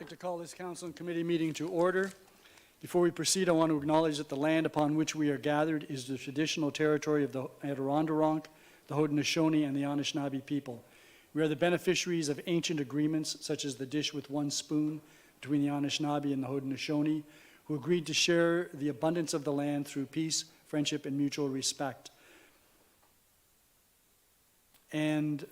I'd like to call this council and committee meeting to order. Before we proceed, I want to acknowledge that the land upon which we are gathered is the traditional territory of the Adirondack, the Haudenosaunee, and the Anishinaabe people. We are the beneficiaries of ancient agreements, such as the dish with one spoon between the Anishinaabe and the Haudenosaunee, who agreed to share the abundance of the land through peace, friendship, and mutual respect. And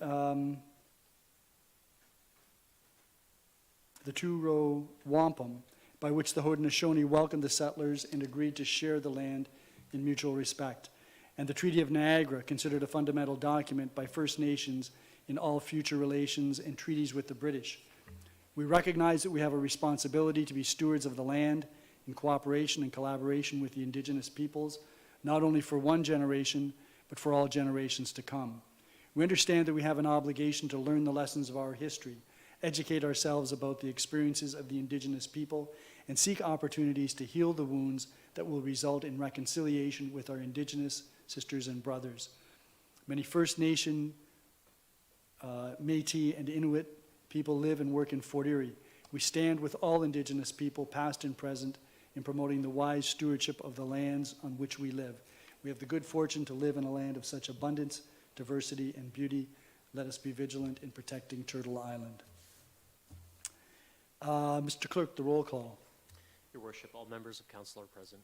the two-row wampum, by which the Haudenosaunee welcomed the settlers and agreed to share the land in mutual respect. And the Treaty of Niagara, considered a fundamental document by First Nations in all future relations and treaties with the British. We recognize that we have a responsibility to be stewards of the land in cooperation and collaboration with the Indigenous peoples, not only for one generation, but for all generations to come. We understand that we have an obligation to learn the lessons of our history, educate ourselves about the experiences of the Indigenous people, and seek opportunities to heal the wounds that will result in reconciliation with our Indigenous sisters and brothers. Many First Nation, Métis, and Inuit people live and work in Fort Erie. We stand with all Indigenous people, past and present, in promoting the wise stewardship of the lands on which we live. We have the good fortune to live in a land of such abundance, diversity, and beauty. Let us be vigilant in protecting Turtle Island. Mr. Clerk, the roll call. Your Worship, all members of Council are present.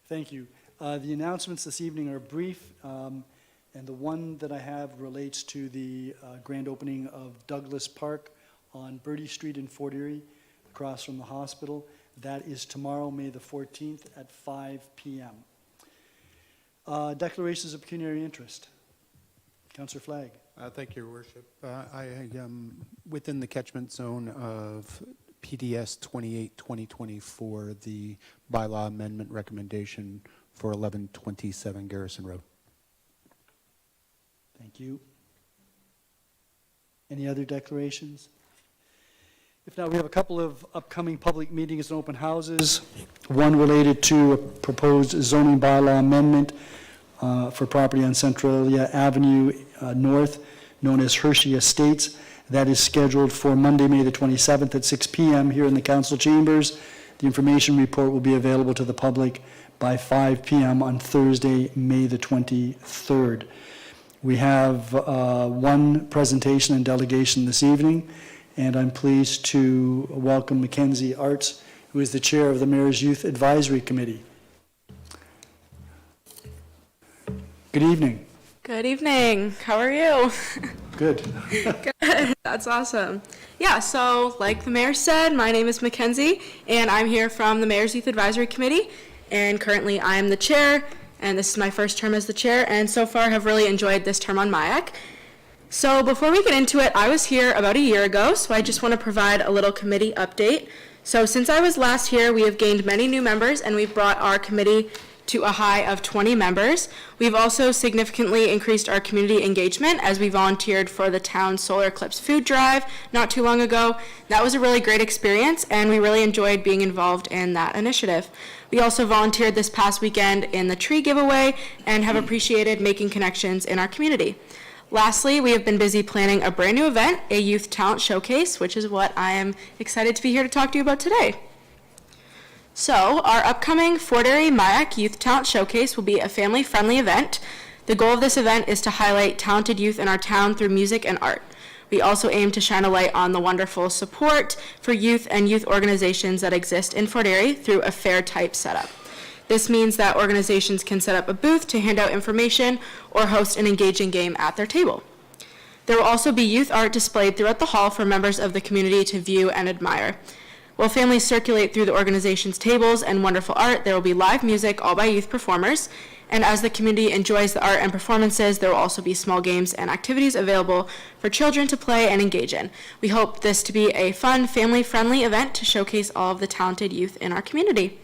Thank you. The announcements this evening are brief, and the one that I have relates to the grand opening of Douglas Park on Bertie Street in Fort Erie, across from the hospital. That is tomorrow, May the 14th at 5 p.m. Declarations of pecuniary interest. Councillor Flagg. Thank you, Your Worship. I am within the catchment zone of PDS 28-2024, the bylaw amendment recommendation for 1127 Garrison Road. Thank you. Any other declarations? If not, we have a couple of upcoming public meetings and open houses. One related to a proposed zoning bylaw amendment for property on Centralia Avenue North, known as Hershey Estates. That is scheduled for Monday, May the 27th at 6 p.m. here in the council chambers. The information report will be available to the public by 5 p.m. on Thursday, May the 23rd. We have one presentation and delegation this evening, and I'm pleased to welcome Mackenzie Arts, who is the chair of the Mayor's Youth Advisory Committee. Good evening. Good evening. How are you? Good. Good. That's awesome. Yeah, so like the mayor said, my name is Mackenzie, and I'm here from the Mayor's Youth Advisory Committee, and currently I am the chair, and this is my first term as the chair, and so far have really enjoyed this term on MIAC. So before we get into it, I was here about a year ago, so I just want to provide a little committee update. So since I was last here, we have gained many new members, and we've brought our committee to a high of 20 members. We've also significantly increased our community engagement as we volunteered for the town solar eclipse food drive not too long ago. That was a really great experience, and we really enjoyed being involved in that initiative. We also volunteered this past weekend in the tree giveaway and have appreciated making connections in our community. Lastly, we have been busy planning a brand new event, a youth talent showcase, which is what I am excited to be here to talk to you about today. So, our upcoming Fort Erie MIAC Youth Talent Showcase will be a family-friendly event. The goal of this event is to highlight talented youth in our town through music and art. We also aim to shine a light on the wonderful support for youth and youth organizations that exist in Fort Erie through a fair-type setup. This means that organizations can set up a booth to hand out information or host an engaging game at their table. There will also be youth art displayed throughout the hall for members of the community to view and admire. While families circulate through the organization's tables and wonderful art, there will be live music, all by youth performers. And as the community enjoys the art and performances, there will also be small games and activities available for children to play and engage in. We hope this to be a fun, family-friendly event to showcase all of the talented youth in our community.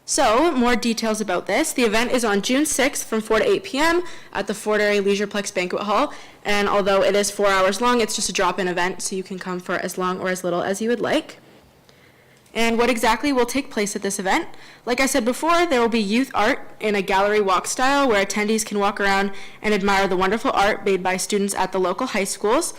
So, more details about this. The event is on June 6th from 4 to 8 p.m. at the Fort Erie Leisureplex Banquet Hall. And although it is 4 hours long, it's just a drop-in event, so you can come for as long or as little as you would like. And what exactly will take place at this event? Like I said before, there will be youth art in a gallery walk style where attendees can walk around and admire the wonderful art made by students at the local high schools.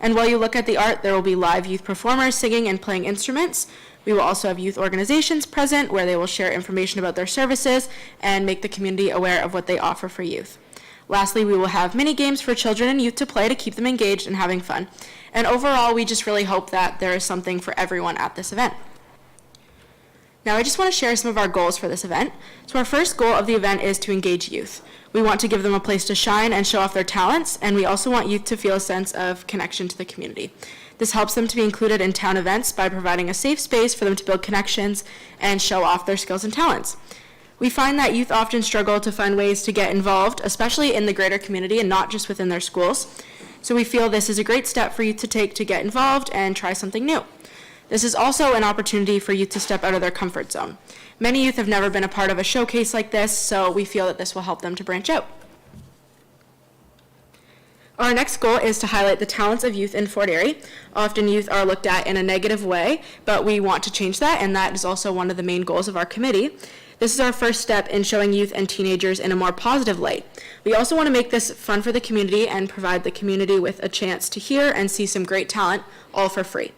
And while you look at the art, there will be live youth performers singing and playing instruments. We will also have youth organizations present where they will share information about their services and make the community aware of what they offer for youth. Lastly, we will have mini games for children and youth to play to keep them engaged and having fun. And overall, we just really hope that there is something for everyone at this event. Now, I just want to share some of our goals for this event. So our first goal of the event is to engage youth. We want to give them a place to shine and show off their talents, and we also want youth to feel a sense of connection to the community. This helps them to be included in town events by providing a safe space for them to build connections and show off their skills and talents. We find that youth often struggle to find ways to get involved, especially in the greater community and not just within their schools. So we feel this is a great step for youth to take to get involved and try something new. This is also an opportunity for youth to step out of their comfort zone. Many youth have never been a part of a showcase like this, so we feel that this will help them to branch out. Our next goal is to highlight the talents of youth in Fort Erie. Often youth are looked at in a negative way, but we want to change that, and that is also one of the main goals of our committee. This is our first step in showing youth and teenagers in a more positive light. We also want to make this fun for the community and provide the community with a chance to hear and see some great talent, all for free.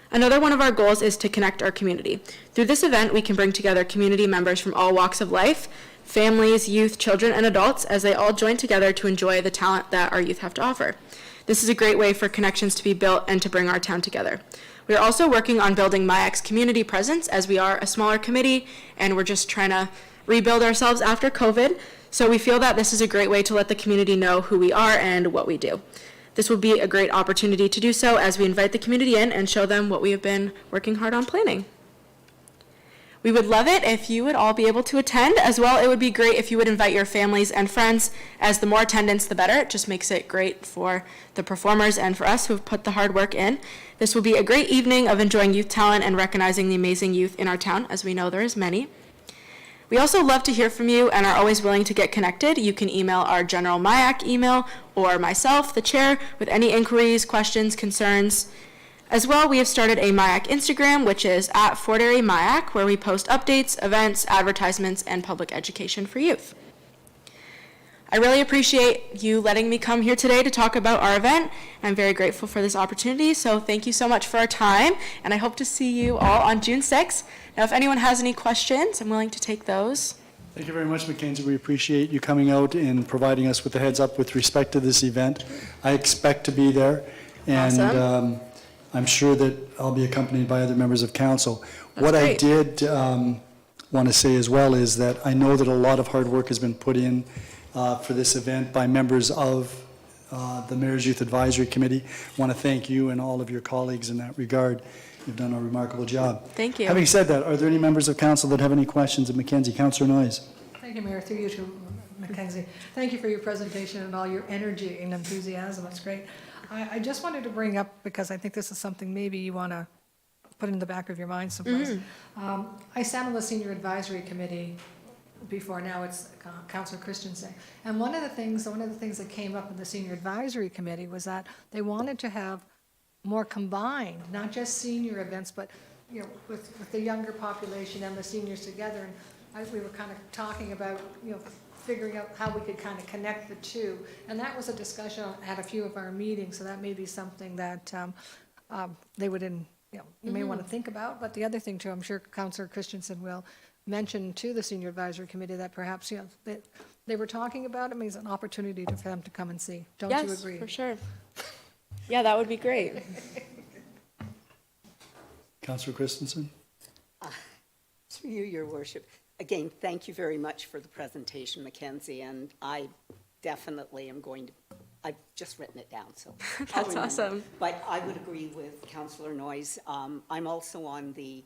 Another one of our goals is to connect our community. Through this event, we can bring together community members from all walks of life, families, youth, children, and adults, as they all join together to enjoy the talent that our youth have to offer. This is a great way for connections to be built and to bring our town together. We are also working on building MIAC's community presence, as we are a smaller committee and we're just trying to rebuild ourselves after COVID. So we feel that this is a great way to let the community know who we are and what we do. This will be a great opportunity to do so as we invite the community in and show them what we have been working hard on planning. We would love it if you would all be able to attend. As well, it would be great if you would invite your families and friends, as the more attendance, the better. It just makes it great for the performers and for us who have put the hard work in. This will be a great evening of enjoying youth talent and recognizing the amazing youth in our town, as we know there is many. We also love to hear from you and are always willing to get connected. You can email our general MIAC email or myself, the chair, with any inquiries, questions, concerns. As well, we have started a MIAC Instagram, which is at Fort Erie MIAC, where we post updates, events, advertisements, and public education for youth. I really appreciate you letting me come here today to talk about our event. I'm very grateful for this opportunity, so thank you so much for our time, and I hope to see you all on June 6th. Now, if anyone has any questions, I'm willing to take those. Thank you very much, Mackenzie. We appreciate you coming out and providing us with the heads up with respect to this event. I expect to be there, and Awesome. I'm sure that I'll be accompanied by other members of council. That's What great. I did want to say as well is that I know that a lot of hard work has been put in for this event by members of the Mayor's Youth Advisory Committee. I want to thank you and all of your colleagues in that regard. You've done a remarkable job. Thank you. Having said that, are there any members of council that have any questions of Mackenzie? Councillor Noyes. Thank you, Mayor. Through you to Mackenzie. Thank you for your presentation and all your energy and enthusiasm. It's great. I just wanted to bring up, because I think this is something maybe you want to put in the back of your mind someplace. I sat on the Senior Advisory Committee before. Now it's Councillor Christensen. And one of the things that came up in the Senior Advisory Committee was that they wanted to have more combined, not just senior events, but with the younger population and the seniors together. And we were kind of talking about figuring out how we could kind of connect the two, and that was a discussion at a few of our meetings. So that may be something that they would, you may want to think about. But the other thing too, I'm sure Councillor Christensen will mention to the Senior Advisory Committee that perhaps they were talking about. It means an opportunity for them to come and see. Don't you agree? Yes, for sure. Yeah, that would be great. Councillor Christensen. Through you, Your Worship. Again, thank you very much for the presentation, Mackenzie, and I definitely am going to, I've just written it down, so I'll That's remember. awesome. But I would agree with Councillor Noyes. I'm also on the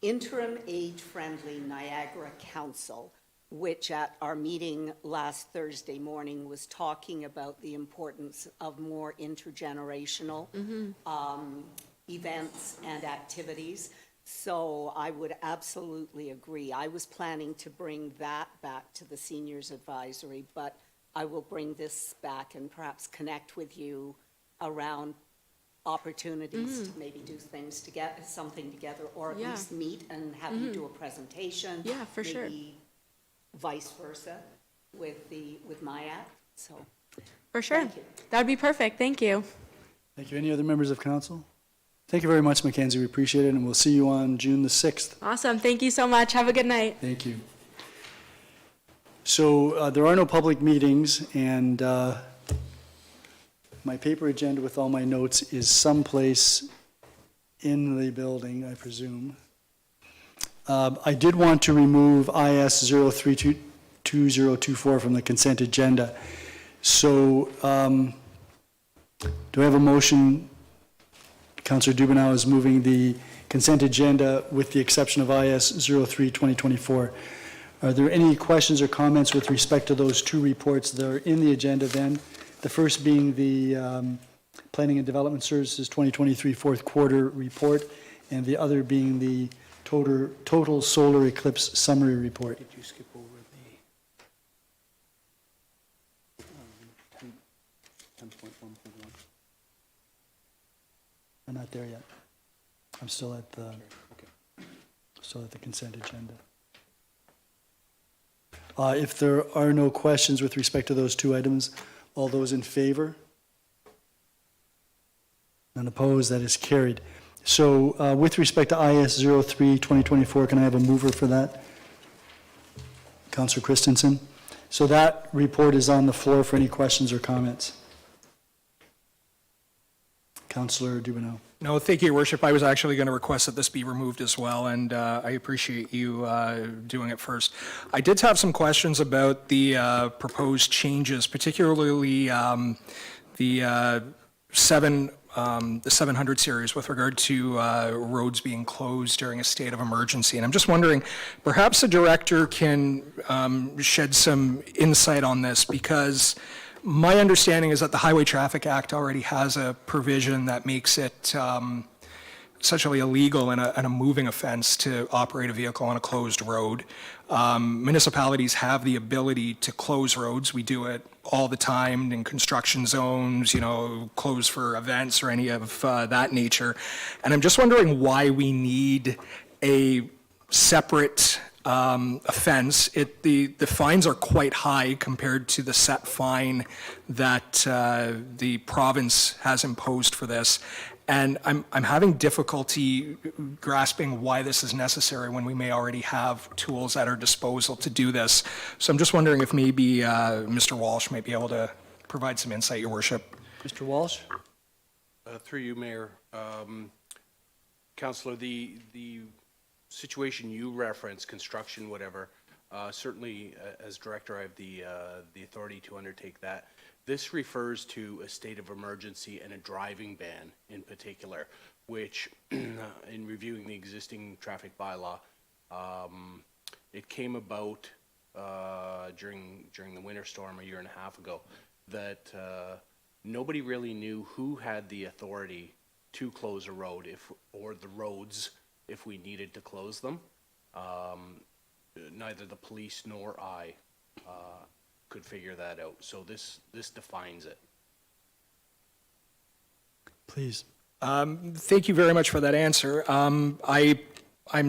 Interim Age-Friendly Niagara Council, which at our meeting last Thursday morning was talking about the importance of more intergenerational events and activities. So I would absolutely agree. I was planning to bring that back to the Seniors Advisory, but I will bring this back and perhaps connect with you around opportunities to maybe do things together, something together, or at Yeah. least meet and have you do a presentation. Yeah, for sure. Maybe vice versa with MIAC. So For sure. Thank you. That would be perfect. Thank you. Thank you. Any other members of council? Thank you very much, Mackenzie. We appreciate it, and we'll see you on June the 6th. Awesome. Thank you so much. Have a good night. Thank you. So there are no public meetings, and my paper agenda with all my notes is someplace in the building, I presume. I did want to remove IS 032024 from the consent agenda. So do I have a motion? Councillor Dubanow is moving the consent agenda with the exception of IS 03-2024. Are there any questions or comments with respect to those two reports that are in the agenda then? The first being the Planning and Development Services 2023 fourth quarter report, and the other being the total solar eclipse summary report. Did you skip over the 10.1.1? I'm not there yet. I'm still at the, Okay. still at the consent agenda. If there are no questions with respect to those two items, all those in favor? None opposed, that is carried. So with respect to IS 03-2024, can I have a mover for that? Councillor Christensen. So that report is on the floor for any questions or comments. Councillor Dubanow. No, thank you, Your Worship. I was actually going to request that this be removed as well, and I appreciate you doing it first. I did have some questions about the proposed changes, particularly the 700 series with regard to roads being closed during a state of emergency. And I'm just wondering, perhaps the director can shed some insight on this, because my understanding is that the Highway Traffic Act already has a provision that makes it essentially illegal and a moving offense to operate a vehicle on a closed road. Municipalities have the ability to close roads. We do it all the time in construction zones, close for events or any of that nature. And I'm just wondering why we need a separate offense. The fines are quite high compared to the set fine that the province has imposed for this. And I'm having difficulty grasping why this is necessary when we may already have tools at our disposal to do this. So I'm just wondering if maybe Mr. Walsh might be able to provide some insight, Your Worship. Mr. Walsh? Through you, Mayor. Councillor, the situation you referenced, construction, whatever, certainly as director I have the authority to undertake that. This refers to a state of emergency and a driving ban in particular, which in reviewing the existing traffic bylaw, it came about during the winter storm a year and a half ago that nobody really knew who had the authority to close a road or the roads if we needed to close them. Neither the police nor I could figure that out. So this defines it. Please. Thank you very much for that answer. I'm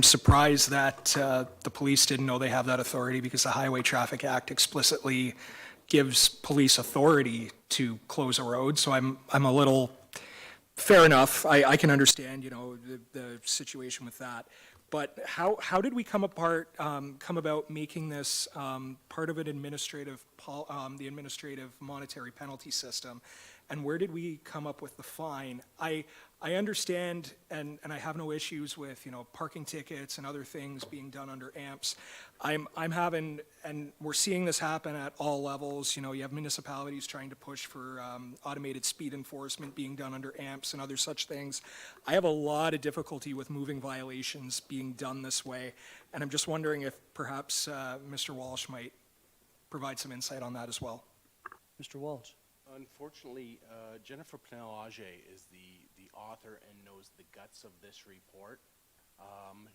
surprised that the police didn't know they have that authority, because the Highway Traffic Act explicitly gives police authority to close a road. So I'm a little, fair enough. I can understand, the situation with that. But how did we come about making this part of an the administrative monetary penalty system? And where did we come up with the fine? I understand, and I have no issues with, parking tickets and other things being done under AMPS. I'm having, and we're seeing this happen at all levels. You have municipalities trying to push for automated speed enforcement being done under AMPS and other such things. I have a lot of difficulty with moving violations being done this way. And I'm just wondering if perhaps Mr. Walsh might provide some insight on that as well. Mr. Walsh. Unfortunately, Jennifer Penel-Auger is the author and knows the guts of this report.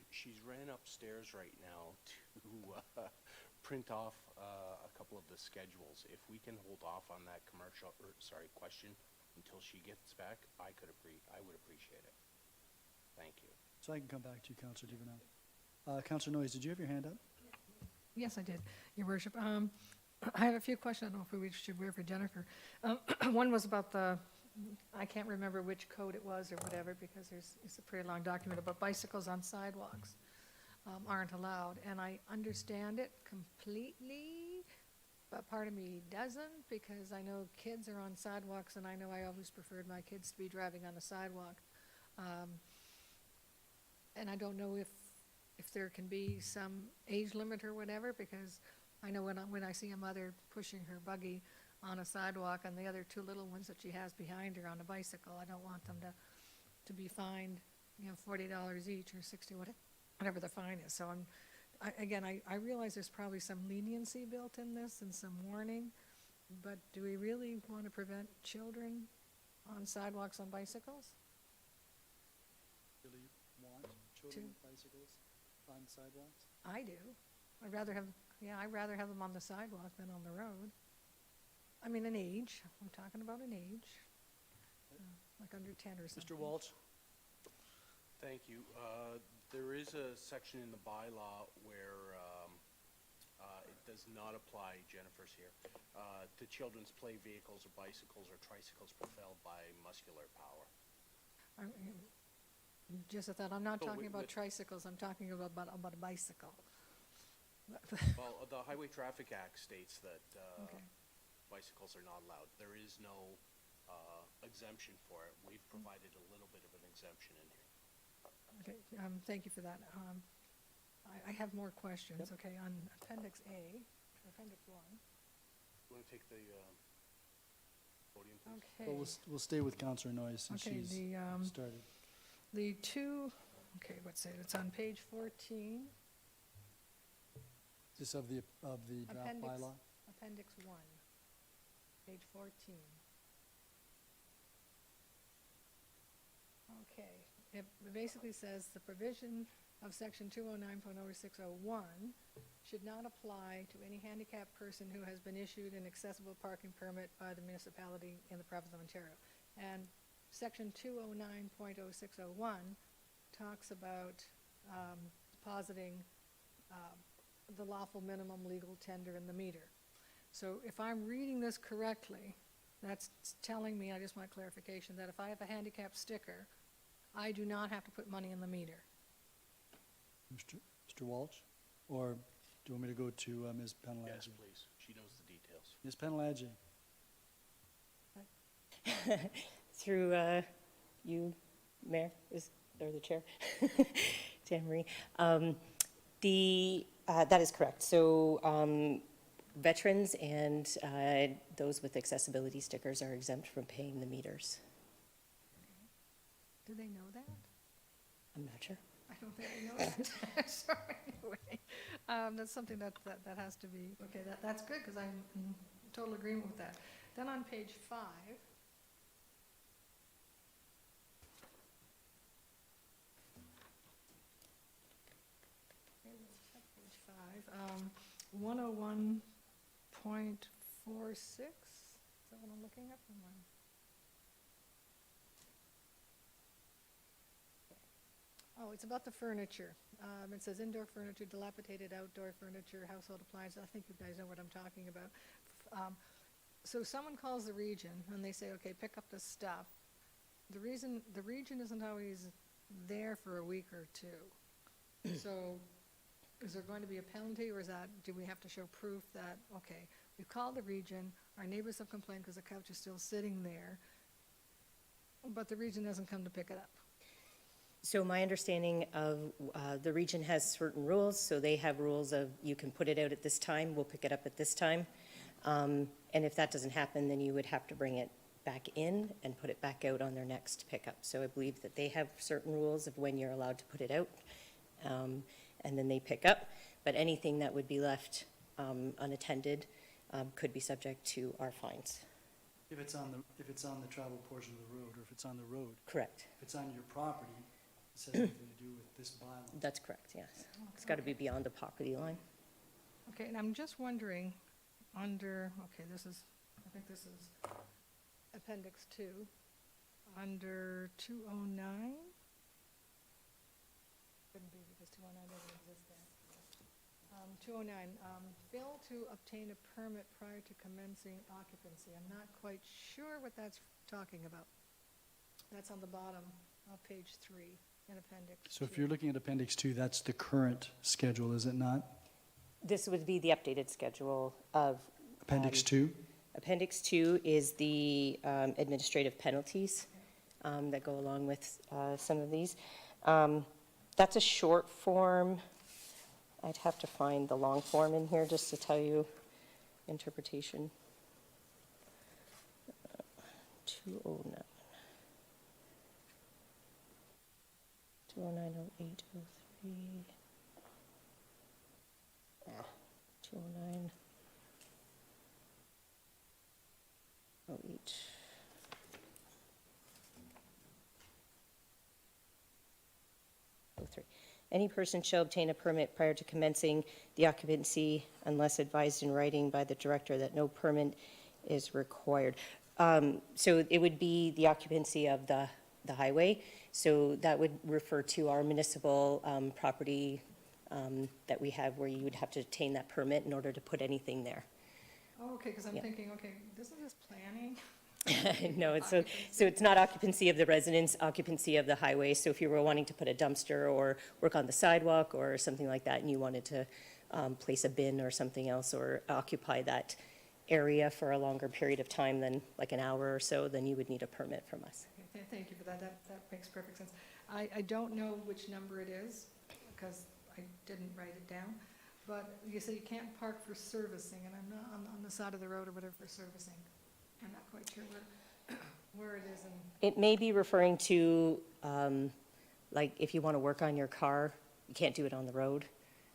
She's ran upstairs right now to print off a couple of the schedules. If we can hold off on that question until she gets back, I would appreciate it. Thank you. So I can come back to you, Councillor Dubanow. Councillor Noyes, did you have your hand up? Yes, I did, Your Worship. I have a few questions. I don't know if we should wait for Jennifer. One was about the I can't remember which code it was or whatever, because it's a pretty long document about bicycles on sidewalks aren't allowed. And I understand it completely, but part of me doesn't, because I know kids are on sidewalks, and I know I always preferred my kids to be driving on the sidewalk. And I don't know if there can be some age limit or whatever, because I know when I see a mother pushing her buggy on a sidewalk and the other two little ones that she has behind her on a bicycle, I don't want them to be fined, $40 each or 60, whatever the fine is. So I realize there's probably some leniency built in this and some warning, but do we really want to prevent children on sidewalks on bicycles? Really want children with bicycles on sidewalks? I do. I'd rather have them on the sidewalk than on the road. I mean, an age, I'm talking about an age, like under 10 or something. Mr. Walsh? Thank you. There is a section in the bylaw where it does not apply, Jennifer's here, to children's play vehicles or bicycles or tricycles propelled by muscular power. Just a thought, I'm not So talking about with- tricycles, I'm talking about a bicycle. Well, the Highway Traffic Act states that Okay. bicycles are not allowed. There is no exemption for it. We've provided a little bit of an exemption in here. Okay, thank you for that. I have more questions, okay, on Appendix A, or Appendix 1. You want to take the podium, please? Okay. Well, we'll stay with Councillor Noyes since Okay, she's started. the two, okay, what's it, it's on page 14, Is this of the draft Appendix, bylaw? Appendix 1, page 14. Okay, it basically says the provision of section 209.0601 should not apply to any handicapped person who has been issued an accessible parking permit by the municipality in the province of Ontario. And section 209.0601 talks about depositing the lawful minimum legal tender in the meter. So if I'm reading this correctly, that's telling me, I just want clarification, that if I have a handicap sticker, I do not have to put money in the meter. Mr. Walsh? Or do you want me to go to Ms. Penelaggi? Yes, please. She knows the details. Ms. Penelaggi? Through you, Mayor, or the Chair, Anne Marie. That is correct. So veterans and those with accessibility stickers are exempt from paying the meters. Do they know that? I'm not sure. I don't think they know that. Sorry, anyway. That's something that has to be, okay, that's good, because I'm in total agreement with that. Then on page 5, page 5, 101.46, is that what I'm looking at? Oh, it's about the furniture. It says indoor furniture, dilapidated outdoor furniture, household appliances. I think you guys know what I'm talking about. So someone calls the region and they say, okay, pick up this stuff. The region isn't always there for a week or two. So is there going to be a penalty, or do we have to show proof that, okay, we've called the region, our neighbors have complained because the couch is still sitting there, but the region doesn't come to pick it up? So my understanding of the region has certain rules. So they have rules of you can put it out at this time, we'll pick it up at this time. And if that doesn't happen, then you would have to bring it back in and put it back out on their next pickup. So I believe that they have certain rules of when you're allowed to put it out, and then they pick up. But anything that would be left unattended could be subject to our fines. If it's on the travel portion of the road, or if it's on the road. Correct. If it's on your property, this has nothing to do with this bylaw. That's correct, yes. It's got to be beyond the property line. Okay, and I'm just wondering, under, okay, I think this is Appendix 2, under 209? Couldn't be, because 209 doesn't exist there. 209, fail to obtain a permit prior to commencing occupancy. I'm not quite sure what that's talking about. That's on the bottom of page 3 in appendix 2. So if you're looking at Appendix 2, that's the current schedule, is it not? This would be the updated schedule of. Appendix 2? Appendix 2 is the administrative penalties that go along with some of these. That's a short form. I'd have to find the long form in here just to tell you interpretation. 209. 2090803. 209. 08. Any person shall obtain a permit prior to commencing the occupancy unless advised in writing by the director that no permit is required. So it would be the occupancy of the highway. So that would refer to our municipal property that we have where you would have to obtain that permit in order to put anything there. Oh, okay, because I'm Yeah. thinking, okay, isn't this planning? No, so it's not occupancy of the residence, occupancy of the highway. So if you were wanting to put a dumpster or work on the sidewalk or something like that, and you wanted to place a bin or something else or occupy that area for a longer period of time than like an hour or so, then you would need a permit from us. Okay, thank you for that. That makes perfect sense. I don't know which number it is because I didn't write it down. But you say you can't park for servicing, and I'm not on the side of the road or whatever for servicing. I'm not quite sure where it is. It may be referring to, like, if you want to work on your car, you can't do it on the road.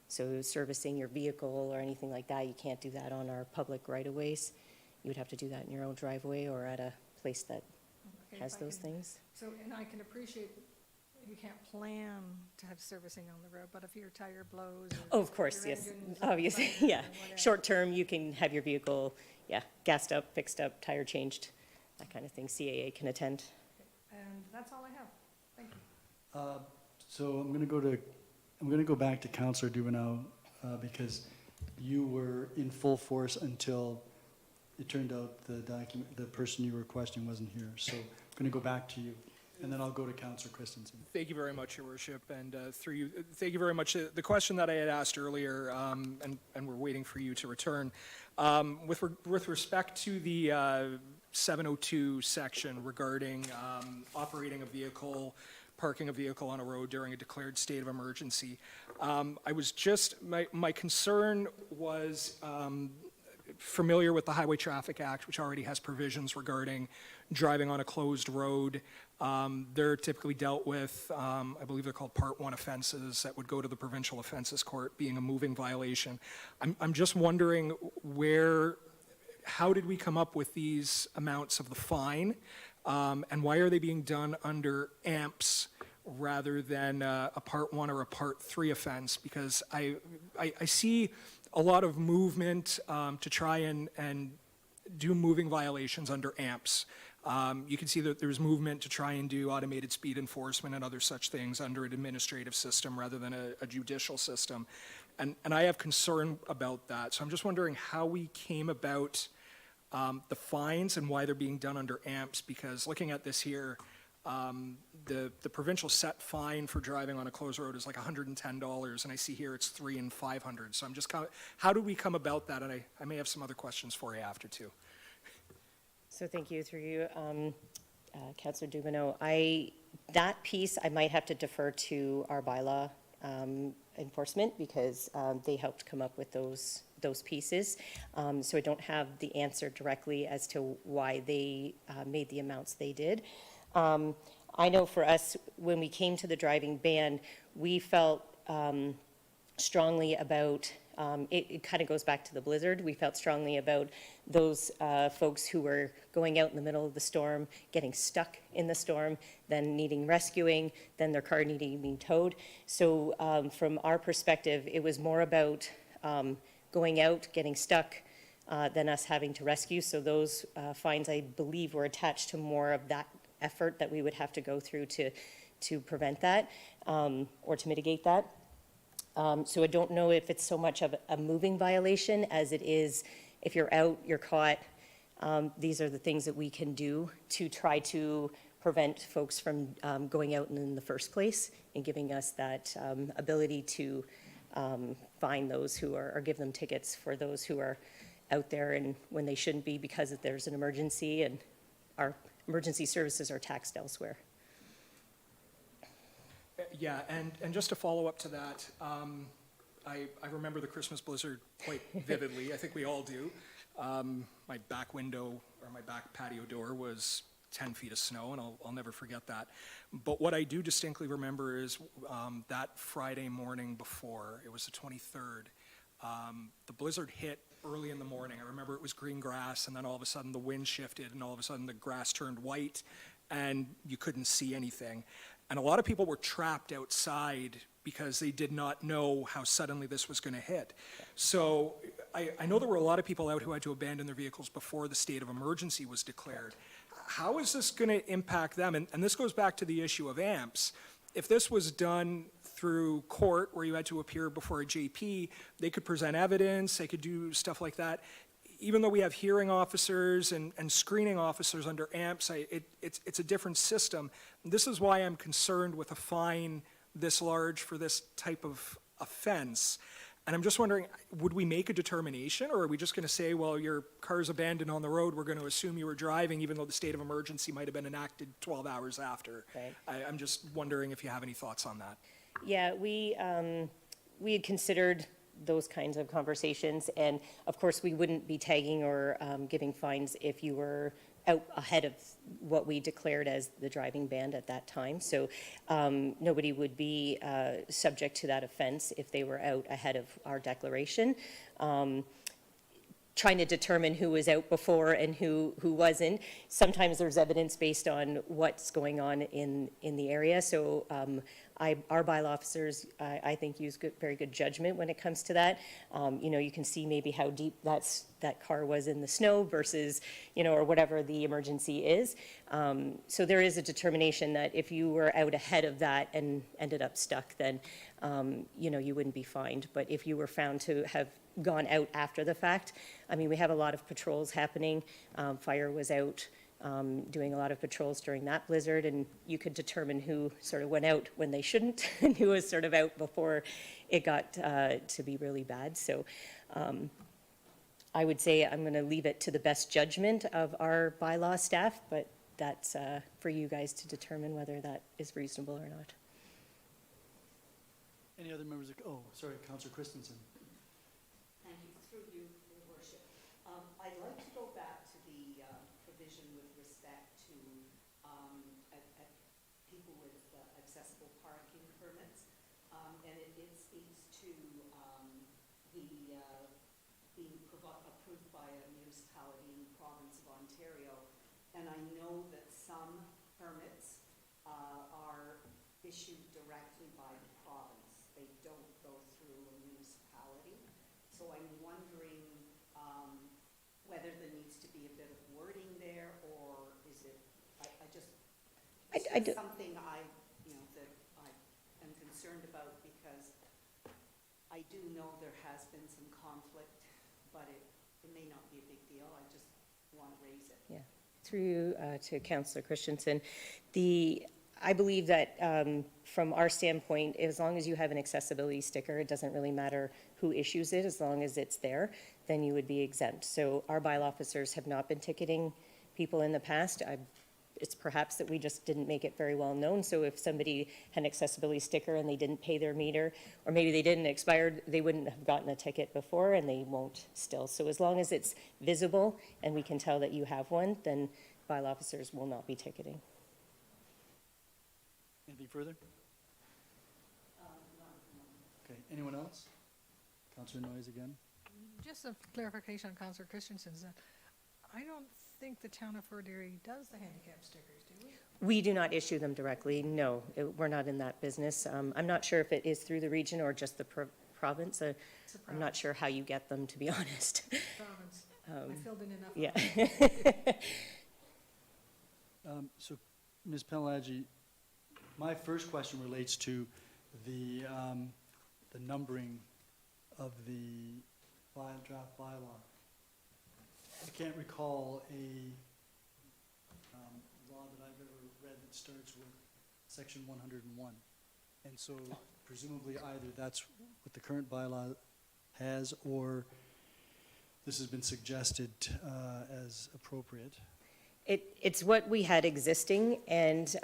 So servicing your vehicle or anything like that, you can't do that on our public right-of-ways. You would have to do that in your own driveway or at a place that Okay, has if I those can- things. So, and I can appreciate that you can't plan to have servicing on the road, but if your tire blows or. Oh, of course, your yes, engine's obviously, busted or yeah. whatever. Short term, you can have your vehicle, gassed up, fixed up, tire changed, that kind of thing. CAA can attend. And that's all I have. Thank you. So I'm going to go back to Councillor Dubanow because you were in full force until it turned out the person you were questioning wasn't here. So I'm going to go back to you, and then I'll go to Councillor Christensen. Thank you very much, Your Worship, and through you, thank you very much. The question that I had asked earlier, and we're waiting for you to return, with respect to the 702 section regarding operating a vehicle, parking a vehicle on a road during a declared state of emergency, I was just, my concern was familiar with the Highway Traffic Act, which already has provisions regarding driving on a closed road. They're typically dealt with, I believe they're called Part 1 offenses that would go to the Provincial Offenses Court, being a moving violation. I'm just wondering how did we come up with these amounts of the fine? And why are they being done under amps rather than a Part 1 or a Part 3 offense? Because I see a lot of movement to try and do moving violations under amps. You can see that there's movement to try and do automated speed enforcement and other such things under an administrative system rather than a judicial system. And I have concern about that. So I'm just wondering how we came about the fines and why they're being done under amps, because looking at this here, the provincial set fine for driving on a closed road is like $110, and I see here it's $300 and $500. So I'm just how do we come about that? And I may have some other questions for you after too. So thank you, through you, Councillor Dubanow. That piece, I might have to defer to our bylaw enforcement because they helped come up with those pieces. So I don't have the answer directly as to why they made the amounts they did. I know for us, when we came to the driving ban, we felt strongly about, it kind of goes back to the blizzard. We felt strongly about those folks who were going out in the middle of the storm, getting stuck in the storm, then needing rescuing, then their car needing to be towed. So from our perspective, it was more about going out, getting stuck, than us having to rescue. So those fines, I believe, were attached to more of that effort that we would have to go through to prevent that or to mitigate that. So I don't know if it's so much of a moving violation as it is if you're out, you're caught. These are the things that we can do to try to prevent folks from going out in the first place and giving us that ability to fine those who are, or give them tickets for those who are out there and when they shouldn't be because there's an emergency and our emergency services are taxed elsewhere. Yeah, and just to follow up to that, I remember the Christmas blizzard quite vividly. I think we all do. My back window or my back patio door was 10 feet of snow, and I'll never forget that. But what I do distinctly remember is that Friday morning before, it was the 23rd, the blizzard hit early in the morning. I remember it was green grass, and then all of a sudden the wind shifted, and all of a sudden the grass turned white, and you couldn't see anything. And a lot of people were trapped outside because they did not know how suddenly this was going to hit. So I know there were a lot of people out who had to abandon their vehicles before the state of emergency was declared. How is this going to impact them? And this goes back to the issue of amps. If this was done through court where you had to appear before a JP, they could present evidence, they could do stuff like that. Even though we have hearing officers and screening officers under amps, it's a different system. This is why I'm concerned with a fine this large for this type of offense. And I'm just wondering, would we make a determination, or are we just going to say, well, your car's abandoned on the road, we're going to assume you were driving, even though the state of emergency might have been enacted 12 hours after? Right. I'm just wondering if you have any thoughts on that. Yeah, we had considered those kinds of conversations, and of course, we wouldn't be tagging or giving fines if you were out ahead of what we declared as the driving ban at that time. So nobody would be subject to that offense if they were out ahead of our declaration. Trying to determine who was out before and who wasn't. Sometimes there's evidence based on what's going on in the area. So our bylaw officers, I think, use very good judgment when it comes to that. You can see maybe how deep that car was in the snow versus, or whatever the emergency is. So there is a determination that if you were out ahead of that and ended up stuck, then, you wouldn't be fined. But if you were found to have gone out after the fact, we have a lot of patrols happening. Fire was out doing a lot of patrols during that blizzard, and you could determine who sort of went out when they shouldn't and who was sort of out before it got to be really bad. So I would say I'm going to leave it to the best judgment of our bylaw staff, but that's for you guys to determine whether that is reasonable or not. Any other members of, Councillor Christensen. Thank you. Through you, Your Worship. I'd like to go back to the provision with respect to people with accessible parking permits. And it speaks to the being approved by a municipality in the province of Ontario. And I know that some permits are issued directly by the province. They don't go through a municipality. So I'm wondering whether there needs to be a bit of wording there, or is it, it's something that I am concerned about, because I do know there has been some conflict, but it may not be a big deal. I just want to raise it. Yeah. Through you to Councillor Christensen, I believe that from our standpoint, as long as you have an accessibility sticker, it doesn't really matter who issues it, as long as it's there, then you would be exempt. So our bylaw officers have not been ticketing people in the past. It's perhaps that we just didn't make it very well known. So if somebody had an accessibility sticker and they didn't pay their meter, or maybe they didn't expire, they wouldn't have gotten a ticket before, and they won't still. So as long as it's visible and we can tell that you have one, then bylaw officers will not be ticketing. Anything further? Okay, anyone else? Councillor Noyes again. Just a clarification on Councillor Christensen's. I don't think the town of Fort Erie does the handicap stickers, do we? We do not issue them directly, no. We're not in that business. I'm not sure if it is through the region or just the province. I'm not sure how you get them, to be honest. Province. I filled in enough. Yeah. So, Ms. Pelagi, my first question relates to the the numbering of the draft bylaw. I can't recall a law that I've ever read that starts with section 101. And so presumably either that's what the current bylaw has, or this has been suggested as appropriate. It's what we had existing, and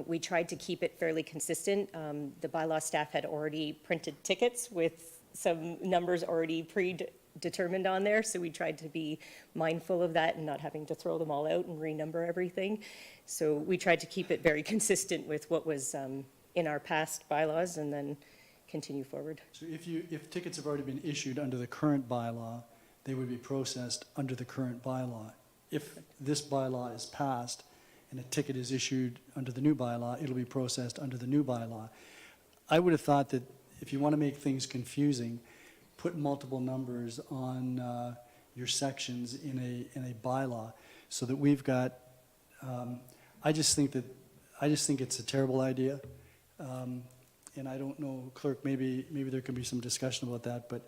we tried to keep it fairly consistent. The bylaw staff had already printed tickets with some numbers already predetermined on there, so we tried to be mindful of that and not having to throw them all out and renumber everything. So we tried to keep it very consistent with what was in our past bylaws and then continue forward. So if tickets have already been issued under the current bylaw, they would be processed under the current bylaw. If this bylaw is passed and a ticket is issued under the new bylaw, it'll be processed under the new bylaw. I would have thought that if you want to make things confusing, put multiple numbers on your sections in a bylaw, so that we've got. I just think it's a terrible idea, and I don't know, clerk. Maybe there could be some discussion about that. But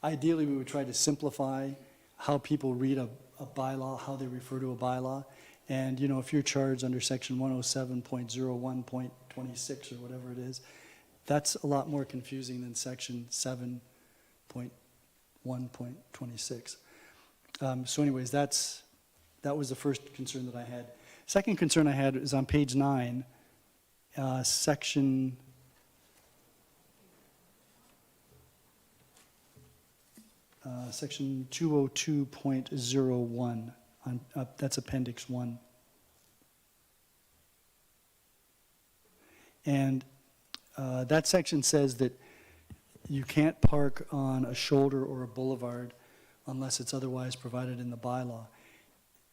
ideally, we would try to simplify how people read a bylaw, how they refer to a bylaw. And, you know, if you're charged under section 107.01.26 or whatever it is, that's a lot more confusing than section 7.1.26. So anyways, that was the first concern that I had. Second concern I had is on page 9, section section 202.01, that's appendix 1. And that section says that you can't park on a shoulder or a boulevard unless it's otherwise provided in the bylaw.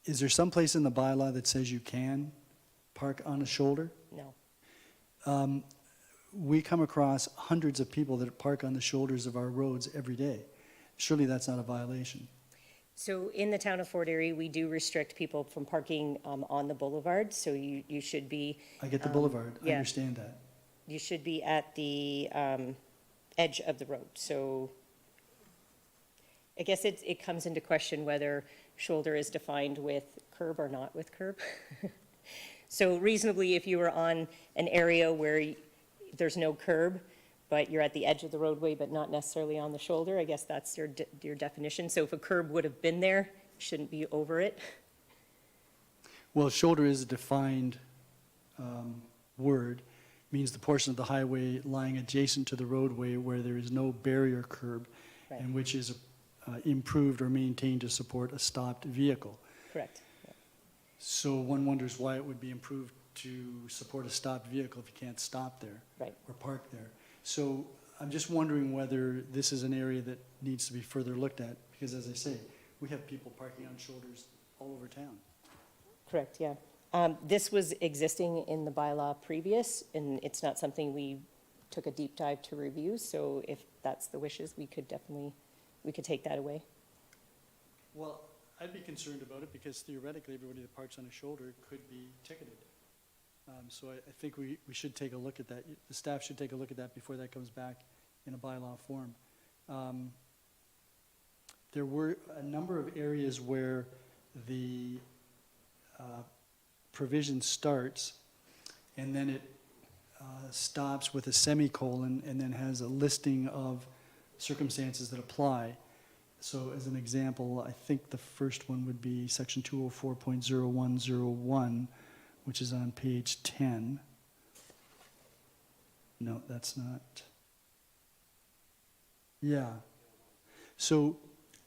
Is there some place in the bylaw that says you can park on a shoulder? No. We come across hundreds of people that park on the shoulders of our roads every day. Surely that's not a violation. So in the town of Fort Erie, we do restrict people from parking on the boulevard, so you should be. I get the boulevard, I yeah. understand that. You should be at the edge of the road. So I guess it comes into question whether shoulder is defined with curb or not with curb. So reasonably, if you were on an area where there's no curb, but you're at the edge of the roadway, but not necessarily on the shoulder, I guess that's your definition. So if a curb would have been there, you shouldn't be over it. Well, shoulder is a defined word, means the portion of the highway lying adjacent to the roadway where there is no barrier curb, Right. and which is improved or maintained to support a stopped vehicle. Correct. Yeah. So one wonders why it would be improved to support a stopped vehicle if you can't stop there. Right. Or park there. So I'm just wondering whether this is an area that needs to be further looked at, because as I say, we have people parking on shoulders all over town. Correct, yeah. This was existing in the bylaw previous, and it's not something we took a deep dive to review, so if that's the wishes, we could take that away. Well, I'd be concerned about it because theoretically, everybody that parks on a shoulder could be ticketed. So I think we should take a look at that. The staff should take a look at that before that comes back in a bylaw form. There were a number of areas where the provision starts and then it stops with a semicolon and then has a listing of circumstances that apply. So as an example, I think the first one would be section 204.0101, which is on page 10. No, that's not. Yeah. So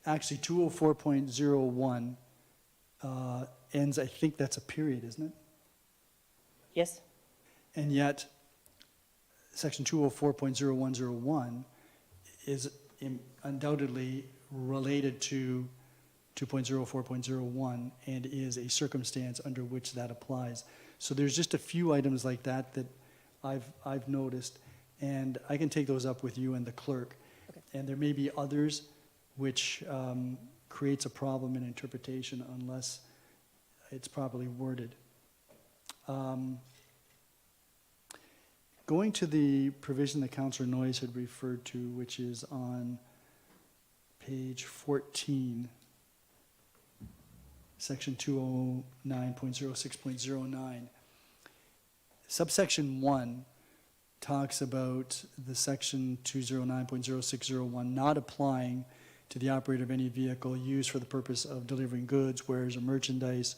actually 204.01 ends, I think that's a period, isn't it? Yes? And yet, section 204.0101 is undoubtedly related to 2.04.01 and is a circumstance under which that applies. So there's just a few items like that that I've noticed, and I can take those up with you and the clerk. Okay. And there may be others which creates a problem in interpretation unless it's properly worded. Going to the provision that Councillor Noyes had referred to, which is on page 14, section 209.06.09. Subsection 1 talks about the section 209.0601 not applying to the operator of any vehicle used for the purpose of delivering goods, wares, or merchandise,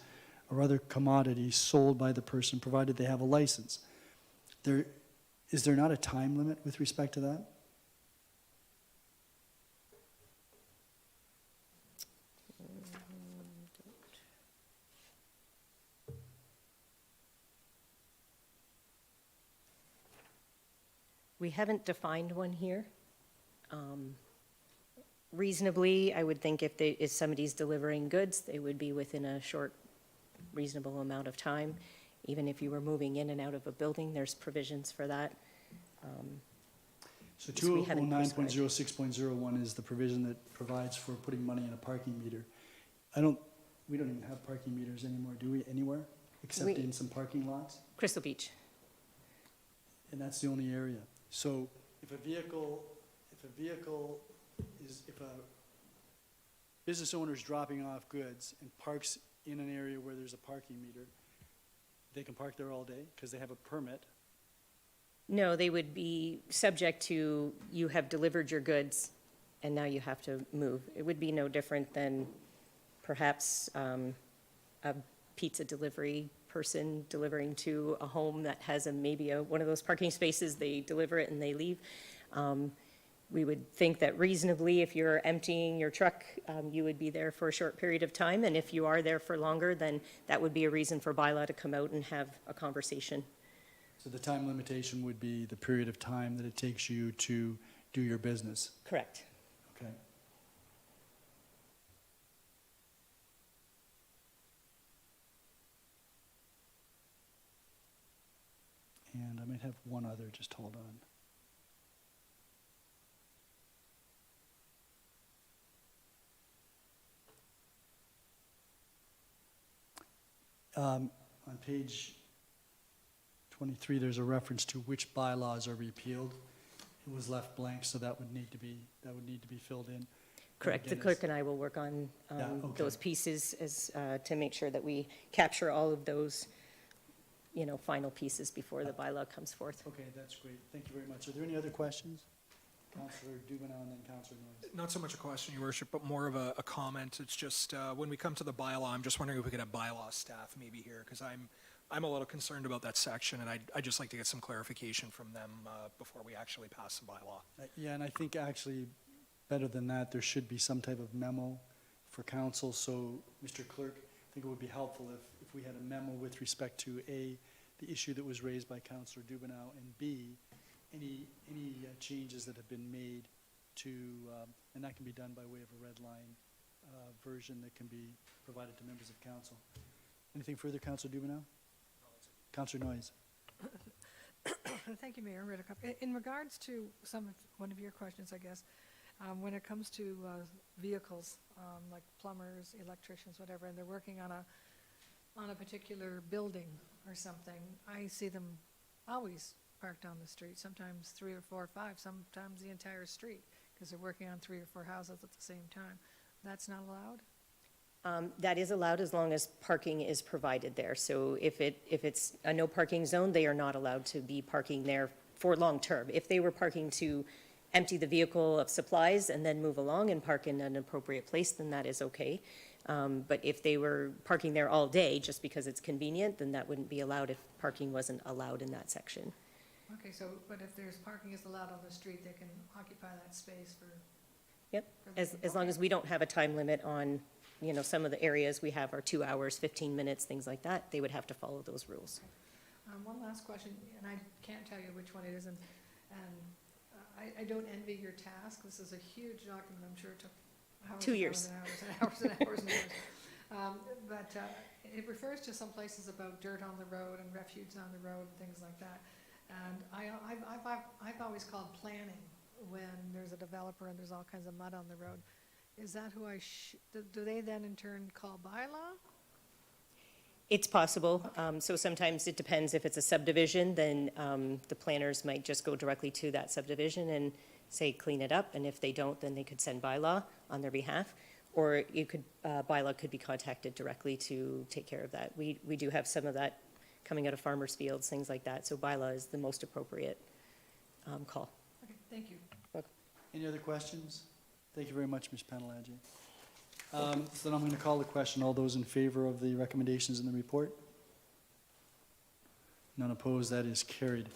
or other commodities sold by the person, provided they have a license. Is there not a time limit with respect to that? We haven't defined one here. Reasonably, I would think if somebody's delivering goods, they would be within a short, reasonable amount of time. Even if you were moving in and out of a building, there's provisions for that. So Yes, we haven't prescribed. 209.06.01 is the provision that provides for putting money in a parking meter. We don't even have parking meters anymore, do we, anywhere? Except We- in some parking lots? Crystal Beach. And that's the only area. So if a business owner is dropping off goods and parks in an area where there's a parking meter, they can park there all day because they have a permit. No, they would be subject to, you have delivered your goods, and now you have to move. It would be no different than perhaps a pizza delivery person delivering to a home that has maybe one of those parking spaces, they deliver it and they leave. We would think that reasonably, if you're emptying your truck, you would be there for a short period of time, and if you are there for longer, then that would be a reason for bylaw to come out and have a conversation. So the time limitation would be the period of time that it takes you to do your business. Correct. Okay. And I might have one other, just hold on. On page 23, there's a reference to which bylaws are repealed. It was left blank, so that would need to be filled in. Correct. The Again, clerk and I will work on Yeah, okay. those pieces to make sure that we capture all of those, final pieces before the bylaw comes forth. Okay, that's great. Thank you very much. Are there any other questions? Councillor Dubanow and then Councillor Noyes. Not so much a question, Your Worship, but more of a comment. It's just, when we come to the bylaw, I'm just wondering if we could have bylaw staff maybe here, because I'm a little concerned about that section, and I'd just like to get some clarification from them before we actually pass the bylaw. Yeah, and I think actually, better than that, there should be some type of memo for council. So, Mr. Clerk, I think it would be helpful if we had a memo with respect to A, the issue that was raised by Councillor Dubanow, and B, any changes that have been made to, and that can be done by way of a red line version that can be provided to members of council. Anything further, Councillor Dubanow? Councillor Noyes. Thank you, Mayor Redekop. In regards to one of your questions, I guess, when it comes to vehicles, like plumbers, electricians, whatever, and they're working on a particular building or something, I see them always parked on the street, sometimes 3 or 4 or 5, sometimes the entire street, because they're working on 3 or 4 houses at the same time. That's not allowed? That is allowed as long as parking is provided there. So if it's a no parking zone, they are not allowed to be parking there for long term. If they were parking to empty the vehicle of supplies and then move along and park in an appropriate place, then that is okay. But if they were parking there all day just because it's convenient, then that wouldn't be allowed if parking wasn't allowed in that section. Okay, so, but if there's parking is allowed on the street, they can occupy that space for... Yep, as long as we don't have a time limit on, some of the areas we have are 2 hours, 15 minutes, things like that, they would have to follow those rules. One last question, and I can't tell you which one it is, and I don't envy your task. This is a huge document, I'm sure it took hours 2 and years. hours and hours and hours and hours. But it refers to some places about dirt on the road and refuse on the road and things like that. And I've always called planning when there's a developer and there's all kinds of mud on the road. Is that who do they then in turn call bylaw? It's possible. So sometimes it depends. If it's a subdivision, then the planners might just go directly to that subdivision and say, clean it up. And if they don't, then they could send bylaw on their behalf. Or you could, bylaw could be contacted directly to take care of that. We do have some of that coming out of farmers' fields, things like that. So bylaw is the most appropriate call. Okay, thank you. Any other questions? Thank you very much, Ms. Pantelagi. So then I'm going to call the question. All those in favor of the recommendations in the report? None opposed, that is carried.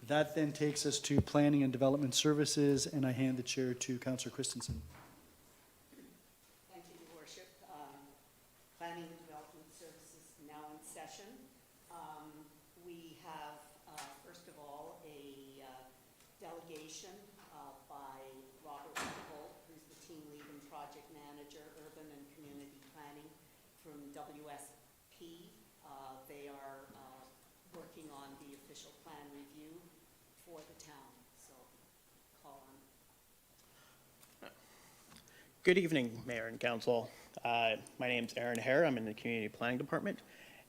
That then takes us to Planning and Development Services, and I hand the chair to Councillor Christensen. Thank you, Your Worship. Planning and Development Services now in session. We have, first of all, a delegation by Robert Holt, who's the team lead and project manager, urban and community planning from WSP. They are working on the official plan review for the town. So, call on. Good evening, Mayor and Council. My name's Aaron Hare. I'm in the Community Planning Department.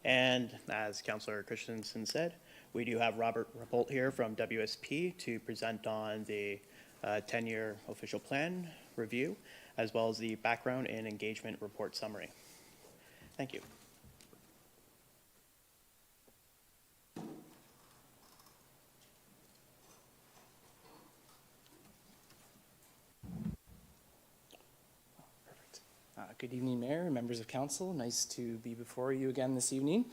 And as Councillor Christensen said, we do have Robert Rappolt here from WSP to present on the 10-year official plan review, as well as the background and engagement report summary. Thank you. Good evening, Mayor, members of Council. Nice to be before you again this evening.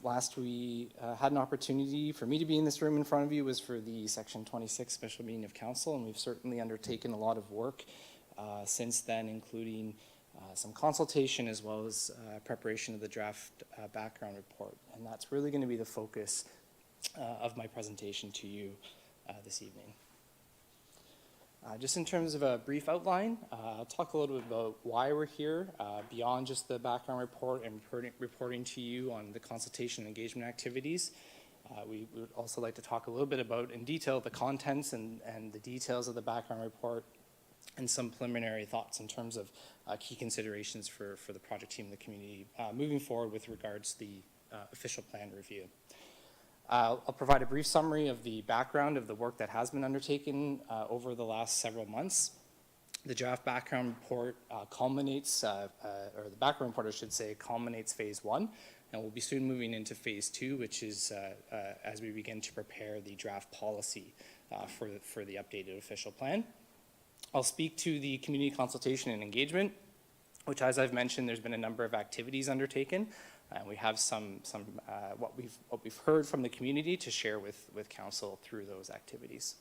Last we had an opportunity for me to be in this room in front of you was for the Section 26 special meeting of Council, and we've certainly undertaken a lot of work since then, including some consultation as well as preparation of the draft background report. And that's really going to be the focus of my presentation to you this evening. Just in terms of a brief outline, I'll talk a little bit about why we're here, beyond just the background report and reporting to you on the consultation and engagement activities. We would also like to talk a little bit about, in detail, the contents and the details of the background report and some preliminary thoughts in terms of key considerations for the project team and the community moving forward with regards to the official plan review. I'll provide a brief summary of the background of the work that has been undertaken over the last several months. The draft background report culminates, or the background report, I should say, culminates phase 1, and we'll be soon moving into phase 2, which is as we begin to prepare the draft policy for the updated official plan. I'll speak to the community consultation and engagement, which, as I've mentioned, there's been a number of activities undertaken. And we have what we've heard from the community to share with Council through those activities.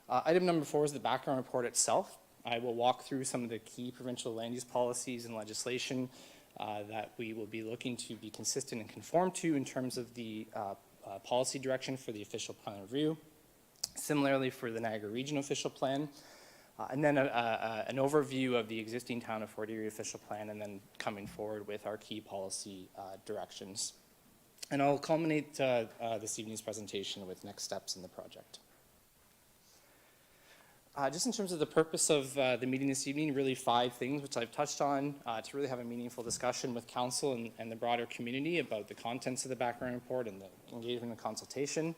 Item number 4 is the background report itself. I will walk through some of the key provincial land use policies and legislation that we will be looking to be consistent and conform to in terms of the policy direction for the official plan review. Similarly for the Niagara Region official plan. And then an overview of the existing town of Fort Erie official plan, and then coming forward with our key policy directions. And I'll culminate this evening's presentation with next steps in the project. Just in terms of the purpose of the meeting this evening, really 5 things which I've touched on to really have a meaningful discussion with Council and the broader community about the contents of the background report and the engagement and consultation.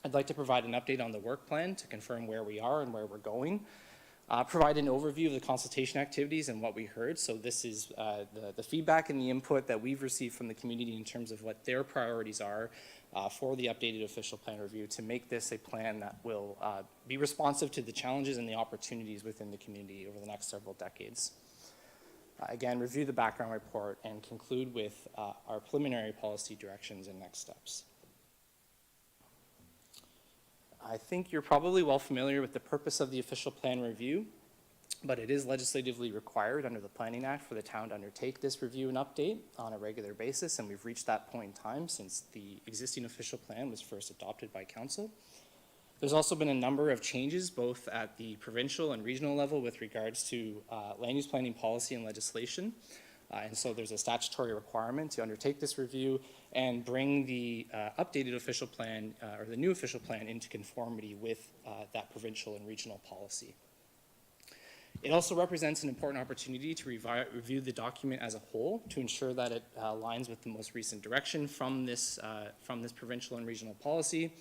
I'd like to provide an update on the work plan to confirm where we are and where we're going. Provide an overview of the consultation activities and what we heard. So this is the feedback and the input that we've received from the community in terms of what their priorities are for the updated official plan review to make this a plan that will be responsive to the challenges and the opportunities within the community over the next several decades. Again, review the background report and conclude with our preliminary policy directions and next steps. I think you're probably well familiar with the purpose of the official plan review, but it is legislatively required under the Planning Act for the town to undertake this review and update on a regular basis, and we've reached that point in time since the existing official plan was first adopted by Council. There's also been a number of changes both at the provincial and regional level with regards to land use planning policy and legislation. And so there's a statutory requirement to undertake this review and bring the updated official plan or the new official plan into conformity with that provincial and regional policy. It also represents an important opportunity to review the document as a whole to ensure that it aligns with the most recent direction from this provincial and regional policy,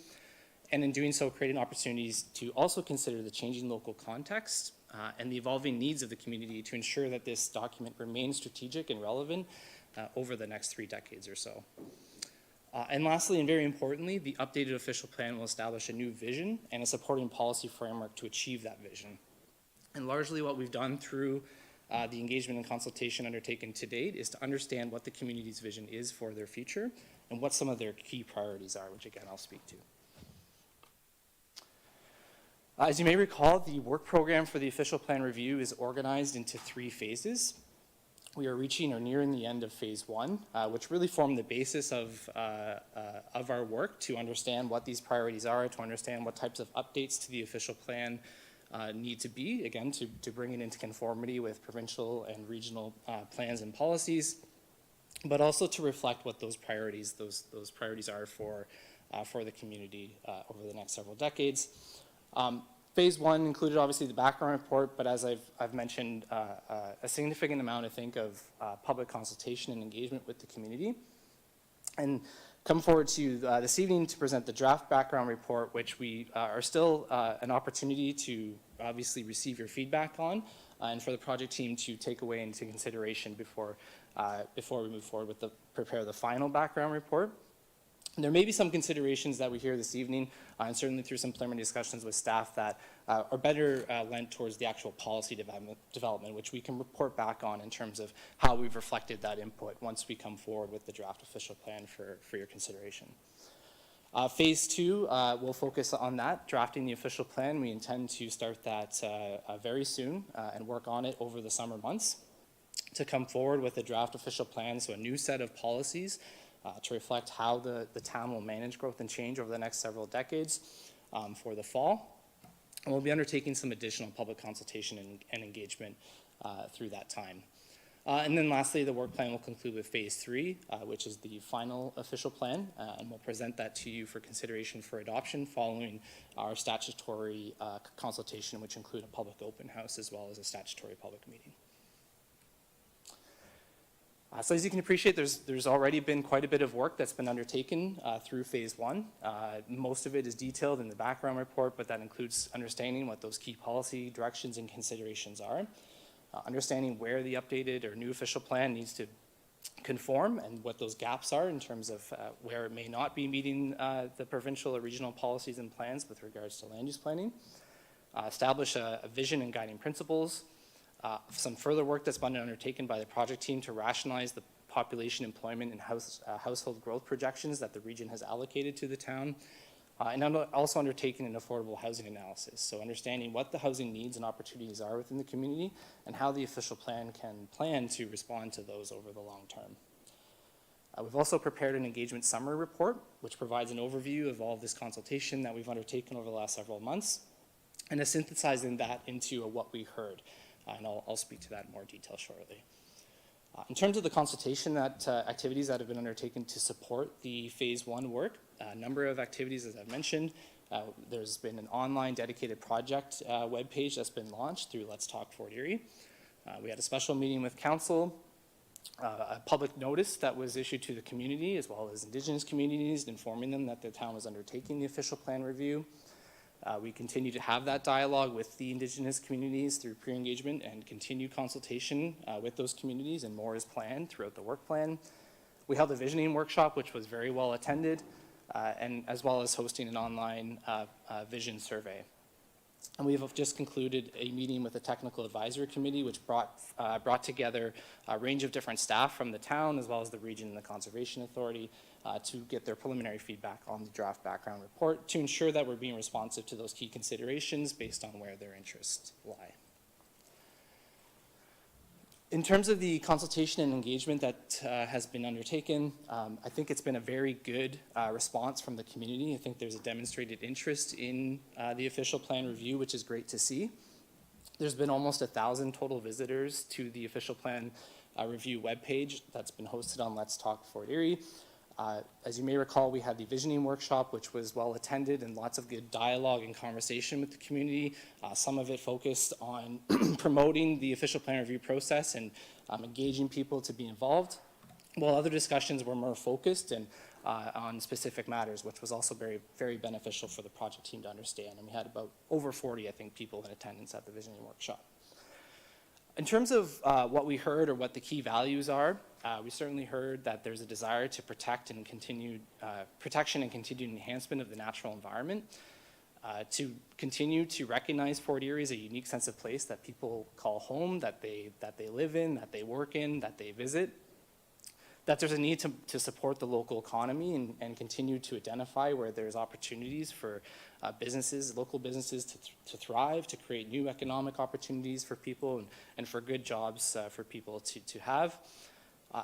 and in doing so, creating opportunities to also consider the changing local context and the evolving needs of the community to ensure that this document remains strategic and relevant over the next 3 decades or so. And lastly, and very importantly, the updated official plan will establish a new vision and a supporting policy framework to achieve that vision. And largely what we've done through the engagement and consultation undertaken to date is to understand what the community's vision is for their future and what some of their key priorities are, which again I'll speak to. As you may recall, the work program for the official plan review is organized into 3 phases. We are reaching or nearing the end of phase 1, which really formed the basis of our work to understand what these priorities are, to understand what types of updates to the official plan need to be, again, to bring it into conformity with provincial and regional plans and policies, but also to reflect what those priorities are for the community over the next several decades. Phase 1 included obviously the background report, but as I've mentioned, a significant amount, I think, of public consultation and engagement with the community. And come forward to you this evening to present the draft background report, which we are still an opportunity to obviously receive your feedback on, and for the project team to take away into consideration before we move forward with prepare the final background report. There may be some considerations that we hear this evening, and certainly through some preliminary discussions with staff that are better lent towards the actual policy development, which we can report back on in terms of how we've reflected that input once we come forward with the draft official plan for your consideration. Phase 2 will focus on that, drafting the official plan. We intend to start that very soon and work on it over the summer months to come forward with a draft official plan, so a new set of policies to reflect how the town will manage growth and change over the next several decades for the fall. And we'll be undertaking some additional public consultation and engagement through that time. And then lastly, the work plan will conclude with phase 3, which is the final official plan, and we'll present that to you for consideration for adoption following our statutory consultation, which include a public open house as well as a statutory public meeting. So as you can appreciate, there's already been quite a bit of work that's been undertaken through phase 1. Most of it is detailed in the background report, but that includes understanding what those key policy directions and considerations are, understanding where the updated or new official plan needs to conform and what those gaps are in terms of where it may not be meeting the provincial or regional policies and plans with regards to land use planning, establish a vision and guiding principles, some further work that's been undertaken by the project team to rationalize the population, employment, and household growth projections that the region has allocated to the town, and also undertaking an affordable housing analysis. So understanding what the housing needs and opportunities are within the community and how the official plan can plan to respond to those over the long term. We've also prepared an engagement summary report, which provides an overview of all of this consultation that we've undertaken over the last several months, and is synthesizing that into a what we heard. And I'll speak to that in more detail shortly. In terms of the consultation activities that have been undertaken to support the phase 1 work, a number of activities, as I've mentioned. There's been an online dedicated project webpage that's been launched through Let's Talk Fort Erie. We had a special meeting with council, a public notice that was issued to the community as well as Indigenous communities, informing them that the town was undertaking the official plan review. We continue to have that dialogue with the Indigenous communities through pre-engagement and continued consultation with those communities, and more is planned throughout the work plan. We held a visioning workshop, which was very well attended, and as well as hosting an online vision survey. And we have just concluded a meeting with the Technical Advisory Committee, which brought together a range of different staff from the town, as well as the region and the Conservation Authority, to get their preliminary feedback on the draft background report to ensure that we're being responsive to those key considerations based on where their interests lie. In terms of the consultation and engagement that has been undertaken, I think it's been a very good response from the community. I think there's a demonstrated interest in the official plan review, which is great to see. There's been almost 1,000 total visitors to the official plan review webpage that's been hosted on Let's Talk Fort Erie. As you may recall, we had the visioning workshop, which was well attended and lots of good dialogue and conversation with the community. Some of it focused on promoting the official plan review process and engaging people to be involved, while other discussions were more focused and on specific matters, which was also very, very beneficial for the project team to understand. And we had about over 40, I think, people in attendance at the visioning workshop. In terms of what we heard or what the key values are, we certainly heard that there's a desire to protect and continued protection and continued enhancement of the natural environment, to continue to recognize Fort Erie as a unique sense of place that people call home, that they live in, that they work in, that they visit, that there's a need to support the local economy and continue to identify where there's opportunities for businesses, local businesses to thrive, to create new economic opportunities for people and for good jobs for people to have.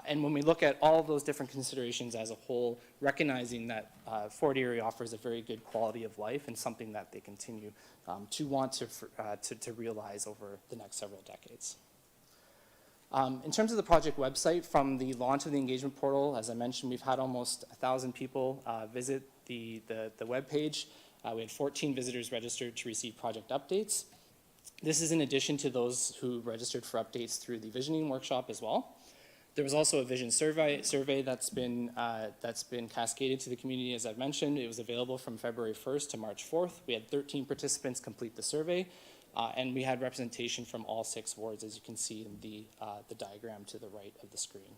And when we look at all of those different considerations as a whole, recognizing that Fort Erie offers a very good quality of life and something that they continue to want to realize over the next several decades. In terms of the project website, from the launch of the engagement portal, as I mentioned, we've had almost 1,000 people visit the webpage. We had 14 visitors registered to receive project updates. This is in addition to those who registered for updates through the visioning workshop as well. There was also a vision survey that's been cascaded to the community, as I've mentioned. It was available from February 1st to March 4th. We had 13 participants complete the survey. And we had representation from all 6 wards, as you can see in the diagram to the right of the screen.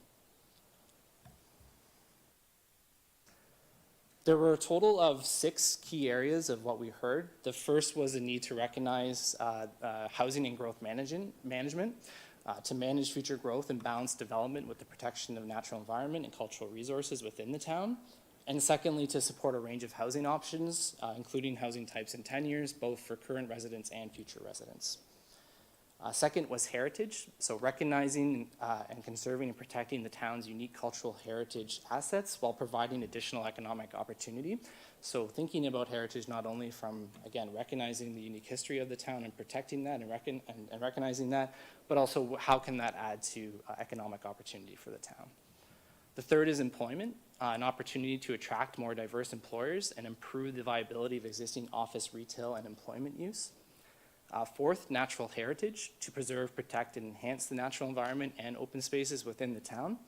There were a total of 6 key areas of what we heard. The first was a need to recognize housing and growth management, to manage future growth and balance development with the protection of natural environment and cultural resources within the town. And secondly, to support a range of housing options, including housing types and tenures, both for current residents and future residents. Second was heritage, so recognizing and conserving and protecting the town's unique cultural heritage assets while providing additional economic opportunity. So thinking about heritage not only from, again, recognizing the unique history of the town and protecting that and recognizing that, but also how can that add to economic opportunity for the town. The third is employment, an opportunity to attract more diverse employers and improve the viability of existing office, retail, and employment use. Fourth, natural heritage, to preserve, protect, and enhance the natural environment and open spaces within the town.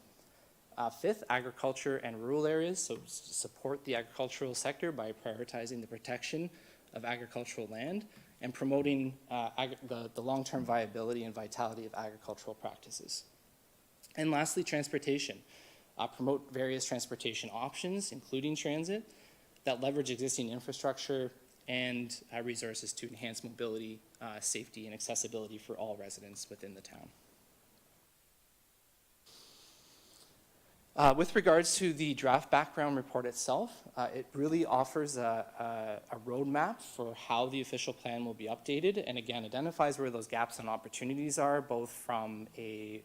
Fifth, agriculture and rural areas, so support the agricultural sector by prioritizing the protection of agricultural land and promoting the long-term viability and vitality of agricultural practices. And lastly, transportation. Promote various transportation options, including transit, that leverage existing infrastructure and resources to enhance mobility, safety, and accessibility for all residents within the town. With regards to the draft background report itself, it really offers a roadmap for how the official plan will be updated, and again, identifies where those gaps and opportunities are, both from a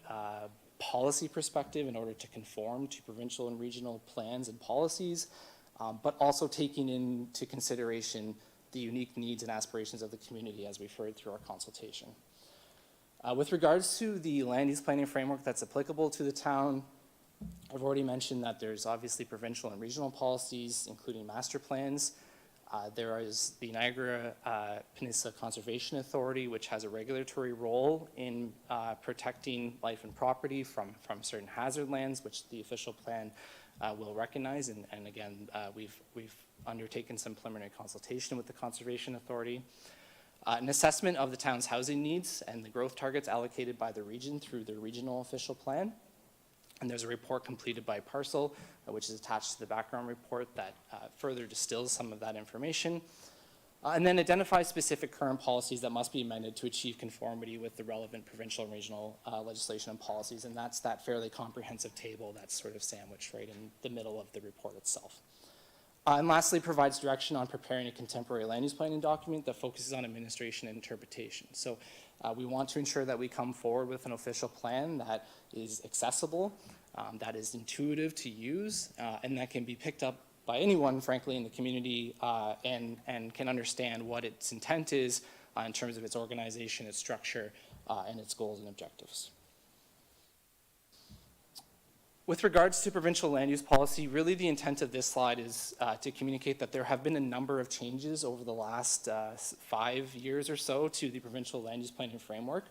policy perspective in order to conform to provincial and regional plans and policies, but also taking into consideration the unique needs and aspirations of the community as we've heard through our consultation. With regards to the land use planning framework that's applicable to the town, I've already mentioned that there's obviously provincial and regional policies, including master plans. There is the Niagara Peninsula Conservation Authority, which has a regulatory role in protecting life and property from certain hazard lands, which the official plan will recognize. And again, we've undertaken some preliminary consultation with the Conservation Authority. An assessment of the town's housing needs and the growth targets allocated by the region through the regional official plan. And there's a report completed by Parcel, which is attached to the background report that further distills some of that information. And then identify specific current policies that must be amended to achieve conformity with the relevant provincial and regional legislation and policies. And that's that fairly comprehensive table that's sort of sandwiched right in the middle of the report itself. And lastly, provides direction on preparing a contemporary land use planning document that focuses on administration and interpretation. So we want to ensure that we come forward with an official plan that is accessible, that is intuitive to use, and that can be picked up by anyone, frankly, in the community, and can understand what its intent is in terms of its organization, its structure, and its goals and objectives. With regards to provincial land use policy, really the intent of this slide is to communicate that there have been a number of changes over the last 5 years or so to the provincial land use planning framework.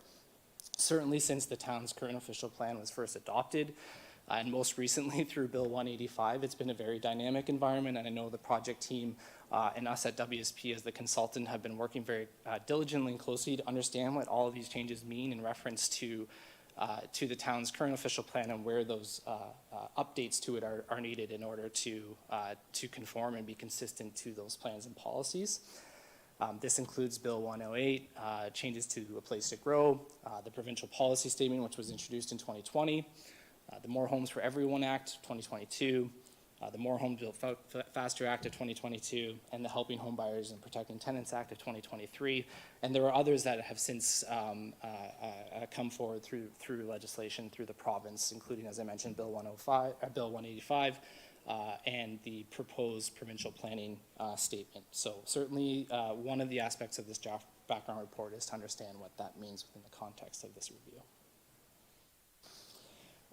Certainly since the town's current official plan was first adopted, and most recently through Bill 185, it's been a very dynamic environment, and I know the project team and us at WSP as the consultant have been working very diligently and closely to understand what all of these changes mean in reference to the town's current official plan and where those updates to it are needed in order to conform and be consistent to those plans and policies. This includes Bill 108, changes to A Place to Grow, the provincial policy statement, which was introduced in 2020, the More Homes for Everyone Act, 2022, the More Homes Built Faster Act of 2022, and the Helping Home Buyers and Protecting Tenants Act of 2023. And there are others that have since come forward through legislation through the province, including, as I mentioned, Bill 185, and the proposed provincial planning statement. So certainly one of the aspects of this draft background report is to understand what that means within the context of this review.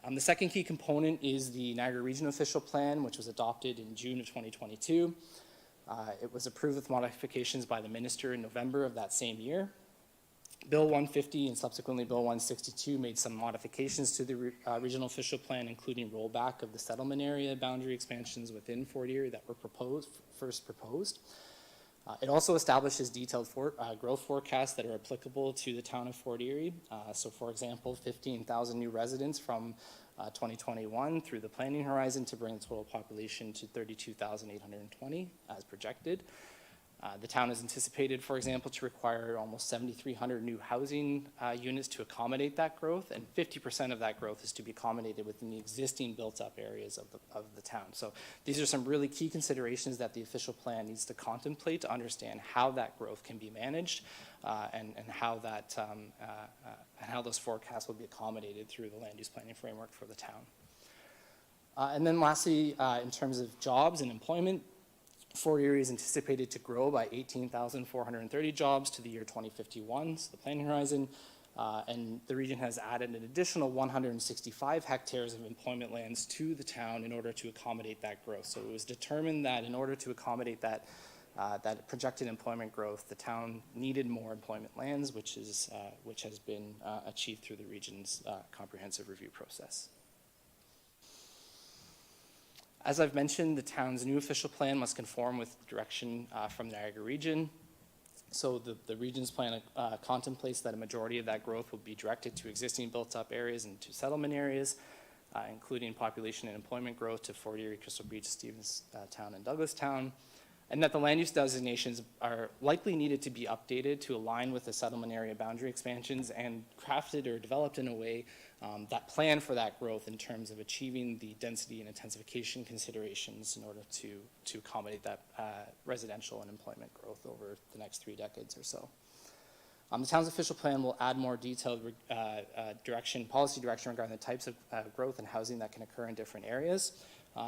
The second key component is the Niagara Region official plan, which was adopted in June of 2022. It was approved with modifications by the minister in November of that same year. Bill 150 and subsequently Bill 162 made some modifications to the regional official plan, including rollback of the settlement area boundary expansions within Fort Erie that were first proposed. It also establishes detailed growth forecasts that are applicable to the town of Fort Erie. So for example, 15,000 new residents from 2021 through the planning horizon to bring the total population to 32,820 as projected. The town is anticipated, for example, to require almost 7,300 new housing units to accommodate that growth, and 50% of that growth is to be accommodated within the existing built-up areas of the town. So these are some really key considerations that the official plan needs to contemplate to understand how that growth can be managed and how those forecasts will be accommodated through the land use planning framework for the town. And then lastly, in terms of jobs and employment, Fort Erie is anticipated to grow by 18,430 jobs to the year 2051, so the planning horizon, and the region has added an additional 165 hectares of employment lands to the town in order to accommodate that growth. So it was determined that in order to accommodate that projected employment growth, the town needed more employment lands, which has been achieved through the region's comprehensive review process. As I've mentioned, the town's new official plan must conform with direction from the Niagara Region. So the region's plan contemplates that a majority of that growth will be directed to existing built-up areas and to settlement areas, including population and employment growth to Fort Erie, Crystal Beach, Stevenstown, and Douglastown, and that the land use designations are likely needed to be updated to align with the settlement area boundary expansions and crafted or developed in a way that plan for that growth in terms of achieving the density and intensification considerations in order to accommodate that residential and employment growth over the next 3 decades or so. The town's official plan will add more detailed policy direction regarding the types of growth and housing that can occur in different areas.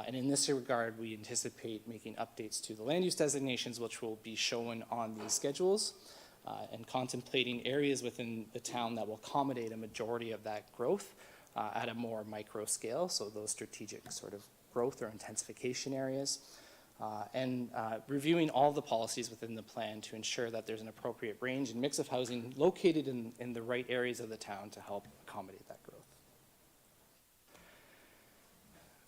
And in this regard, we anticipate making updates to the land use designations, which will be shown on these schedules, and contemplating areas within the town that will accommodate a majority of that growth at a more micro scale, so those strategic sort of growth or intensification areas, and reviewing all the policies within the plan to ensure that there's an appropriate range and mix of housing located in the right areas of the town to help accommodate that growth.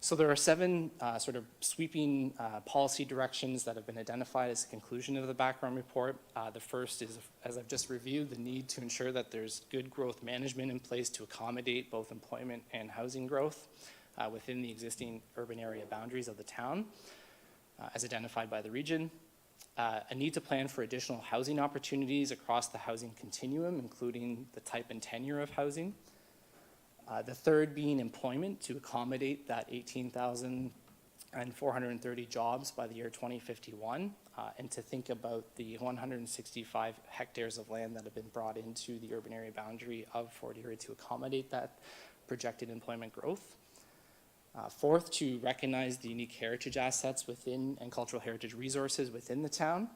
So there are 7 sort of sweeping policy directions that have been identified as the conclusion of the background report. The first is, as I've just reviewed, the need to ensure that there's good growth management in place to accommodate both employment and housing growth within the existing urban area boundaries of the town, as identified by the region. A need to plan for additional housing opportunities across the housing continuum, including the type and tenure of housing. The third being employment to accommodate that 18,430 jobs by the year 2051, and to think about the 165 hectares of land that have been brought into the urban area boundary of Fort Erie to accommodate that projected employment growth. Fourth, to recognize the unique heritage assets within and cultural heritage resources within the town,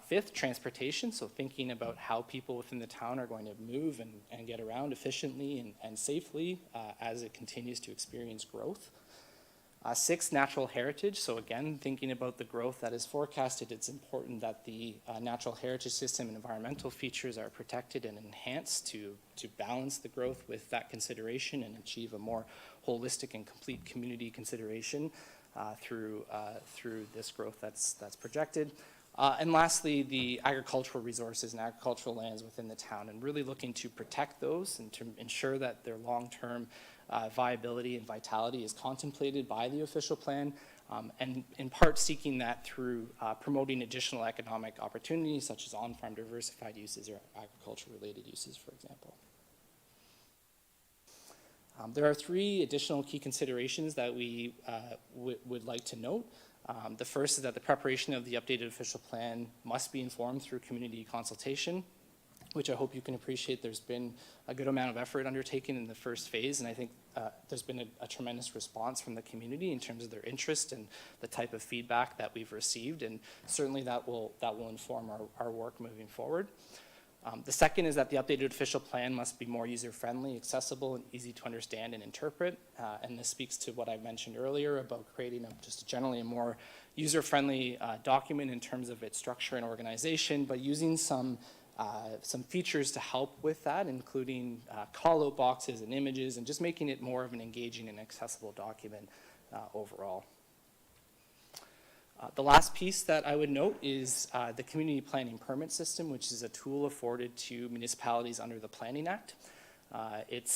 Fifth, transportation, so thinking about how people within the town are going to move and get around efficiently and safely as it continues to experience growth. Sixth, natural heritage, so again, thinking about the growth that is forecasted, it's important that the natural heritage system and environmental features are protected and enhanced to balance the growth with that consideration and achieve a more holistic and complete community consideration through this growth that's projected. And lastly, the agricultural resources and agricultural lands within the town, and really looking to protect those and to ensure that their long-term viability and vitality is contemplated by the official plan, and in part seeking that through promoting additional economic opportunities such as on-farm diversified uses or agriculture-related uses, for example. There are three additional key considerations that we would like to note. The first is that the preparation of the updated official plan must be informed through community consultation, which I hope you can appreciate. There's been a good amount of effort undertaken in the first phase, and I think there's been a tremendous response from the community in terms of their interest and the type of feedback that we've received, and certainly that will inform our work moving forward. The second is that the updated official plan must be more user-friendly, accessible, and easy to understand and interpret. And this speaks to what I mentioned earlier about creating just generally a more user-friendly document in terms of its structure and organization, but using some features to help with that, including call-out boxes and images, and just making it more of an engaging and accessible document overall. The last piece that I would note is the community planning permit system, which is a tool afforded to municipalities under the Planning Act. It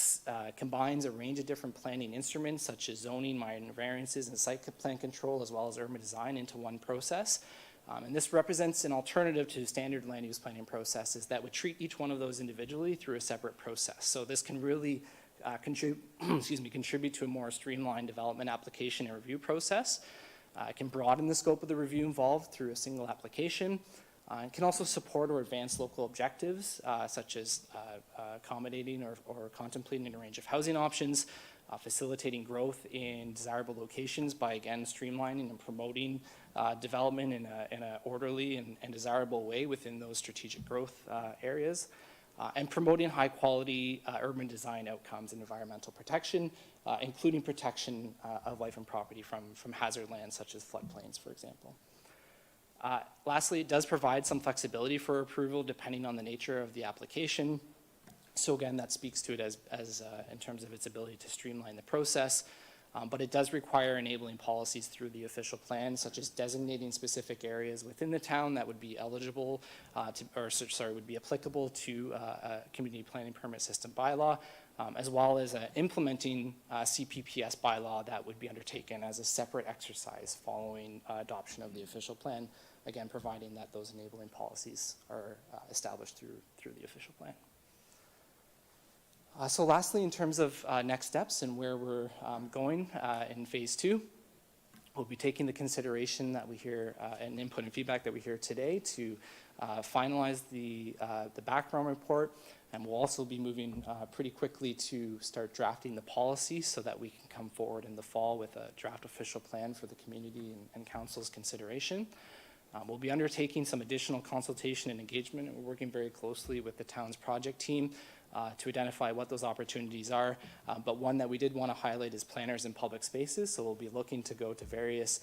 combines a range of different planning instruments such as zoning, minor variances, and site plan control, as well as urban design into one process. And this represents an alternative to standard land use planning processes that would treat each one of those individually through a separate process. So this can really contribute to a more streamlined development application and review process. It can broaden the scope of the review involved through a single application. It can also support or advance local objectives, such as accommodating or contemplating a range of housing options, facilitating growth in desirable locations by, again, streamlining and promoting development in an orderly and desirable way within those strategic growth areas. And promoting high-quality urban design outcomes and environmental protection, including protection of life and property from hazard lands such as floodplains, for example. Lastly, it does provide some flexibility for approval depending on the nature of the application. So again, that speaks to it as in terms of its ability to streamline the process. But it does require enabling policies through the official plan, such as designating specific areas within the town that would be eligible would be applicable to a community planning permit system bylaw, as well as implementing CPPS bylaw that would be undertaken as a separate exercise following adoption of the official plan, again, providing that those enabling policies are established through the official plan. So lastly, in terms of next steps and where we're going in phase 2, we'll be taking the consideration that we hear and input and feedback that we hear today to finalize the background report, and we'll also be moving pretty quickly to start drafting the policy so that we can come forward in the fall with a draft official plan for the community and council's consideration. We'll be undertaking some additional consultation and engagement, and we're working very closely with the town's project team to identify what those opportunities are. But one that we did want to highlight is planners in public spaces. So we'll be looking to go to various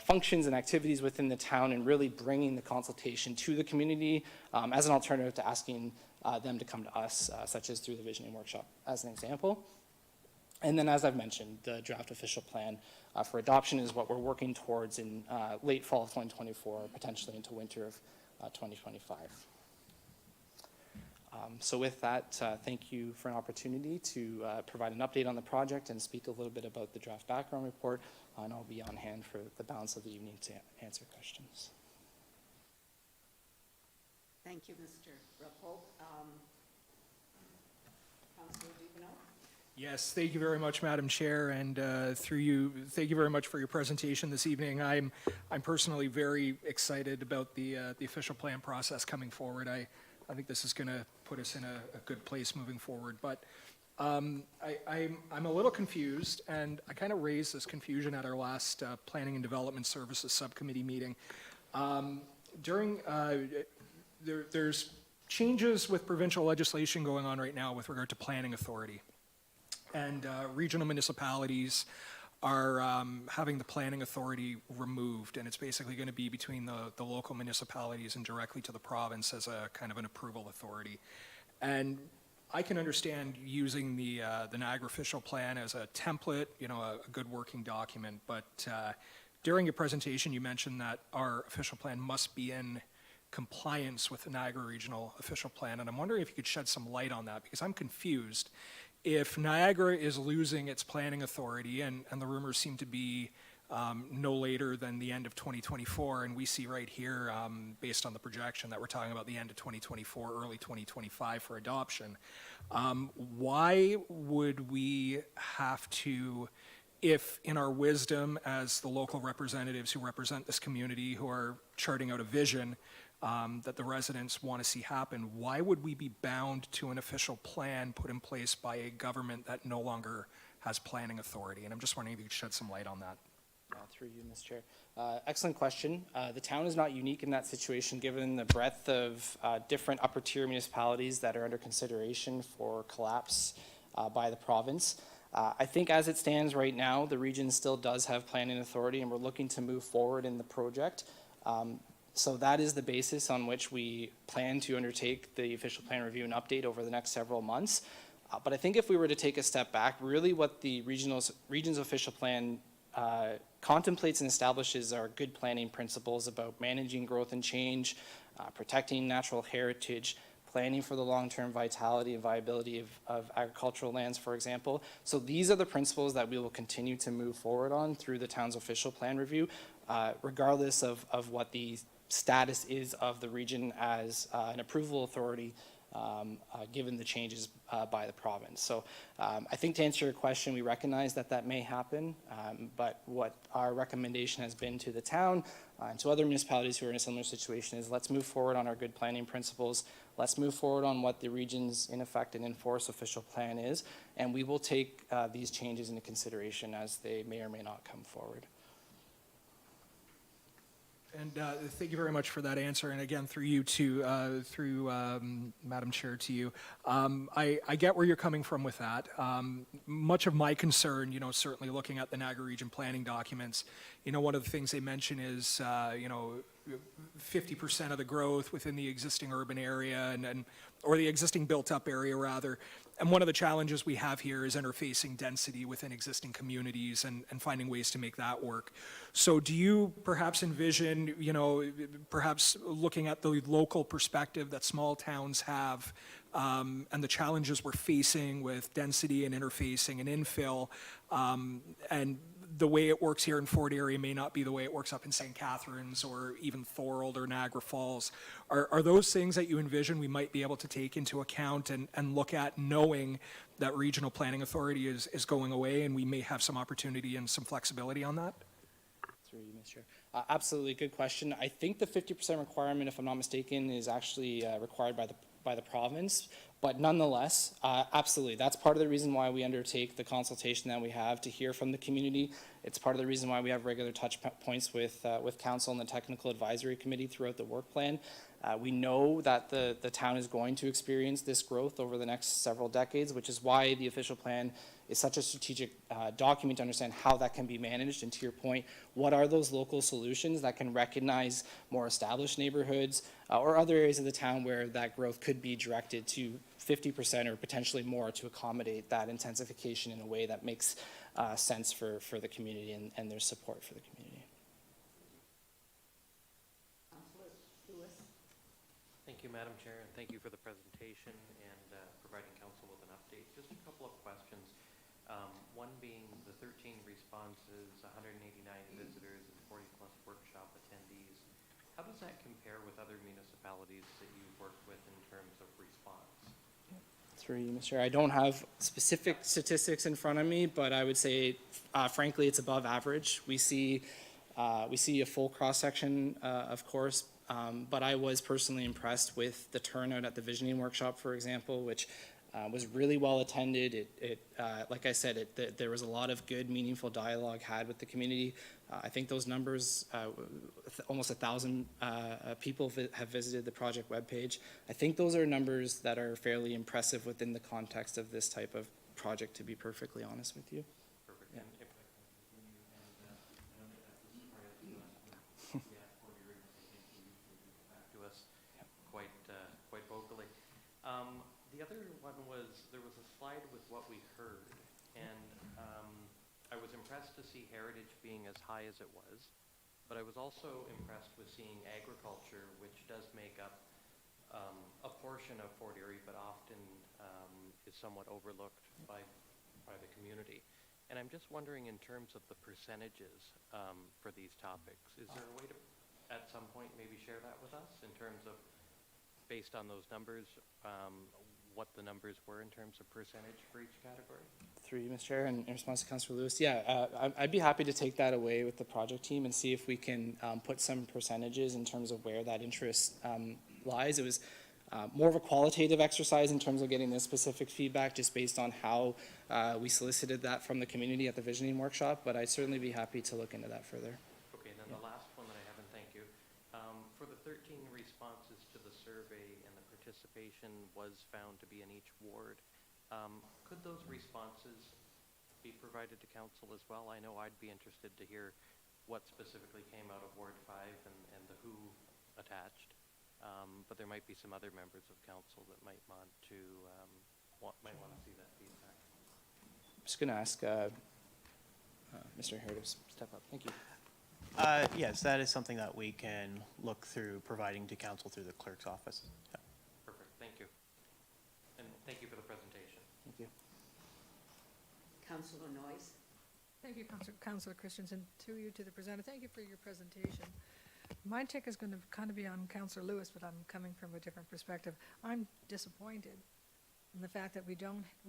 functions and activities within the town and really bringing the consultation to the community as an alternative to asking them to come to us, such as through the visioning workshop as an example. And then, as I've mentioned, the draft official plan for adoption is what we're working towards in late fall of 2024, potentially into winter of 2025. So with that, thank you for an opportunity to provide an update on the project and speak a little bit about the draft background report, and I'll be on hand for the balance of the evening to answer questions. Thank you, Mr. Redekop. Councillor Dubanow? Yes, thank you very much, Madam Chair, and through you, thank you very much for your presentation this evening. I'm personally very excited about the official plan process coming forward. I think this is going to put us in a good place moving forward. But I'm a little confused, and I kind of raised this confusion at our last Planning and Development Services Subcommittee meeting. During, there's changes with provincial legislation going on right now with regard to planning authority. And regional municipalities are having the planning authority removed, and it's basically going to be between the local municipalities and directly to the province as a kind of an approval authority. And I can understand using the Niagara official plan as a template, you know, a good working document, but during your presentation, you mentioned that our official plan must be in compliance with the Niagara Regional official plan, and I'm wondering if you could shed some light on that, because I'm confused. If Niagara is losing its planning authority, and the rumors seem to be no later than the end of 2024, and we see right here, based on the projection, that we're talking about the end of 2024, early 2025 for adoption, why would we have to, if in our wisdom as the local representatives who represent this community, who are charting out a vision that the residents want to see happen, why would we be bound to an official plan put in place by a government that no longer has planning authority? And I'm just wondering if you could shed some light on that. Through you, Mr. Chair. Excellent question. The town is not unique in that situation, given the breadth of different upper tier municipalities that are under consideration for collapse by the province. I think as it stands right now, the region still does have planning authority, and we're looking to move forward in the project. So that is the basis on which we plan to undertake the official plan review and update over the next several months. But I think if we were to take a step back, really what the region's official plan contemplates and establishes are good planning principles about managing growth and change, protecting natural heritage, planning for the long-term vitality and viability of agricultural lands, for example. So these are the principles that we will continue to move forward on through the town's official plan review, regardless of what the status is of the region as an approval authority, given the changes by the province. So I think to answer your question, we recognize that that may happen, but what our recommendation has been to the town and to other municipalities who are in a similar situation is let's move forward on our good planning principles. Let's move forward on what the region's in effect and enforce official plan is, and we will take these changes into consideration as they may or may not come forward. And thank you very much for that answer. And again, through you to, Madam Chair, to you. I get where you're coming from with that. Much of my concern, you know, certainly looking at the Niagara Region planning documents, you know, one of the things they mention is, you know, 50% of the growth within the existing urban area or the existing built-up area, rather. And one of the challenges we have here is interfacing density within existing communities and finding ways to make that work. So do you perhaps envision, you know, perhaps looking at the local perspective that small towns have and the challenges we're facing with density and interfacing and infill, and the way it works here in Fort Erie may not be the way it works up in St. Catharines or even Thorold or Niagara Falls. Are those things that you envision we might be able to take into account and look at, knowing that regional planning authority is going away and we may have some opportunity and some flexibility on that? Through you, Mr. Chair. Absolutely, good question. I think the 50% requirement, if I'm not mistaken, is actually required by the province. But nonetheless, absolutely, that's part of the reason why we undertake the consultation that we have to hear from the community. It's part of the reason why we have regular touch points with council and the technical advisory committee throughout the work plan. We know that the town is going to experience this growth over the next several decades, which is why the official plan is such a strategic document to understand how that can be managed. And to your point, what are those local solutions that can recognize more established neighborhoods or other areas of the town where that growth could be directed to 50% or potentially more to accommodate that intensification in a way that makes sense for the community and their support for the community. Thank you, Madam Chair, and thank you for the presentation and providing council with an update. Just a couple of questions. One being the 13 responses, 189 visitors, and 40-plus workshop attendees. How does that compare with other municipalities that you've worked with in terms of response? Through you, Mr. Chair. I don't have specific statistics in front of me, but I would say, frankly, it's above average. We see a full cross-section, of course, but I was personally impressed with the turnout at the visioning workshop, for example, which was really well attended. Like I said, there was a lot of good, meaningful dialogue had with the community. I think those numbers, almost 1,000 people have visited the project webpage. I think those are numbers that are fairly impressive within the context of this type of project, to be perfectly honest with you. Perfect. Yeah. And if I can continue, and I know that that was prior to us, when we asked for your, I think you usually get back to us quite vocally. The other one was, there was a slide with what we heard, and I was impressed to see heritage being as high as it was, but I was also impressed with seeing agriculture, which does make up a portion of Fort Erie, but often is somewhat overlooked by the community. And I'm just wondering, in terms of the percentages for these topics, is there a way to, at some point, maybe share that with us in terms of, based on those numbers, what the numbers were in terms of percentage for each category? Through you, Mr. Chair, and in response to Councillor Lewis, yeah, I'd be happy to take that away with the project team and see if we can put some percentages in terms of where that interest lies. It was more of a qualitative exercise in terms of getting this specific feedback, just based on how we solicited that from the community at the visioning workshop, but I'd certainly be happy to look into that further. Okay, and then the last one that I haven't, thank you. For the 13 responses to the survey, and the participation was found to be in each ward, could those responses be provided to council as well? I know I'd be interested to hear what specifically came out of Ward 5 and the who attached, but there might be some other members of council that might want to see that feedback. I'm just going to ask Mr. Hare to step up. Thank you. Yes, that is something that we can look through providing to council through the clerk's office. Yeah. Perfect, thank you. And thank you for the presentation. Thank you. Councillor Noyes? Thank you, Councillor Christensen. To you, to the presenter, thank you for your presentation. My take is going to kind of be on Councillor Lewis, but I'm coming from a different perspective. I'm disappointed in the fact that we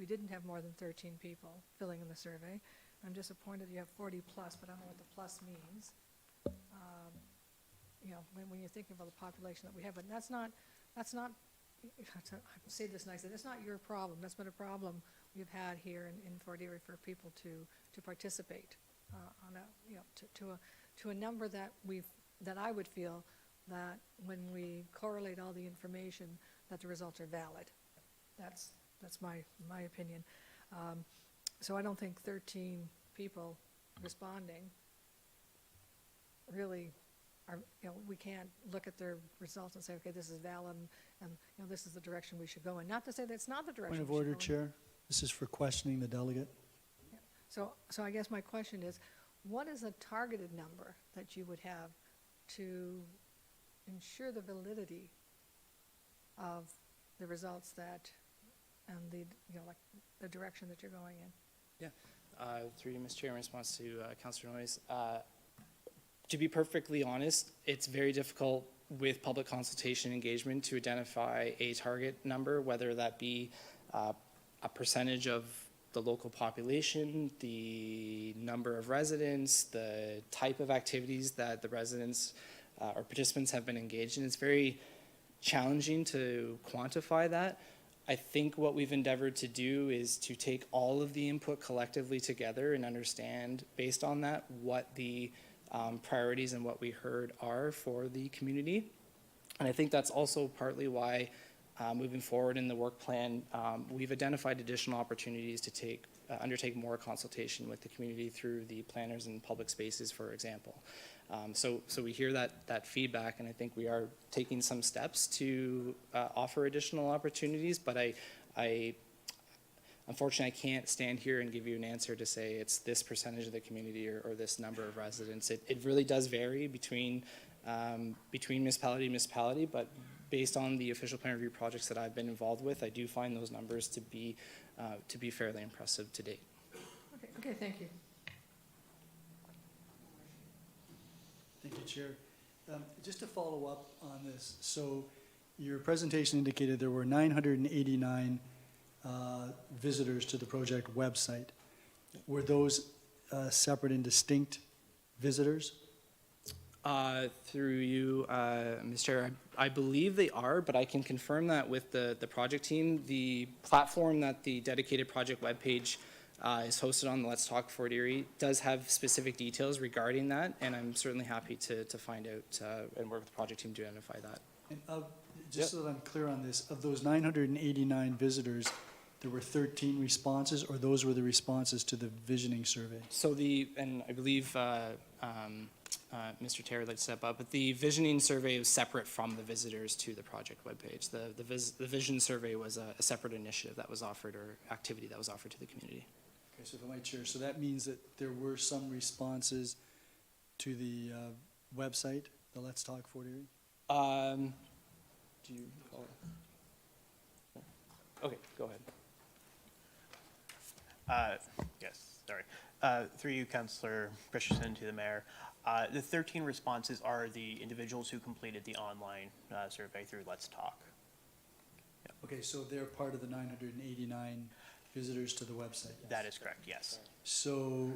didn't have more than 13 people filling in the survey. I'm disappointed you have 40 plus, but I don't know what the plus means. You know, when you're thinking about the population that we have, but that's not, I say this nicely, that's not your problem. That's been a problem we've had here in Fort Erie for people to participate on a, you know, to a number that I would feel that when we correlate all the information, that the results are valid. That's my opinion. So I don't think 13 people responding really are, you know, we can't look at their results and say, okay, this is valid, and you know, this is the direction we should go in. Not to say that's not the direction Point of we should order, go in. Chair. This is for questioning the delegate. So I guess my question is, what is a targeted number that you would have to ensure the validity of the results that, and the, you know, like the direction that you're going in? Yeah, through you, Mr. Chair, in response to Councillor Noyes. To be perfectly honest, it's very difficult with public consultation engagement to identify a target number, whether that be a percentage of the local population, the number of residents, the type of activities that the residents or participants have been engaged in. It's very challenging to quantify that. I think what we've endeavored to do is to take all of the input collectively together and understand, based on that, what the priorities and what we heard are for the community. And I think that's also partly why moving forward in the work plan, we've identified additional opportunities to undertake more consultation with the community through the planners and public spaces, for example. So we hear that feedback, and I think we are taking some steps to offer additional opportunities, but unfortunately, I can't stand here and give you an answer to say it's this percentage of the community or this number of residents. It really does vary between municipality to municipality, but based on the official plan review projects that I've been involved with, I do find those numbers to be fairly impressive to date. Okay, thank you. Thank you, Chair. Just to follow up on this, so your presentation indicated there were 989 visitors to the project website. Were those separate and distinct visitors? Through you, Mr. Chair, I believe they are, but I can confirm that with the project team. The platform that the dedicated project webpage is hosted on, the Let's Talk Fort Erie, does have specific details regarding that, and I'm certainly happy to find out and work with the project team to identify that. And just so that I'm clear on this, of those 989 visitors, there were 13 responses, or those were the responses to the visioning survey? So and I believe Mr. Terry would like to step up, but the visioning survey was separate from the visitors to the project webpage. The vision survey was a separate initiative that was offered, or activity that was offered to the community. Okay, so if I might, Chair, so that means that there were some responses to the website, the Let's Talk Fort Erie? Do you recall? Okay, go ahead. Yes, sorry. Through you, Councillor Christensen, to the mayor. The 13 responses are the individuals who completed the online survey through Let's Talk. Okay, so they're part of the 989 visitors to the website? Yes. That is correct, yes. So,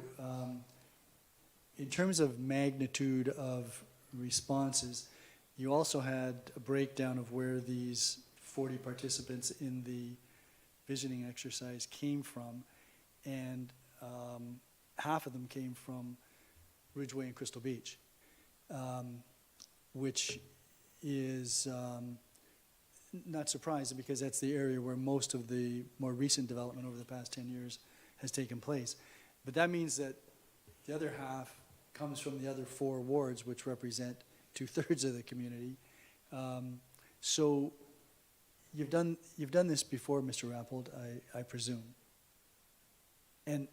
in terms of magnitude of responses, you also had a breakdown of where these 40 participants in the visioning exercise came from, and half of them came from Ridgeway and Crystal Beach, which is not surprising, because that's the area where most of the more recent development over the past 10 years has taken place. But that means that the other half comes from the other 4 wards, which represent 2/3 of the community. So you've done this before, Mr. Rappold, I presume. And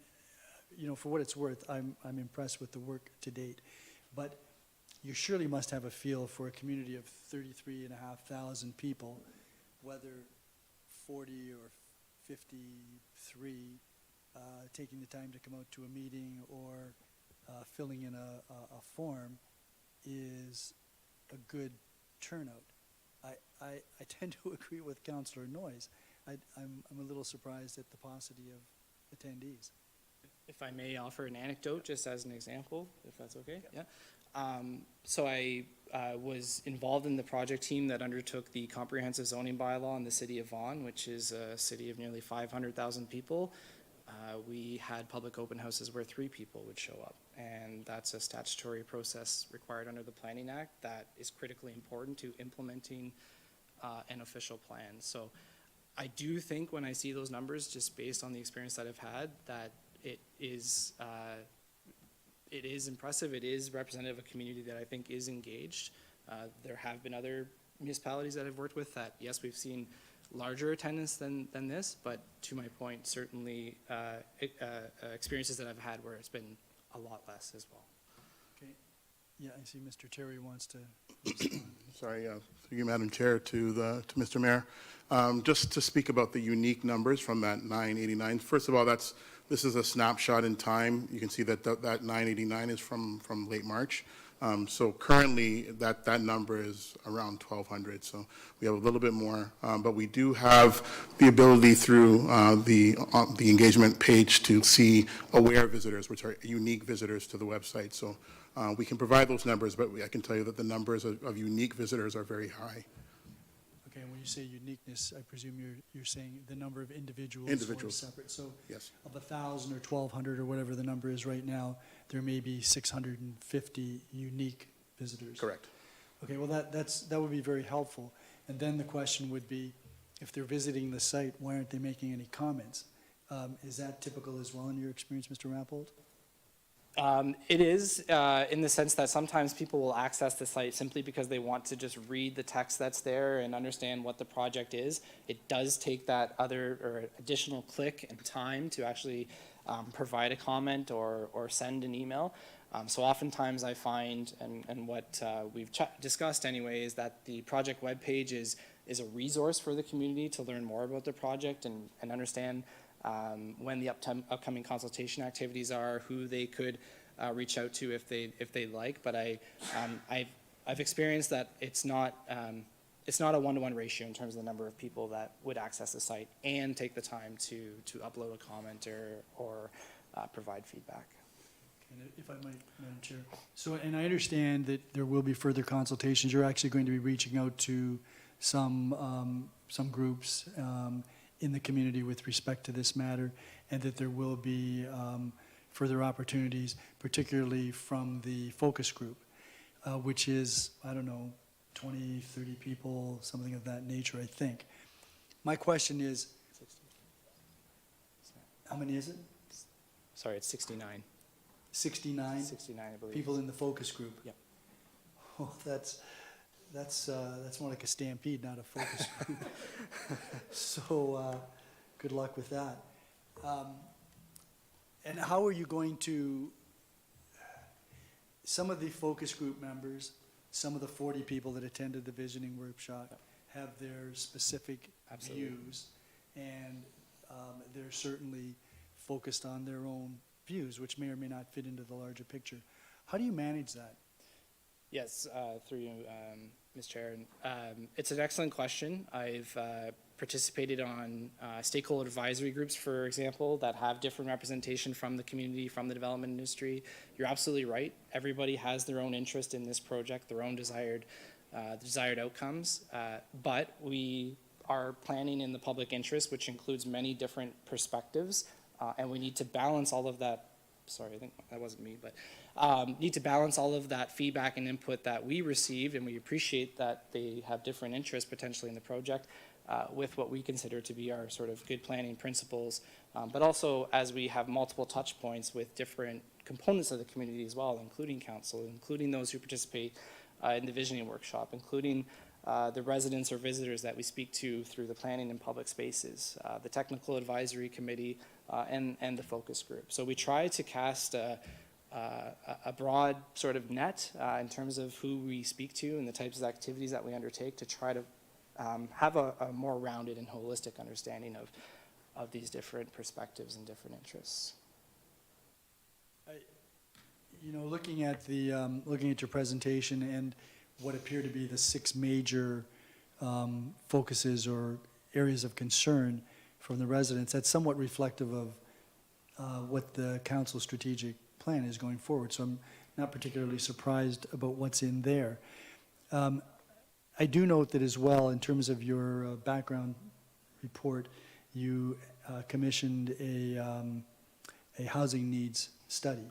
you know, for what it's worth, I'm impressed with the work to date. But you surely must have a feel for a community of 33,500 people, whether 40 or 53 taking the time to come out to a meeting or filling in a form is a good turnout. I tend to agree with Councillor Noyes. I'm a little surprised at the paucity of attendees. If I may offer an anecdote, just as an example, if that's okay? Yeah. So I was involved in the project team that undertook the comprehensive zoning bylaw in the city of Vaughan, which is a city of nearly 500,000 people. We had public open houses where 3 people would show up, and that's a statutory process required under the Planning Act that is critically important to implementing an official plan. So I do think when I see those numbers, just based on the experience that I've had, that it is impressive. It is representative of a community that I think is engaged. There have been other municipalities that I've worked with that, yes, we've seen larger attendance than this, but to my point, certainly experiences that I've had where it's been a lot less as well. Okay. Yeah, I see Mr. Terry wants to respond. Sorry, through you, Madam Chair, to Mr. Mayor. Just to speak about the unique numbers from that 989. First of all, this is a snapshot in time. You can see that that 989 is from late March. So currently, that number is around 1,200. So we have a little bit more, but we do have the ability through the engagement page to see aware visitors, which are unique visitors to the website. So we can provide those numbers, but I can tell you that the numbers of unique visitors are very high. Okay, and when you say uniqueness, I presume you're saying the number of individuals. Individuals. Who are separate. So Yes. of 1,000 or 1,200 or whatever the number is right now, there may be 650 unique visitors. Correct. Okay, well, that would be very helpful. And then the question would be, if they're visiting the site, why aren't they making any comments? Is that typical as well in your experience, Mr. Rappold? It is, in the sense that sometimes people will access the site simply because they want to just read the text that's there and understand what the project is. It does take that other or additional click and time to actually provide a comment or send an email. So oftentimes I find, and what we've discussed anyway, is that the project webpage is a resource for the community to learn more about the project and understand when the upcoming consultation activities are, who they could reach out to if they like. But I've experienced that it's not a one-to-one ratio in terms of the number of people that would access the site and take the time to upload a comment or provide feedback. Okay. And if I might, Madam Chair. So, and I understand that there will be further consultations. You're actually going to be reaching out to some groups in the community with respect to this matter, and that there will be further opportunities, particularly from the focus group, which is, I don't know, 20, 30 people, something of that nature, I think. My question is, how many is it? Sorry, it's 69. 69 69, I believe. people in the focus group? Yep. Oh, that's more like a stampede, not a focus group. So, good luck with that. And how are you going to, some of the focus group members, some of the 40 people that attended the visioning workshop have their specific Absolutely. views, and they're certainly focused on their own views, which may or may not fit into the larger picture. How do you manage that? Yes, through you, Ms. Chair. It's an excellent question. I've participated on stakeholder advisory groups, for example, that have different representation from the community, from the development industry. You're absolutely right. Everybody has their own interest in this project, their own desired outcomes. But we are planning in the public interest, which includes many different perspectives, and we need to balance all of that. Sorry, I think that wasn't me, but need to balance all of that feedback and input that we received, and we appreciate that they have different interests potentially in the project, with what we consider to be our sort of good planning principles, but also as we have multiple touch points with different components of the community as well, including council, including those who participate in the visioning workshop, including the residents or visitors that we speak to through the planning and public spaces, the technical advisory committee, and the focus group. So we try to cast a broad sort of net in terms of who we speak to and the types of activities that we undertake to try to have a more rounded and holistic understanding of these different perspectives and different interests. You know, looking at your presentation and what appear to be the 6 major focuses or areas of concern from the residents, that's somewhat reflective of what the council strategic plan is going forward. So I'm not particularly surprised about what's in there. I do note that as well, in terms of your background report, you commissioned a housing needs study.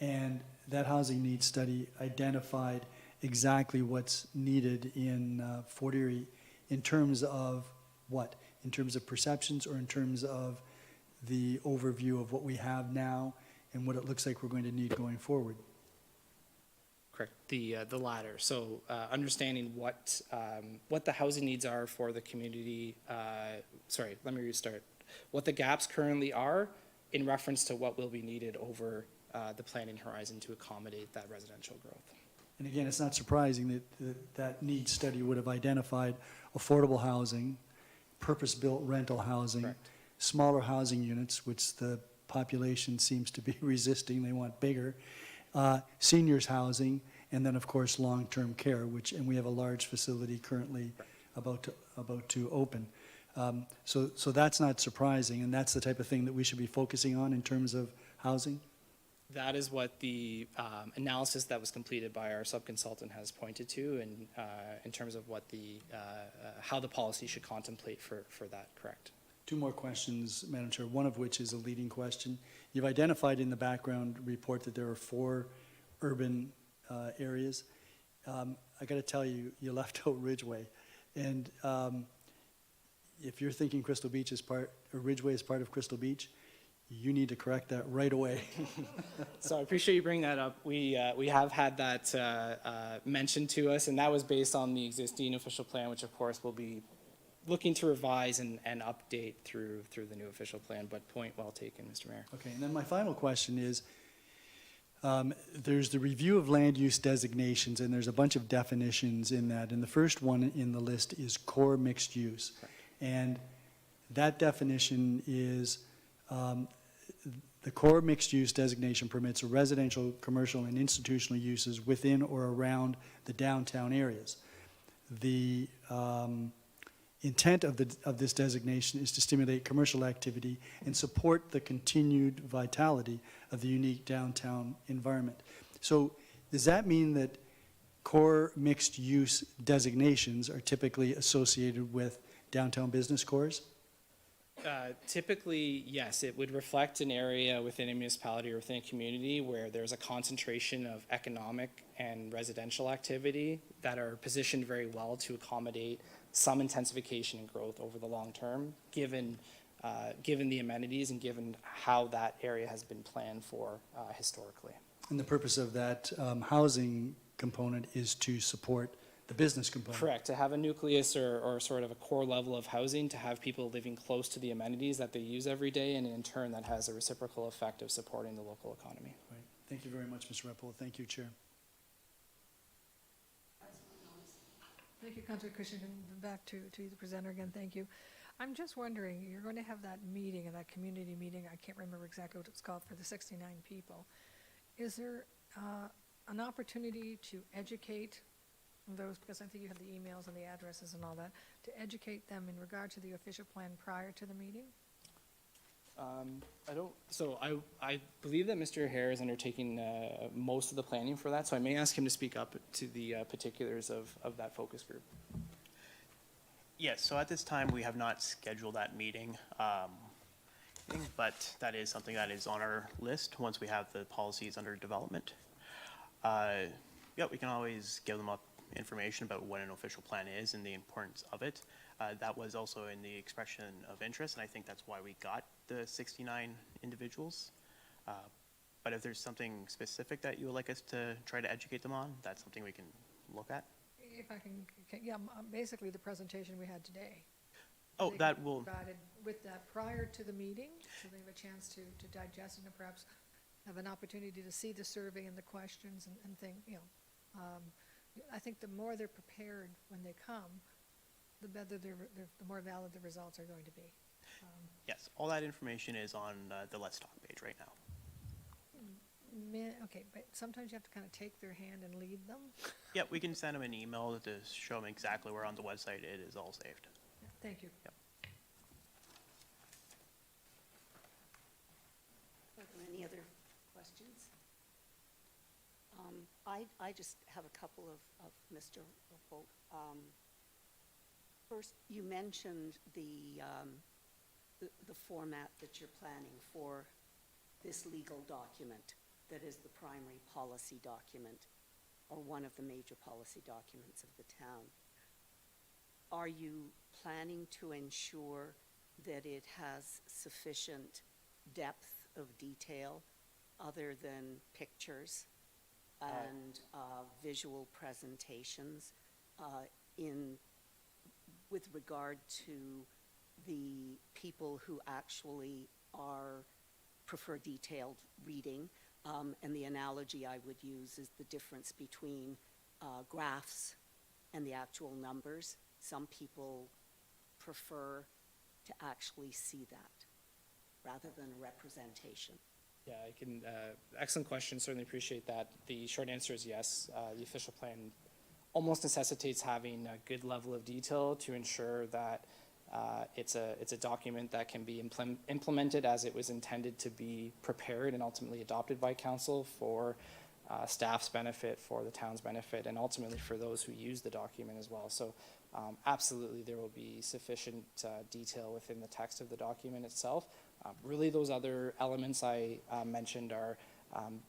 And that housing needs study identified exactly what's needed in Fort Erie in terms of what? In terms of perceptions, or in terms of the overview of what we have now and what it looks like we're going to need going forward? Correct, the latter. So understanding what the housing needs are for the community, sorry, let me restart. What the gaps currently are in reference to what will be needed over the planning horizon to accommodate that residential growth. And again, it's not surprising that needs study would have identified affordable housing, purpose-built rental housing, Correct. smaller housing units, which the population seems to be resisting, they want bigger, seniors housing, and then of course long-term care, and we have a large facility currently about to open. So that's not surprising, and that's the type of thing that we should be focusing on in terms of housing? That is what the analysis that was completed by our subconsultant has pointed to, and in terms of what how the policy should contemplate for that, correct. 2 more questions, Madam Chair, one of which is a leading question. You've identified in the background report that there are 4 urban areas. I got to tell you, you left out Ridgeway. And if you're thinking Crystal Beach is or Ridgeway is part of Crystal Beach, you need to correct that right away. So I appreciate you bringing that up. We have had that mentioned to us, and that was based on the existing official plan, which of course will be looking to revise and update through the new official plan, but point well taken, Mr. Mayor. Okay, and then my final question is, there's the review of land use designations, and there's a bunch of definitions in that, and the first one in the list is core mixed use. Correct. And that definition is, the core mixed use designation permits residential, commercial, and institutional uses within or around the downtown areas. The intent of this designation is to stimulate commercial activity and support the continued vitality of the unique downtown environment. So does that mean that core mixed-use designations are typically associated with downtown business cores? Typically, yes, it would reflect an area within a municipality or within a community where there's a concentration of economic and residential activity that are positioned very well to accommodate some intensification and growth over the long term, given the amenities and given how that area has been planned for historically. And the purpose of that housing component is to support the business component? Correct, to have a nucleus or sort of a core level of housing, to have people living close to the amenities that they use every day, and in turn that has a reciprocal effect of supporting the local economy. Right. Thank you very much, Mr. Repola. Thank you, Chair. Thank you, Councillor Christensen. Back to the presenter again, thank you. I'm just wondering, you're going to have that meeting, that community meeting, I can't remember exactly what it's called, for the 69 people. Is there an opportunity to educate those, because I think you have the emails and the addresses and all that, to educate them in regard to the official plan prior to the meeting? I believe that Mr. Hare is undertaking most of the planning for that, so I may ask him to speak up to the particulars of that focus group. Yes, so at this time, we have not scheduled that meeting, but that is something that is on our list once we have the policies under development. Yeah, we can always give them up information about what an official plan is and the importance of it. That was also in the expression of interest, and I think that's why we got the 69 individuals. But if there's something specific that you would like us to try to educate them on, that's something we can look at. If I can, yeah, basically the presentation we had today. Oh, They that can be will, provided with that prior to the meeting, so they have a chance to digest it and perhaps have an opportunity to see the survey and the questions and think, I think the more they're prepared when they come, the better the more valid the results are going to be. yes, all that information is on the Let's Talk page right now. Okay, but sometimes you have to kind of take their hand and lead them. Yeah, we can send them an email to show them exactly where on the website it is all saved. Yeah, thank you. Yep. Are there any other questions? I just have a couple of Mr. Repola. First, you mentioned the format that you're planning for this legal document that is the primary policy document, or one of the major policy documents of the town. Are you planning to ensure that it has sufficient depth of detail other than pictures and visual presentations with regard to the people who actually prefer detailed reading? And the analogy I would use is the difference between graphs and the actual numbers. Some people prefer to actually see that rather than representation. Yeah, I can, excellent question, certainly appreciate that. The short answer is yes. The official plan almost necessitates having a good level of detail to ensure that it's a document that can be implemented as it was intended to be prepared and ultimately adopted by council for staff's benefit, for the town's benefit, and ultimately for those who use the document as well. So absolutely there will be sufficient detail within the text of the document itself. Really those other elements I mentioned are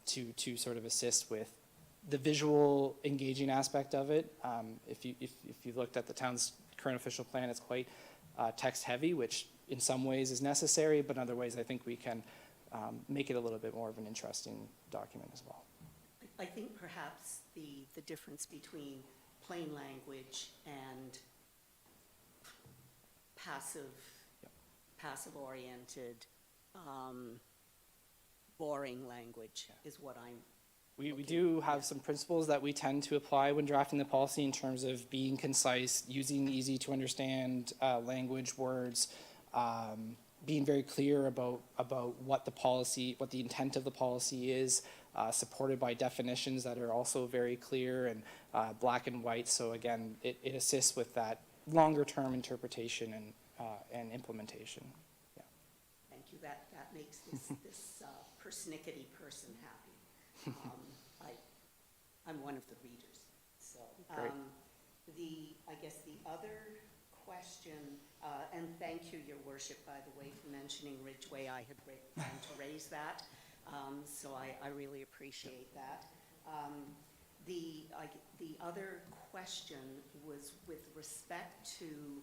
to sort of assist with the visual engaging aspect of it. If you looked at the town's current official plan, it's quite text heavy, which in some ways is necessary, but in other ways I think we can make it a little bit more of an interesting document as well. I think perhaps the difference between plain language and passive-oriented, boring language is what I'm We do have some principles that we tend to apply when drafting the policy in terms of being concise, using easy to understand language, words, being very clear about what the intent of the policy is, supported by definitions that are also very clear and black and white. So again, it assists with longer-term interpretation and implementation. Yeah. Thank you. That makes this persnickety person happy. I'm one of the readers, so. Great. I guess the other question, and thank you, Your Worship, by the way, for mentioning Ridgeway. I had planned to raise that, so I really appreciate that. The other question was with respect to,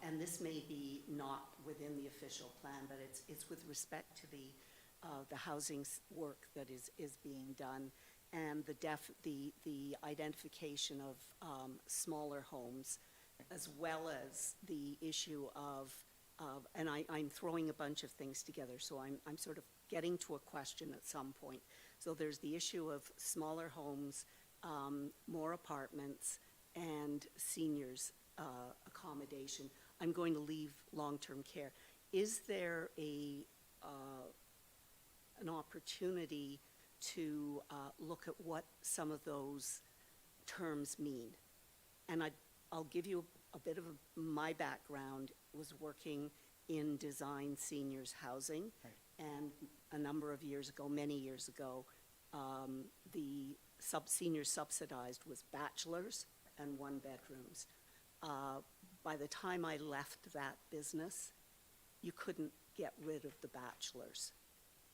and this may be not within the official plan, but it's with respect to the housing work that is being done, and the identification of smaller homes, as well as the issue of and I'm throwing a bunch of things together, so I'm sort of getting to a question at some point. So there's the issue of smaller homes, more apartments, and seniors accommodation. I'm going to leave long-term care. Is there an opportunity to look at what some of those terms mean? And I'll give you a bit of my background was working in design seniors housing, Right. and a number of years ago, many years ago, the senior subsidized was bachelors and one bedrooms. By the time I left that business, you couldn't get rid of the bachelors,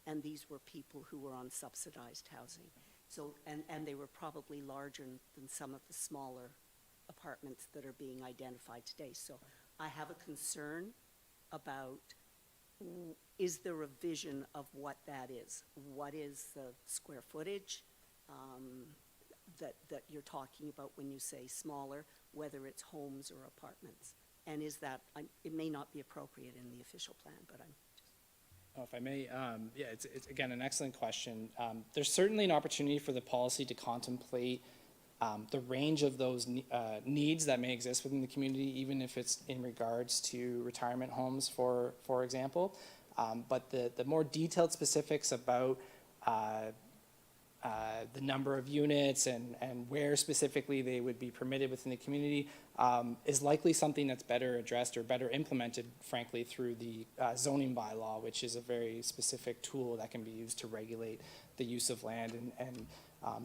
and these were people who were on subsidized housing. So, and they were probably larger than some of the smaller apartments that are being identified today. So I have a concern about, is there a vision of what that is? What is the square footage that you're talking about when you say smaller, whether it's homes or apartments? And is that, it may not be appropriate in the official plan, but I'm just... Oh, if I may, yeah, it's again an excellent question. There's certainly an opportunity for the policy to contemplate the range of those needs that may exist within the community, even if it's in regards to retirement homes, for example. But the more detailed specifics about the number of units and where specifically they would be permitted within the community is likely something that's better addressed or better implemented, frankly, through the zoning bylaw, which is a very specific tool that can be used to regulate the use of land and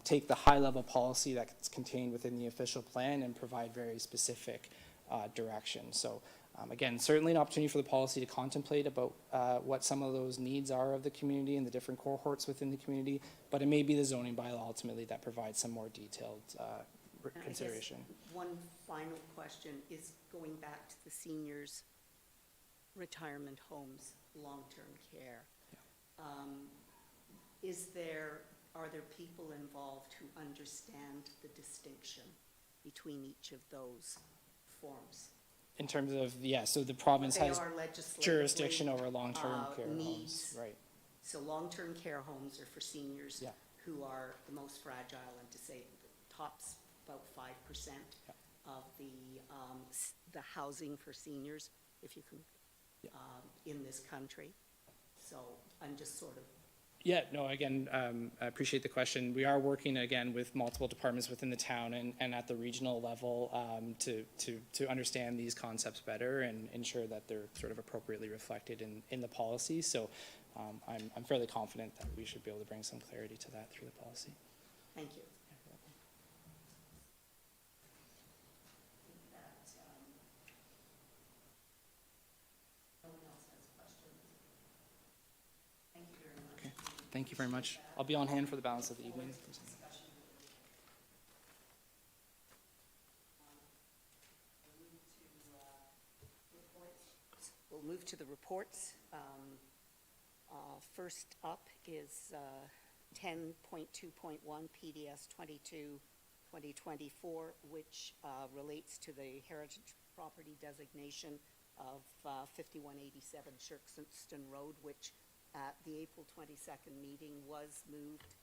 take the high-level policy that's contained within the official plan and provide very specific direction. So again, certainly an opportunity for the policy to contemplate about what some of those needs are of the community and the different cohorts within the community, but it may be the zoning bylaw ultimately that provides some more detailed consideration. I guess one final question is going back to the seniors' retirement homes, long-term care. Are there people involved who understand the distinction between each of those forms? In terms of, yeah, so the province They has are legislatively, jurisdiction over long-term care homes, needs. right? So long-term care homes are for seniors Yeah. who are the most fragile and disabled. It tops about 5% of the housing for seniors, if you can, in this country. So I'm just sort of... Yeah, no, again, I appreciate the question. We are working, again, with multiple departments within the town and at the regional level to understand these concepts better and ensure that they're sort of appropriately reflected in the policy. So I'm fairly confident that we should be able to bring some clarity to that through the policy. Thank you. Thank you very much. I'll be on hand for the balance of the evening. We'll move to the reports. First up is 10.2.1 PDS 22-2024, which relates to the heritage property designation of 5187 Christensen Road, which at the April 22nd meeting was moved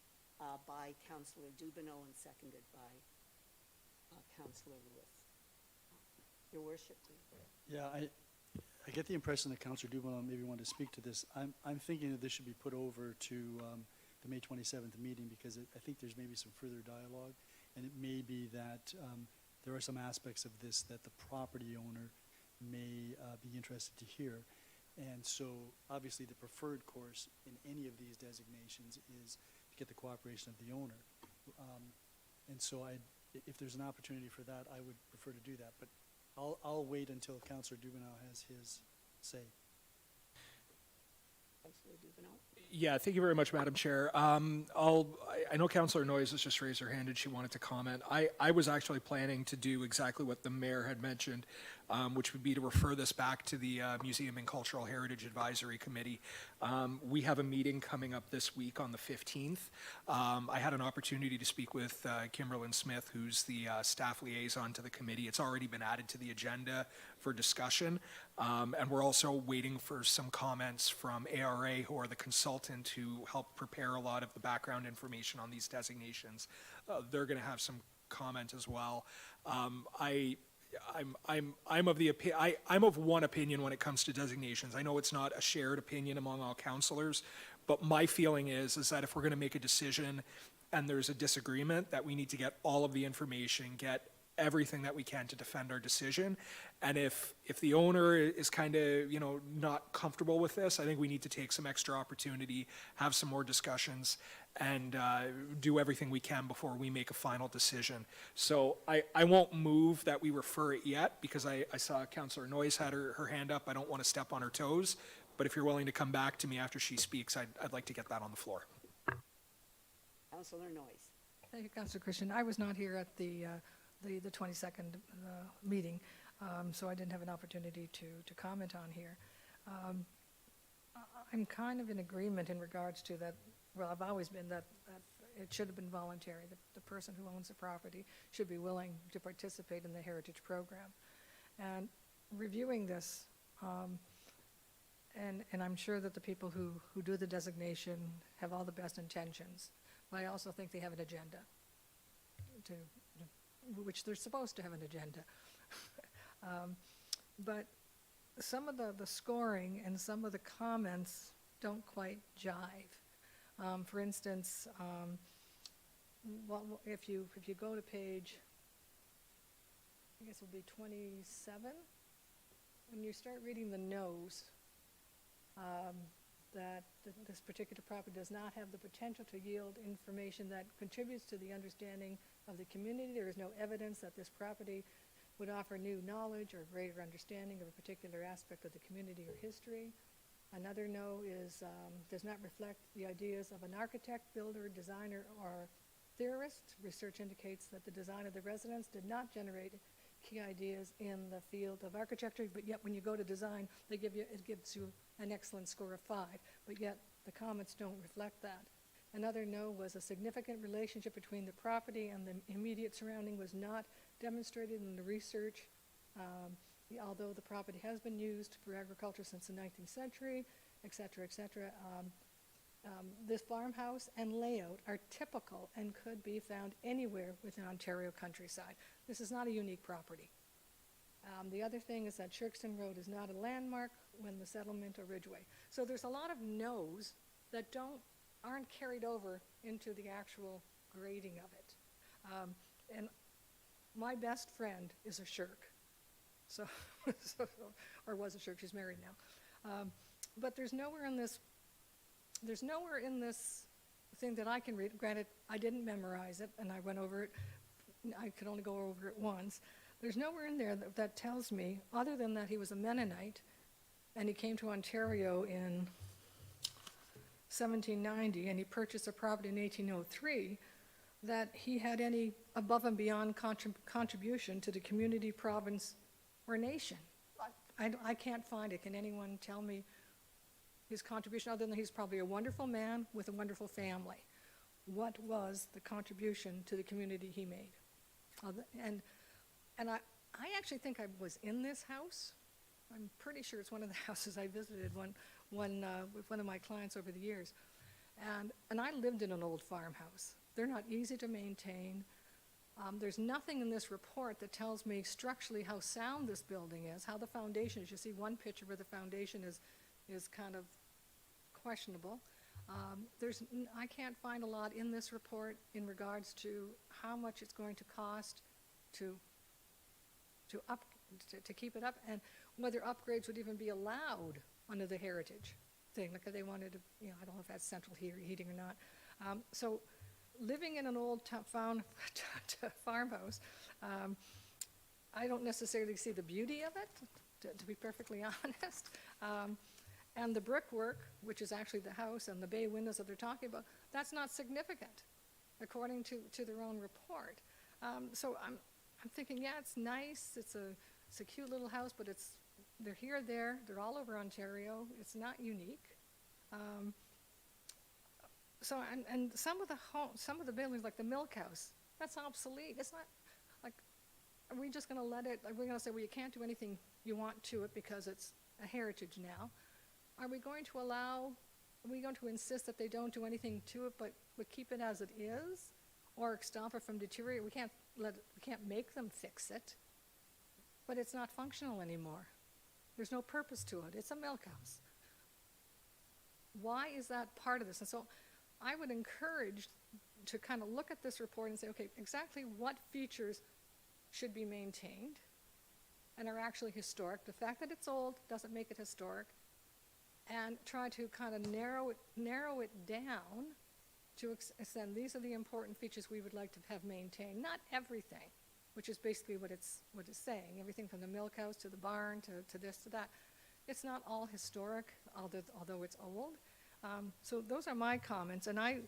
by Councillor Dubanow and seconded by Councillor Lewis. Your Worship, please. Yeah, I get the impression that Councillor Dubanow maybe wanted to speak to this. I'm thinking that this should be put over to the May 27th meeting, because I think there's maybe some further dialogue, and it may be that there are some aspects of this that the property owner may be interested to hear. And so, obviously, the preferred course in any of these designations is to get the cooperation of the owner. And so if there's an opportunity for that, I would prefer to do that. But I'll wait until Councillor Dubanow has his say. Councillor Dubanow? Yeah, thank you very much, Madam Chair. I know Councillor Noyes has just raised her hand and she wanted to comment. I was actually planning to do exactly what the mayor had mentioned, which would be to refer this back to the Museum and Cultural Heritage Advisory Committee. We have a meeting coming up this week on the 15th. I had an opportunity to speak with Kimberlyn Smith, who's the staff liaison to the committee. It's already been added to the agenda for discussion. And we're also waiting for some comments from ARA, who are the consultant who helped prepare a lot of the background information on these designations. They're going to have some comment as well. I'm of one opinion when it comes to designations. I know it's not a shared opinion among all councillors, but my feeling is that if we're going to make a decision and there's a disagreement, that we need to get all of the information, get everything that we can to defend our decision. And if the owner is kind of, not comfortable with this, I think we need to take some extra opportunity, have some more discussions, and do everything we can before we make a final decision. So I won't move that we refer it yet, because I saw Councillor Noyes had her hand up. I don't want to step on her toes, but if you're willing to come back to me after she speaks, I'd like to get that on the floor. Councillor Noyes? Thank you, Councillor Christian. I was not here at the 22nd meeting, so I didn't have an opportunity to comment on here. I'm kind of in agreement in regards to that. Well, I've always been that it should have been voluntary. The person who owns the property should be willing to participate in the heritage program. And reviewing this, and I'm sure that the people who do the designation have all the best intentions, but I also think they have an agenda, which they're supposed to have an agenda. But some of the scoring and some of the comments don't quite jive. For instance, if you go to page, I guess it would be 27, when you start reading the no's, that this particular property does not have the potential to yield information that contributes to the understanding of the community. There is no evidence that this property would offer new knowledge or greater understanding of a particular aspect of the community or history. Another no is does not reflect the ideas of an architect, builder, designer, or theorist. Research indicates that the design of the residence did not generate key ideas in the field of architecture, but yet when you go to design, it gives you an excellent score of 5, but yet the comments don't reflect that. Another no was a significant relationship between the property and the immediate surrounding was not demonstrated in the research. Although the property has been used for agriculture since the 19th century, et cetera, et cetera. This farmhouse and layout are typical and could be found anywhere within Ontario countryside. This is not a unique property. The other thing is that Shirkston Road is not a landmark when the settlement or Ridgeway. So there's a lot of no's that aren't carried over into the actual grading of it. And my best friend is a Shirk. Or was a Shirk, she's married now. But there's nowhere in this thing that I can read. Granted, I didn't memorize it, and I went over it. I could only go over it once. There's nowhere in there that tells me, other than that he was a Mennonite, and he came to Ontario in 1790, and he purchased a property in 1803, that he had any above and beyond contribution to the community, province, or nation. I can't find it. Can anyone tell me his contribution, other than he's probably a wonderful man with a wonderful family? What was the contribution to the community he made? And I actually think I was in this house. I'm pretty sure it's one of the houses I visited with one of my clients over the years. And I lived in an old farmhouse. They're not easy to maintain. There's nothing in this report that tells me structurally how sound this building is, how the foundation is. You see one picture where the foundation is kind of questionable. I can't find a lot in this report in regards to how much it's going to cost to to keep it up, and whether upgrades would even be allowed under the heritage thing, like if they wanted to, I don't know if that's central heating or not. So living in an old farmhouse, I don't necessarily see the beauty of it, to be perfectly honest. And the brickwork, which is actually the house, and the bay windows that they're talking about, that's not significant, according to their own report. So I'm thinking, yeah, it's nice, it's a cute little house, but they're here, they're all over Ontario, it's not unique. So, and some of the buildings, like the milk house, that's obsolete. It's not, like, are we just gonna let it, are we gonna say, well, you can't do anything you want to it because it's a heritage now? Are we going to insist that they don't do anything to it, but keep it as it is? Or stop it from deteriorating? We can't make them fix it, but it's not functional anymore. There's no purpose to it. It's a milk house. Why is that part of this? And so I would encourage to kind of look at this report and say, okay, exactly what features should be maintained and are actually historic. The fact that it's old doesn't make it historic. And try to kind of narrow it down to extend, these are the important features we would like to have maintained. Not everything, which is basically what it's saying. Everything from the milk house to the barn to this to that. It's not all historic, although it's old. So those are my comments, and I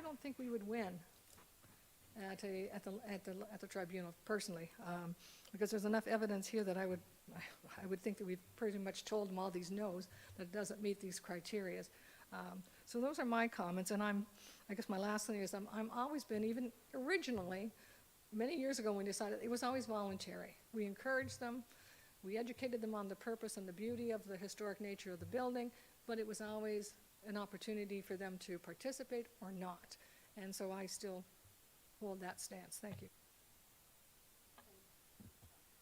don't think we would win at the tribunal personally, because there's enough evidence here that I would think that we've pretty much told them all these no's, that it doesn't meet these criteria. So those are my comments, and I guess my last thing is I'm always been, even originally, many years ago when we decided, it was always voluntary. We encouraged them, we educated them on the purpose and the beauty of the historic nature of the building, but it was always an opportunity for them to participate or not. And so I still hold that stance. Thank you.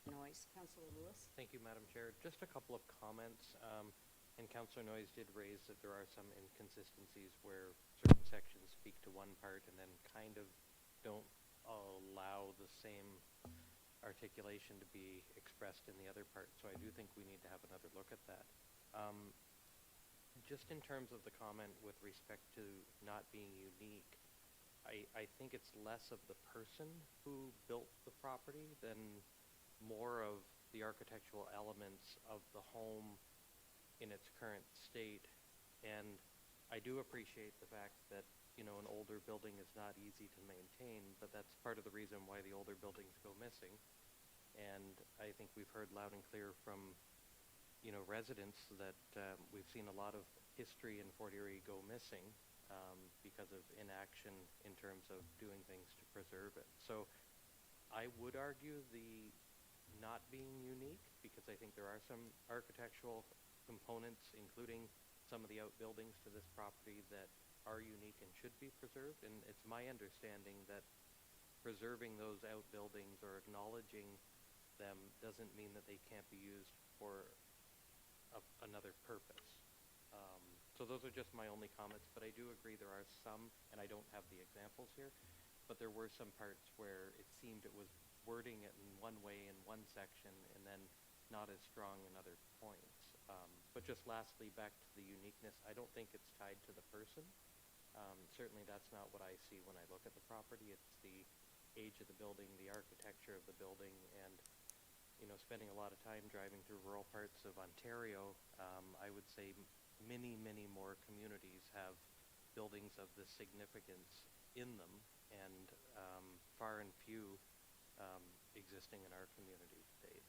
Noyes, Councillor Lewis. Thank you, Madam Chair. Just a couple of comments. And Councillor Noyes did raise that there are some inconsistencies where certain sections speak to one part and then kind of don't allow the same articulation to be expressed in the other part. So I do think we need to have another look at that. Just in terms of the comment with respect to not being unique, I think it's less of the person who built the property than more of the architectural elements of the home in its current state. And I do appreciate the fact that, an older building is not easy to maintain, but that's part of the reason why the older buildings go missing. And I think we've heard loud and clear from, residents that we've seen a lot of history in Fort Erie go missing because of inaction in terms of doing things to preserve it. So I would argue the not being unique, because I think there are some architectural components, including some of the outbuildings to this property, that are unique and should be preserved. And it's my understanding that preserving those outbuildings or acknowledging them doesn't mean that they can't be used for another purpose. So those are just my only comments, but I do agree there are some, and I don't have the examples here, but there were some parts where it seemed it was wording it in one way in one section and then not as strong in other points. But just lastly, back to the uniqueness, I don't think it's tied to the person. Certainly that's not what I see when I look at the property. It's the age of the building, the architecture of the building, and spending a lot of time driving through rural parts of Ontario, I would say many, many more communities have buildings of this significance in them, and far and few existing in our community to date.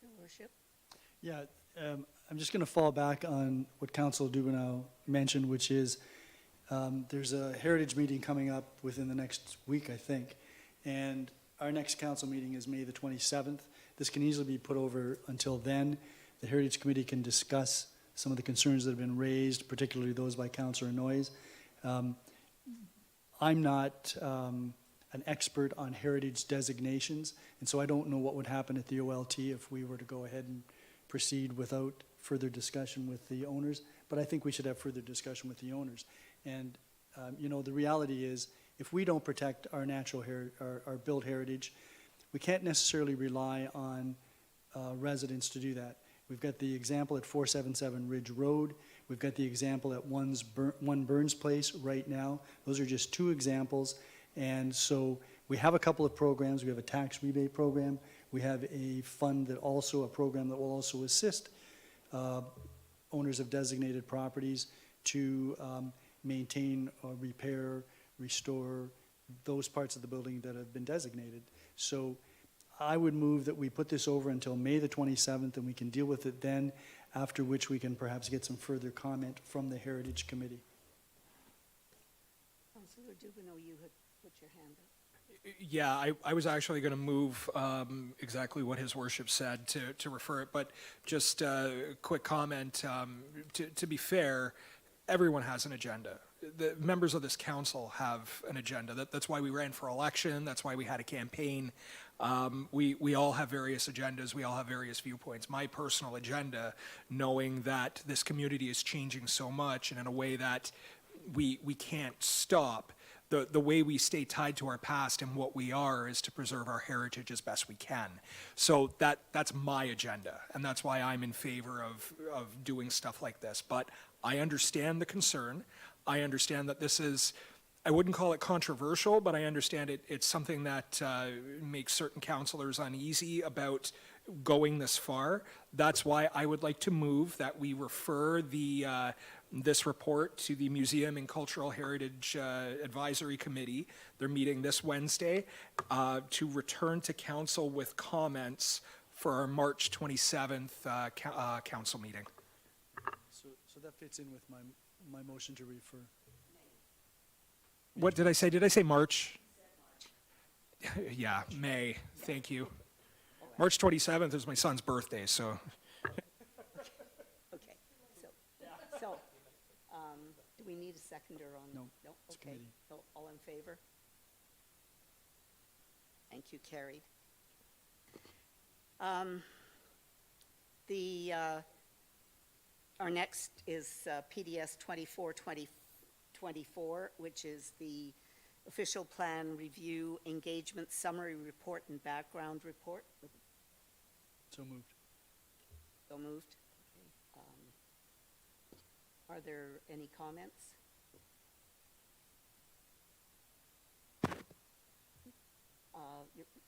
Your Worship. Yeah, I'm just going to fall back on what Councillor Dubanow mentioned, which is there's a heritage meeting coming up within the next week, I think, and our next council meeting is May the 27th. This can easily be put over until then. The Heritage Committee can discuss some of the concerns that have been raised, particularly those by Councillor Noyes. I'm not an expert on heritage designations, and so I don't know what would happen at the OLT if we were to go ahead and proceed without further discussion with the owners, but I think we should have further discussion with the owners. And, the reality is, if we don't protect our natural our built heritage, we can't necessarily rely on residents to do that. We've got the example at 477 Ridge Road. We've got the example at 1 Burns Place right now. Those are just two examples. And so we have a couple of programs. We have a tax rebate program. We have a fund that also, a program that will also assist owners of designated properties to maintain or repair, restore those parts of the building that have been designated. So I would move that we put this over until May the 27th, and we can deal with it then, after which we can perhaps get some further comment from the Heritage Committee. Councillor Dubanow, you had put your hand up. Yeah, I was actually going to move exactly what his worship said to refer it, but just a quick comment. To be fair, everyone has an agenda. The members of this council have an agenda. That's why we ran for election. That's why we had a campaign. We all have various agendas. We all have various viewpoints. My personal agenda, knowing that this community is changing so much and in a way that we can't stop, the way we stay tied to our past and what we are is to preserve our heritage as best we can. So that's my agenda, and that's why I'm in favor of doing stuff like this. But I understand the concern. I understand that this is, I wouldn't call it controversial, but I understand it's something that makes certain councillors uneasy about going this far. That's why I would like to move that we refer this report to the Museum and Cultural Heritage Advisory Committee. They're meeting this Wednesday to return to council with comments for our March 27th council meeting. So that fits in with my motion to refer. What did I say? Did I say March? Yeah, May. Thank you. March 27th is my son's birthday, so. Okay, so, do we need a seconder on? No, No, it's okay. committee. So, all in favor? Thank you, carried. Our next is PDS 24-2024, which is the Official Plan Review Engagement Summary Report and Background Report. So moved. So moved. Okay. Are there any comments?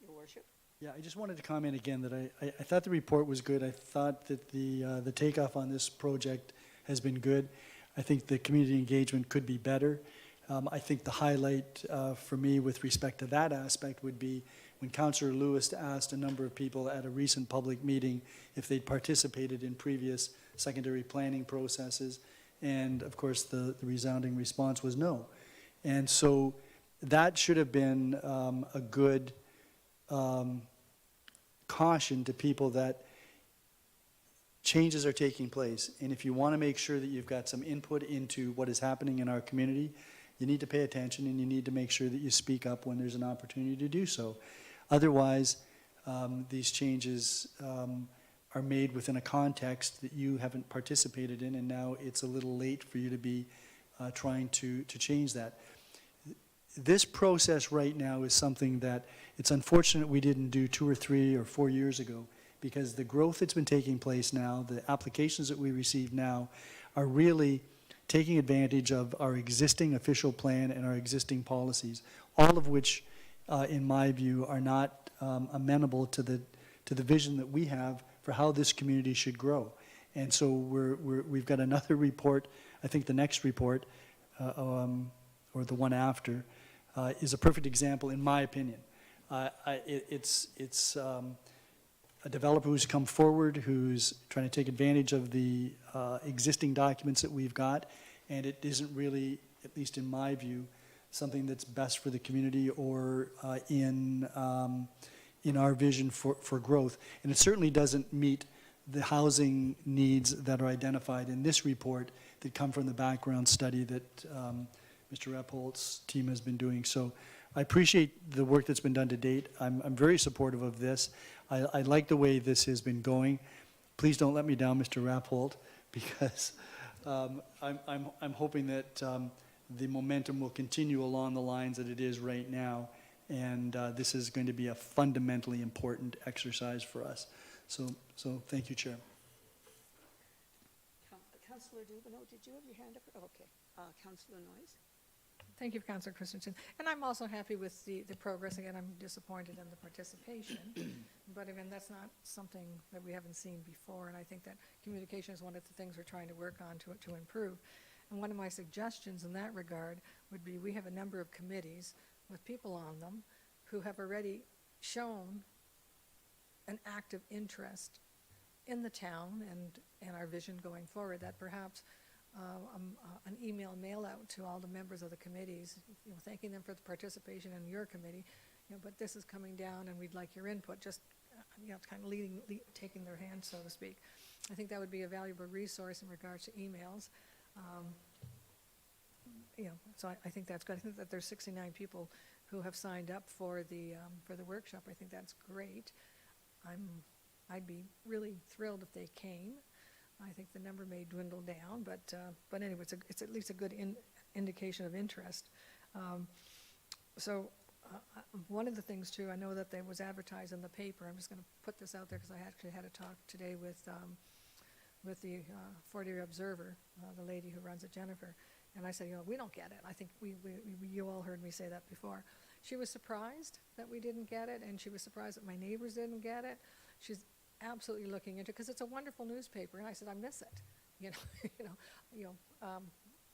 Your worship? Yeah, I just wanted to comment again that I thought the report was good. I thought that the takeoff on this project has been good. I think the community engagement could be better. I think the highlight for me with respect to that aspect would be when Councillor Lewis asked a number of people at a recent public meeting if they'd participated in previous secondary planning processes, and of course the resounding response was no. And so that should have been a good caution to people that changes are taking place. And if you want to make sure that you've got some input into what is happening in our community, you need to pay attention and you need to make sure that you speak up when there's an opportunity to do so. Otherwise, these changes are made within a context that you haven't participated in, and now it's a little late for you to be trying to change that. This process right now is something that it's unfortunate we didn't do 2 or 3 or 4 years ago, because the growth that's been taking place now, the applications that we receive now, are really taking advantage of our existing official plan and our existing policies, all of which, in my view, are not amenable to the vision that we have for how this community should grow. And so we've got another report. I think the next report, or the one after, is a perfect example, in my opinion. It's a developer who's come forward, who's trying to take advantage of the existing documents that we've got, and it isn't really, at least in my view, something that's best for the community or in our vision for growth. And it certainly doesn't meet the housing needs that are identified in this report that come from the background study that Mr. Repholt's team has been doing. So I appreciate the work that's been done to date. I'm very supportive of this. I like the way this has been going. Please don't let me down, Mr. Repholt, because I'm hoping that the momentum will continue along the lines that it is right now, And this is going to be a fundamentally important exercise for us. So thank you, Chair. Councillor Dubanow, did you have your hand up? Oh, okay. Councillor Noyes? Thank you, Councillor Christensen. And I'm also happy with the progress. Again, I'm disappointed in the participation. But again, that's not something that we haven't seen before. And I think that communication is one of the things we're trying to work on to improve. And one of my suggestions in that regard would be we have a number of committees with people on them who have already shown an active interest in the town and our vision going forward, that perhaps an email mail out to all the members of the committees, thanking them for the participation in your committee, but this is coming down and we'd like your input, just, kind of taking their hand, so to speak. I think that would be a valuable resource in regards to emails. So I think that's good. I think that there's 69 people who have signed up for the workshop. I think that's great. I'd be really thrilled if they came. I think the number may dwindle down, but anyway, it's at least a good indication of interest. One of the things too, I know that there was advertised in the paper. I'm just going to put this out there because I actually had a talk today with the Fort Erie Observer, the lady who runs it, Jennifer, and I said, we don't get it. I think you all heard me say that before. She was surprised that we didn't get it, and she was surprised that my neighbors didn't get it. She's absolutely looking into it because it's a wonderful newspaper, and I said I miss it.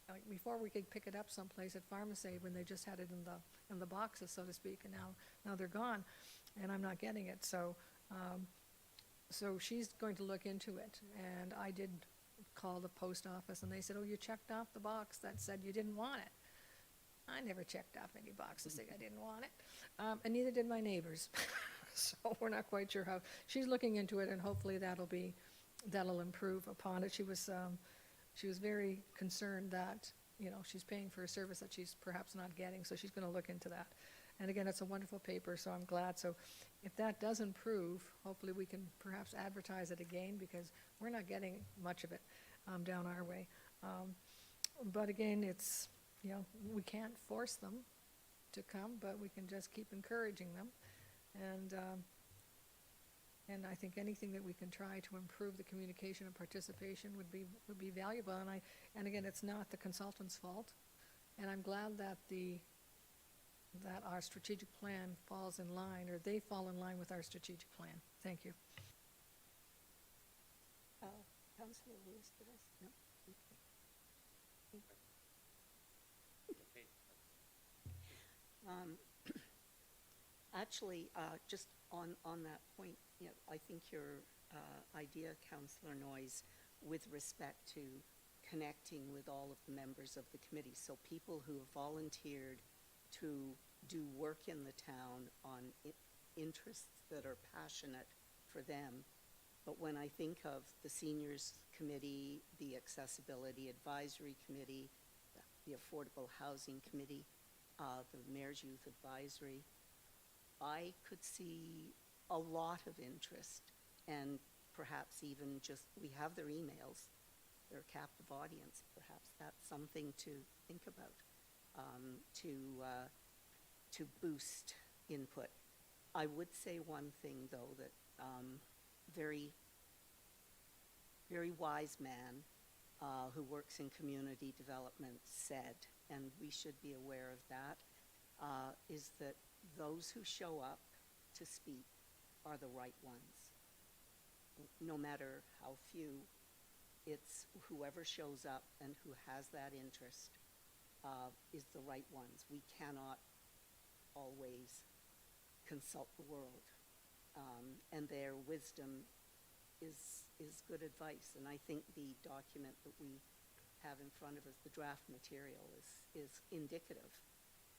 Like before we could pick it up someplace at Pharmacy when they just had it in the boxes, so to speak, and now they're gone, and I'm not getting it. So she's going to look into it, and I did call the post office, and they said, "Oh, you checked off the box that said you didn't want it." I never checked off any box to say I didn't want it, and neither did my neighbors. So we're not quite sure how. She's looking into it, and hopefully that'll improve upon it. She was very concerned that she's paying for a service that she's perhaps not getting, so she's going to look into that. And again, it's a wonderful paper, so I'm glad. So if that does improve, hopefully we can perhaps advertise it again, because we're not getting much of it down our way. But again, it's we can't force them to come, but we can just keep encouraging them. And I think anything that we can try to improve the communication and participation would be valuable. And again, it's not the consultant's fault. And I'm glad that that our strategic plan falls in line, or they fall in line with our strategic plan. Thank you. Councillor Lewis, did I? No? Okay. Actually, just on that point, I think your idea, Councillor Noyes, with respect to connecting with all of the members of the committee, so people who have volunteered to do work in the town on interests that are passionate for them. But when I think of the Seniors Committee, the Accessibility Advisory Committee, the Affordable Housing Committee, the Mayor's Youth Advisory, I could see a lot of interest, and perhaps even just, we have their emails, their captive audience, perhaps that's something to think about, to boost input. I would say one thing, though, that very, very wise man who works in community development said, and we should be aware of that, is that those who show up to speak are the right ones. No matter how few, it's whoever shows up and who has that interest is the right ones. We cannot always consult the world, and their wisdom is good advice. And I think the document that we have in front of us, the draft material, is indicative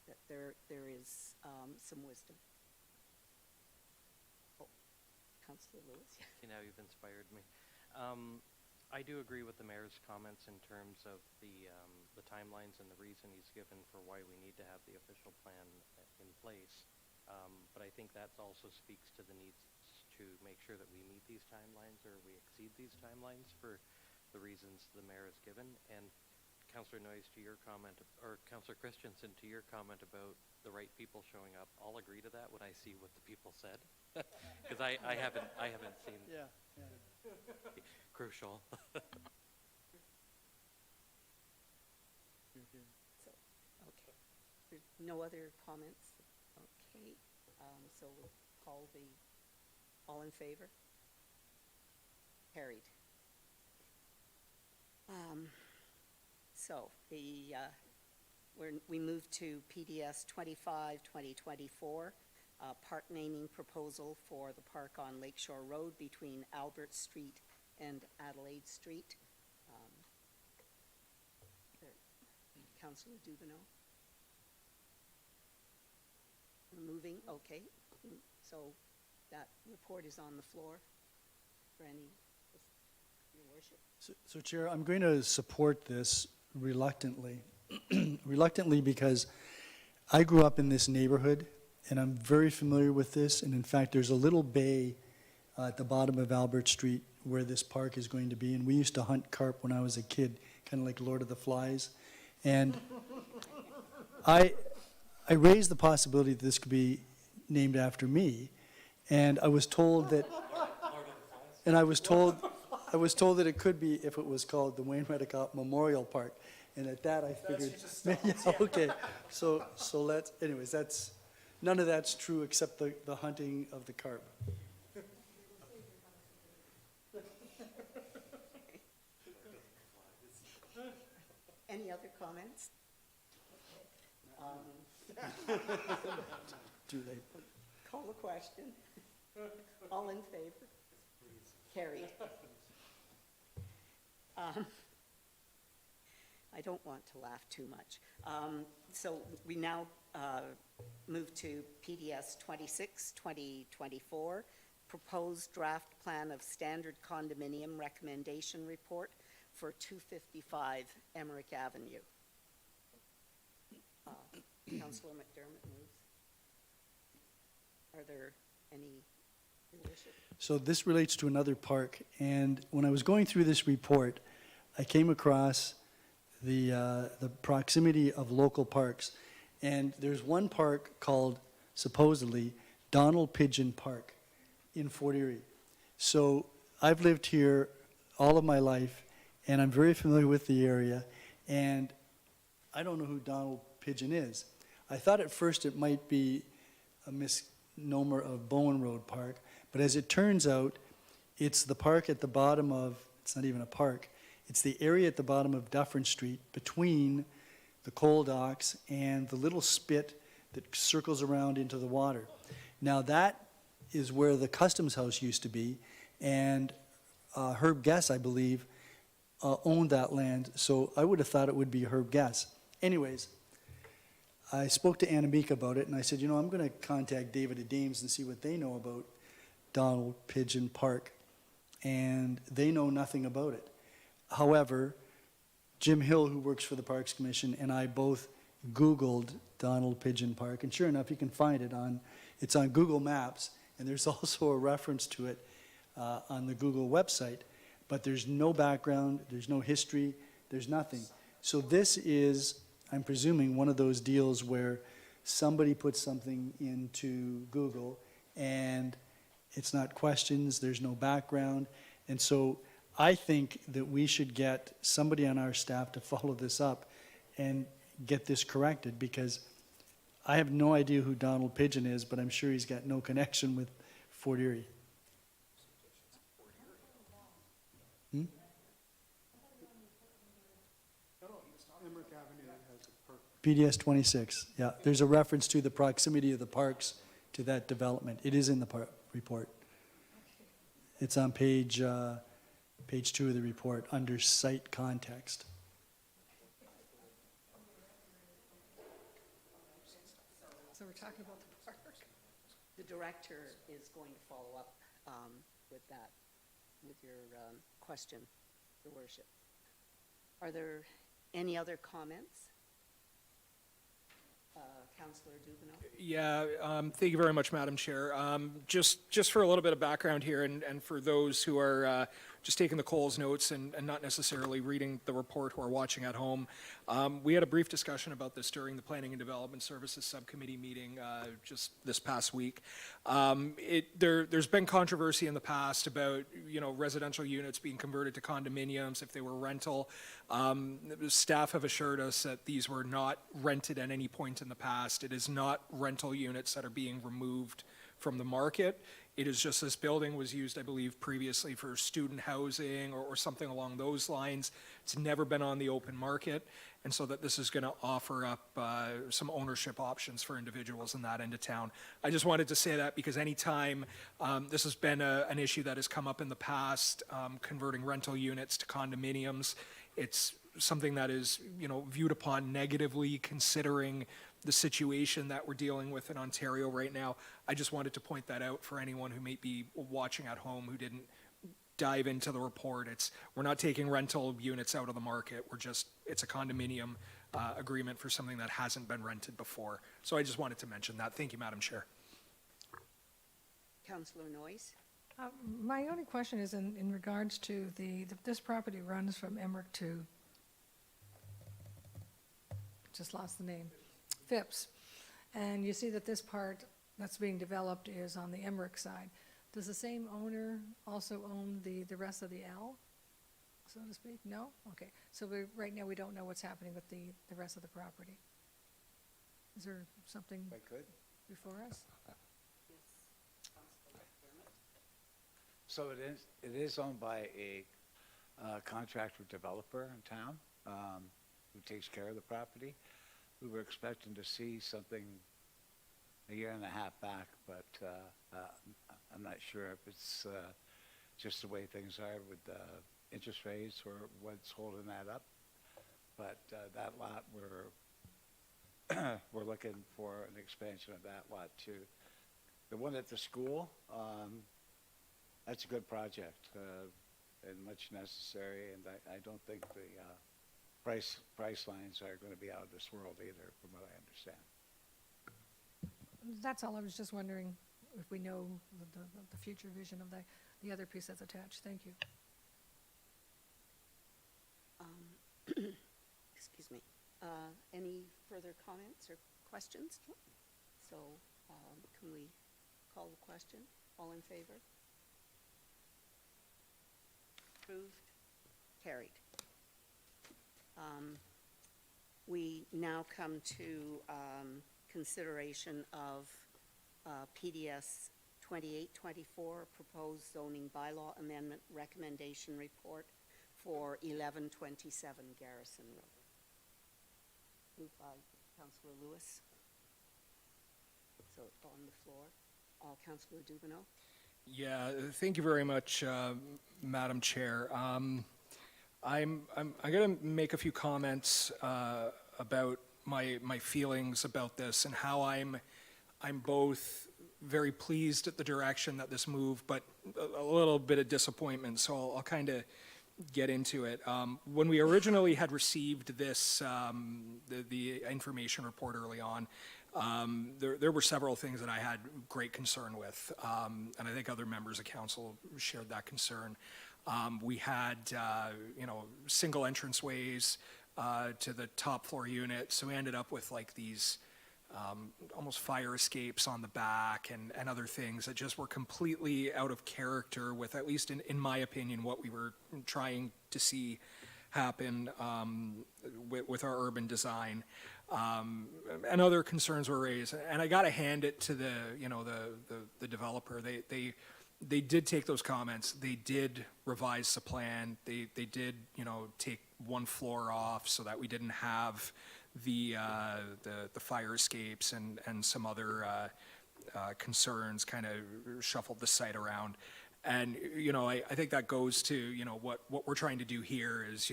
that there is some wisdom. Oh, Councillor Lewis. Now you've inspired me. I do agree with the mayor's comments in terms of the timelines and the reason he's given for why we need to have the official plan in place. But I think that also speaks to the needs to make sure that we meet these timelines or we exceed these timelines for the reasons the mayor has given. And Councillor Noyes, to your comment, or Councillor Christensen, to your comment about the right people showing up. I'll agree to that when I see what the people said. Because I haven't seen crucial. So, okay. There's no other comments? Okay, so we'll call the, all in favor? Carried. So the, we move to PDS 25, 2024, park naming proposal for the park on Lakeshore Road between Albert Street and Adelaide Street. Councillor Dubanow? We're moving, okay. So that report is on the floor for any, your worship. So Chair, I'm going to support this reluctantly. Reluctantly because I grew up in this neighborhood and I'm very familiar with this. And in fact, there's a little bay at the bottom of Albert Street where this park is going to be. And we used to hunt carp when I was a kid, kind of like Lord of the Flies. And I raised the possibility that this could be named after me. And I was told that, and I was told that it could be if it was called the Wayne Redekop Memorial Park. And at that, I figured, yeah, okay. So let's, anyways, that's, none of that's true except the hunting of the carp. Any other comments? Too late. Call the question. All in favor? Carried. I don't want to laugh too much. So we now move to PDS 26, 2024, proposed draft plan of standard condominium recommendation report for 255 Emmerich Avenue. Councillor McDermott moves. Are there any, your worship? So this relates to another park, and when I was going through this report, I came across the proximity of local parks, and there's one park called, supposedly, Donald Pigeon Park in Fort Erie. So I've lived here all of my life, and I'm very familiar with the area, and I don't know who Donald Pigeon is. I thought at first it might be a misnomer of Bowen Road Park, but as it turns out, it's the park at the bottom of, it's not even a park, it's the area at the bottom of Dufferin Street between the coal docks and the little spit that circles around into the water. Now that is where the customs house used to be, and Herb Guess, I believe, owned that land, so I would have thought it would be Herb Guess. Anyways, I spoke to Annemiek about it, and I said, you know, I'm going to contact David Adames and see what they know about Donald Pigeon Park, and they know nothing about it. However, Jim Hill, who works for the Parks Commission, and I both Googled Donald Pigeon Park, and sure enough, you can find it it's on Google Maps, and there's also a reference to it on the Google website, but there's no background, there's no history, there's nothing. So this is, I'm presuming, one of those deals where somebody puts something into Google and it's not questions, there's no background. And so I think that we should get somebody on our staff to follow this up and get this corrected, because I have no idea who Donald Pigeon is, but I'm sure he's got no connection with Fort Erie. PDS 26, yeah. There's a reference to the proximity of the parks to that development. It is in the report. It's on page 2 of the report under site context. So we're talking about the park. The director is going to follow up with that, with your question, Your Worship. Are there any other comments? Councillor Dubanow? Yeah, thank you very much, Madam Chair. Just for a little bit of background here, and for those who are just taking the Coles notes and not necessarily reading the report who are watching at home. We had a brief discussion about this during the Planning and Development Services Subcommittee meeting just this past week. There's been controversy in the past about, residential units being converted to condominiums if they were rental. Staff have assured us that these were not rented at any point in the past. It is not rental units that are being removed from the market. It is just this building was used, I believe, previously for student housing or something along those lines. It's never been on the open market, and so that this is going to offer up some ownership options for individuals in that end of town. I just wanted to say that because anytime this has been an issue that has come up in the past, converting rental units to condominiums, it's something that is, viewed upon negatively considering the situation that we're dealing with in Ontario right now. I just wanted to point that out for anyone who may be watching at home who didn't dive into the report. We're not taking rental units out of the market. It's a condominium agreement for something that hasn't been rented before. So I just wanted to mention that. Thank you, Madam Chair. Councillor Noyes? My only question is in regards to this property runs from Emmerich to, just lost the name, Phipps. And you see that this part that's being developed is on the Emmerich side. Does the same owner also own the rest of the L, so to speak? No? Okay. So right now, we don't know what's happening with the rest of the property. Is there something If I could. before us? So it is owned by a contractor developer in town who takes care of the property. We were expecting to see something a year and a half back, but I'm not sure if it's just the way things are with interest rates or what's holding that up. But that lot, we're looking for an expansion of that lot too. The one at the school, that's a good project and much necessary, and I don't think the price lines are going to be out of this world either, from what I understand. That's all. I was just wondering if we know the future vision of the other piece that's attached. Thank you. Excuse me. Any further comments or questions? So can we call the question? All in favor? Approved? Carried. We now come to consideration of PDS 2824, Proposed Zoning Bylaw Amendment Recommendation Report for 1127 Garrison Road. Moved by Councillor Lewis. So on the floor, Councillor Dubanow. Yeah, thank you very much, Madam Chair. I'm going to make a few comments about my feelings about this and how I'm both very pleased at the direction that this moved, but a little bit of disappointment. So I'll kind of get into it. When we originally had received this, the information report early on, there were several things that I had great concern with, and I think other members of council shared that concern. We had, single entranceways to the top floor unit, so we ended up with like these almost fire escapes on the back and other things that just were completely out of character with, at least in my opinion, what we were trying to see happen with our urban design. And other concerns were raised, and I got to hand it to the developer. They did take those comments. They did revise the plan. They did take one floor off so that we didn't have the fire escapes and some other concerns. Kind of shuffled the site around. And, I think that goes to, what we're trying to do here is,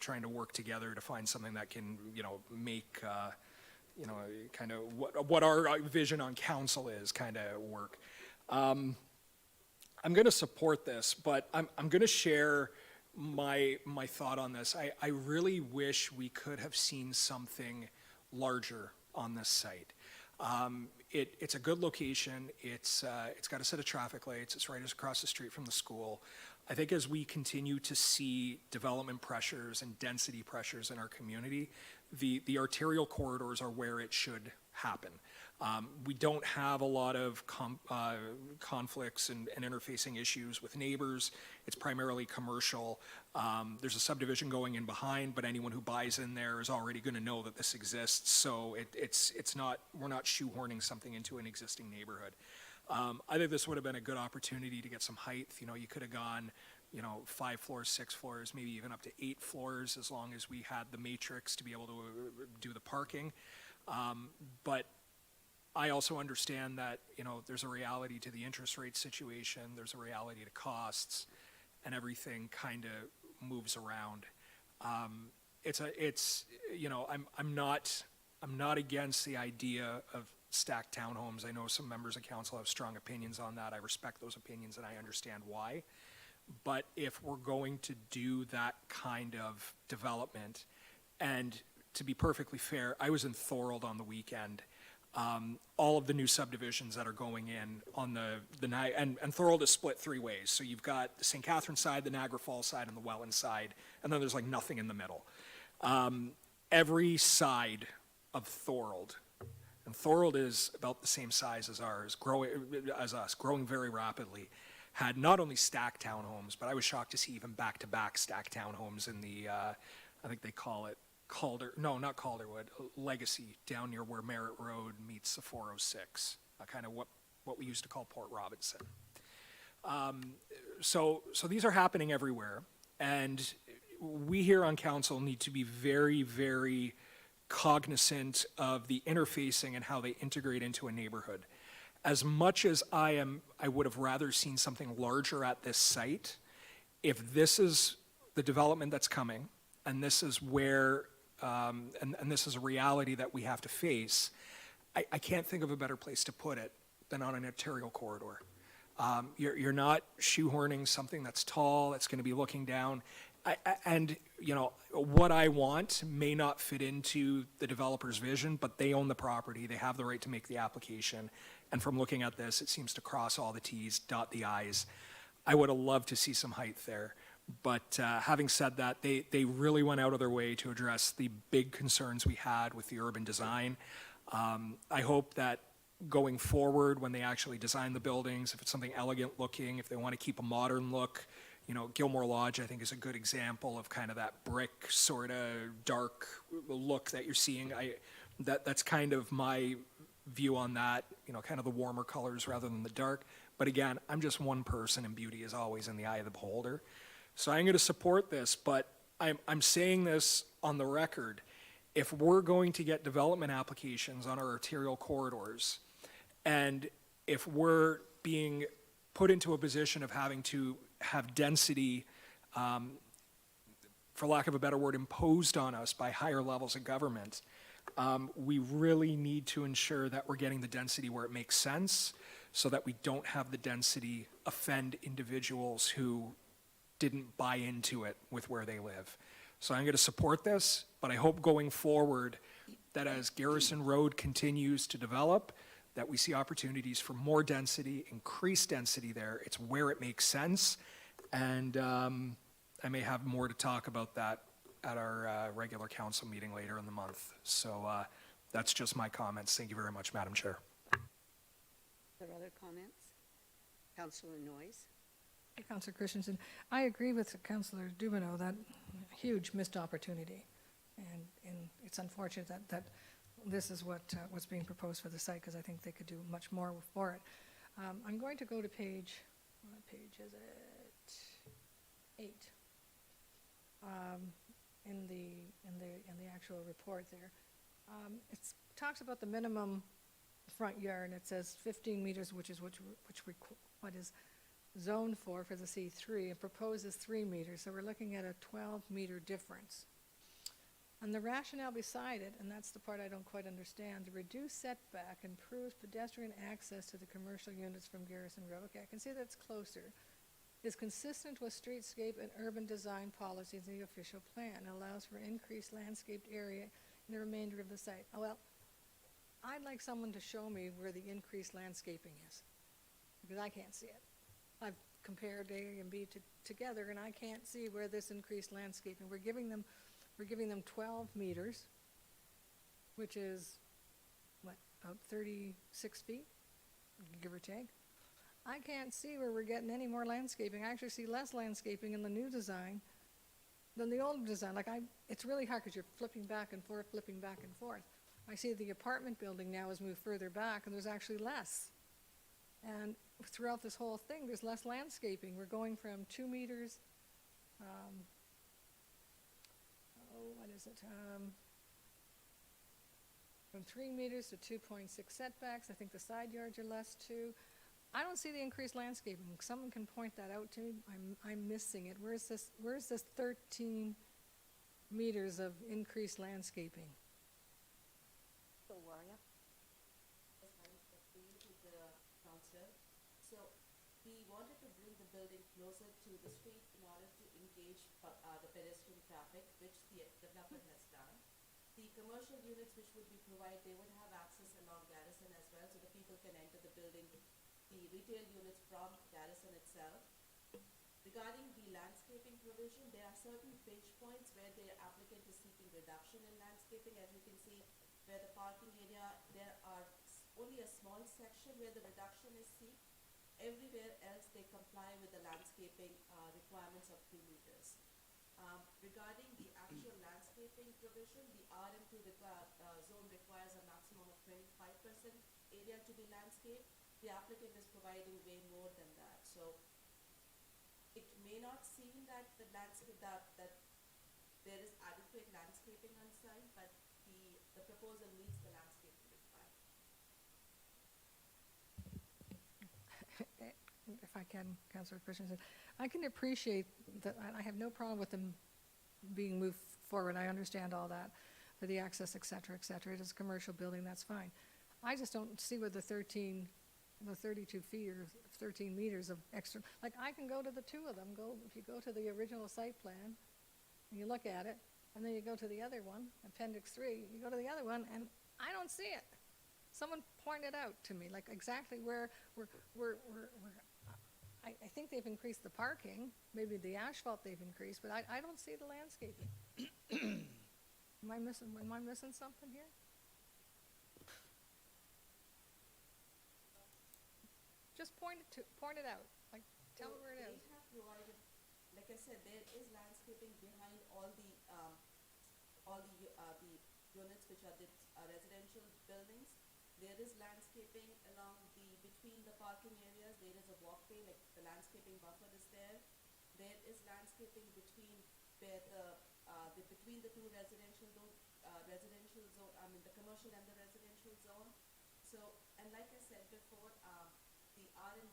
trying to work together to find something that can, make, kind of what our vision on council is kind of work. I'm going to support this, but I'm going to share my thought on this. I really wish we could have seen something larger on this site. It's a good location. It's got a set of traffic lights. It's right across the street from the school. I think as we continue to see development pressures and density pressures in our community, the arterial corridors are where it should happen. We don't have a lot of conflicts and interfacing issues with neighbors. It's primarily commercial. There's a subdivision going in behind, but anyone who buys in there is already going to know that this exists. So it's not, we're not shoehorning something into an existing neighborhood. I think this would have been a good opportunity to get some height. You know, you could have gone, 5 floors, 6 floors, maybe even up to 8 floors, as long as we had the matrix to be able to do the parking. But I also understand that, there's a reality to the interest rate situation, there's a reality to costs, and everything kind of moves around. I'm not against the idea of stacked townhomes. I know some members of council have strong opinions on that. I respect those opinions and I understand why. But if we're going to do that kind of development, and to be perfectly fair, I was in Thorold on the weekend. All of the new subdivisions that are going in on and Thorold is split 3 ways. So you've got the St. Catherine side, the Niagara Falls side, and the Welland side, and then there's like nothing in the middle. Every side of Thorold, and Thorold is about the same size as ours, growing very rapidly, had not only stacked townhomes, but I was shocked to see even back-to-back stacked townhomes in the, I think they call it not Calderwood, Legacy, down near where Merritt Road meets the 406, kind of what we used to call Port Robinson. So these are happening everywhere, and we here on council need to be very, very cognizant of the interfacing and how they integrate into a neighborhood. As much as I would have rather seen something larger at this site, if this is the development that's coming, and this is where, and this is a reality that we have to face, I can't think of a better place to put it than on an arterial corridor. You're not shoehorning something that's tall, that's going to be looking down. What I want may not fit into the developer's vision, but they own the property. They have the right to make the application. And from looking at this, it seems to cross all the T's, dot the I's. I would have loved to see some height there. But having said that, they really went out of their way to address the big concerns we had with the urban design. I hope that going forward, when they actually design the buildings, if it's something elegant looking, if they want to keep a modern look, Gilmore Lodge, I think, is a good example of kind of that brick sort of dark look that you're seeing. That's kind of my view on that, kind of the warmer colors rather than the dark. But again, I'm just one person, and beauty is always in the eye of the beholder. So I'm going to support this, but I'm saying this on the record. If we're going to get development applications on our arterial corridors, and if we're being put into a position of having to have density, for lack of a better word, imposed on us by higher levels of government, we really need to ensure that we're getting the density where it makes sense, so that we don't have the density offend individuals who didn't buy into it with where they live. So I'm going to support this, but I hope going forward that as Garrison Road continues to develop, that we see opportunities for more density, increased density there. It's where it makes sense. And I may have more to talk about that at our regular council meeting later in the month. So that's just my comments. Thank you very much, Madam Chair. Are there other comments? Councillor Noyes? Hey, Councillor Christensen, I agree with Councillor Dubanow, that huge missed opportunity. And it's unfortunate that this is what's being proposed for the site, because I think they could do much more for it. I'm going to go to page, what page is it? 8. In the actual report there. It talks about the minimum front yard, and it says 15 meters, what is zoned for the C3, and proposes 3 meters. So we're looking at a 12-meter difference. And the rationale beside it, and that's the part I don't quite understand, the reduced setback improves pedestrian access to the commercial units from Garrison Road. Okay, I can see that's closer. Is consistent with streetscape and urban design policies in the official plan, and allows for increased landscaped area in the remainder of the site. Oh, well, I'd like someone to show me where the increased landscaping is, because I can't see it. compared A and B together, and I can't see where this increased landscaping, we're giving them 12 meters, which is, what, about 36 feet, give or take. I can't see where we're getting any more landscaping. I actually see less landscaping in the new design than the old design. It's really hard because you're flipping back and forth, flipping back and forth. I see the apartment building now has moved further back, and there's actually less. And throughout this whole thing, there's less landscaping. We're going from 2 meters, from 3 meters to 2.6 setbacks. I think the side yards are less too. I don't see the increased landscaping. Someone can point that out to me. I'm missing it. Where's this 13 meters of increased landscaping? So, Waria? Councillor. So, we wanted to bring the building closer to the street in order to engage the pedestrian traffic, which the developer has done. The commercial units which would be provided, they would have access along Garrison as well, so the people can enter the building, the retail units from Garrison itself. Regarding the landscaping provision, there are certain pinch points where the applicant is seeking reduction in landscaping. As you can see, where the parking area, there are only a small section where the reduction is seen. Everywhere else, they comply with the landscaping requirements of 2 meters. Regarding the actual landscaping provision, the RM2 zone requires a maximum of 25% area to be landscaped. The applicant is providing way more than that. So it may not seem that the landscape that there is adequate landscaping on site, but the proposal meets the landscaping requirement. If I can, Councillor Christensen, I can appreciate that. I have no problem with them being moved forward. I understand all that, for the access, et cetera, et cetera. It is a commercial building, that's fine. I just don't see where the 32 feet or 13 meters of extra, like I can go to the two of them, if you go to the original site plan, and you look at it, and then you go to the other one, Appendix 3, you go to the other one, and I don't see it. Someone pointed out to me, like exactly where I think they've increased the parking, maybe the asphalt they've increased, but I don't see the landscaping. Am I missing something here? Just point it out, like, tell me where it is. They have provided, like I said, there is landscaping behind all the units which are the residential buildings. There is landscaping between the parking areas. There is a walkway, like the landscaping buffer is there. There is landscaping between between the two residential zone, the commercial and the residential zone. So, and like I said before,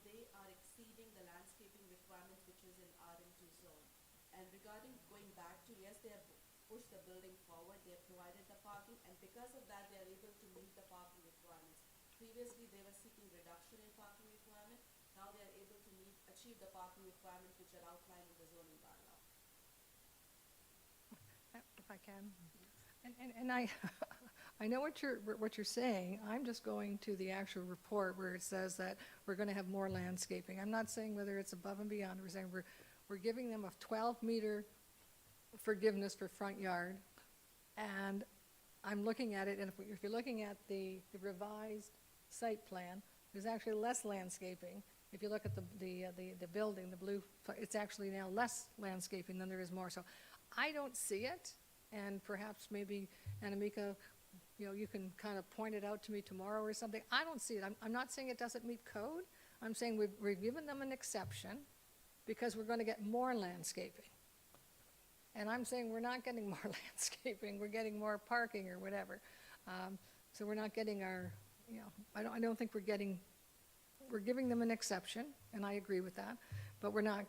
they are exceeding the landscaping requirements which is in RM2 zone. And regarding going back to, yes, they have pushed the building forward, they have provided the parking, and because of that, they are able to meet the parking requirements. Previously, they were seeking reduction in parking requirement. Now they are able to achieve the parking requirements which are outlined in the zoning bylaw. If I can. And I know what you're saying. I'm just going to the actual report where it says that we're going to have more landscaping. I'm not saying whether it's above and beyond. We're saying we're giving them a 12-meter forgiveness for front yard. And I'm looking at it, and if you're looking at the revised site plan, there's actually less landscaping. If you look at the building, the blue, it's actually now less landscaping than there is more. So I don't see it, and perhaps maybe, Anamika, you can kind of point it out to me tomorrow or something. I don't see it. I'm not saying it doesn't meet code. I'm saying we've given them an exception because we're going to get more landscaping. And I'm saying we're not getting more landscaping, we're getting more parking or whatever. So we're not getting our, I don't think we're giving them an exception, and I agree with that, but we're not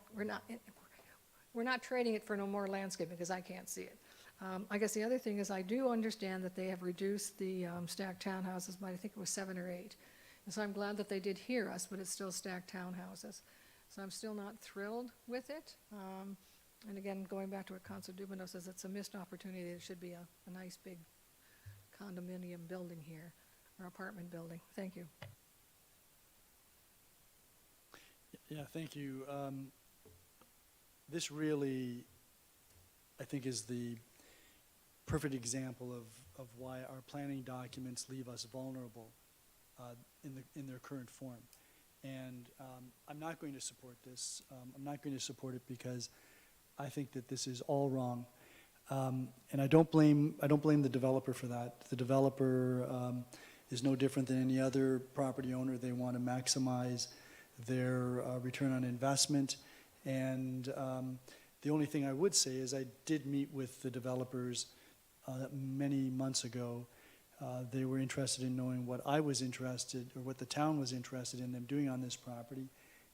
trading it for no more landscaping because I can't see it. I guess the other thing is I do understand that they have reduced the stacked townhouses by, I think it was 7 or 8. And so I'm glad that they did hear us, but it's still stacked townhouses. So I'm still not thrilled with it. And again, going back to what Councillor Dubanow says, it's a missed opportunity. There should be a nice big condominium building here, or apartment building. Thank you. Yeah, thank you. This really, I think, is the perfect example of why our planning documents leave us vulnerable in their current form. And I'm not going to support this. I'm not going to support it because I think that this is all wrong. And I don't blame the developer for that. The developer is no different than any other property owner. They want to maximize their return on investment. And the only thing I would say is I did meet with the developers many months ago. They were interested in knowing what I was interested, or what the town was interested in them doing on this property,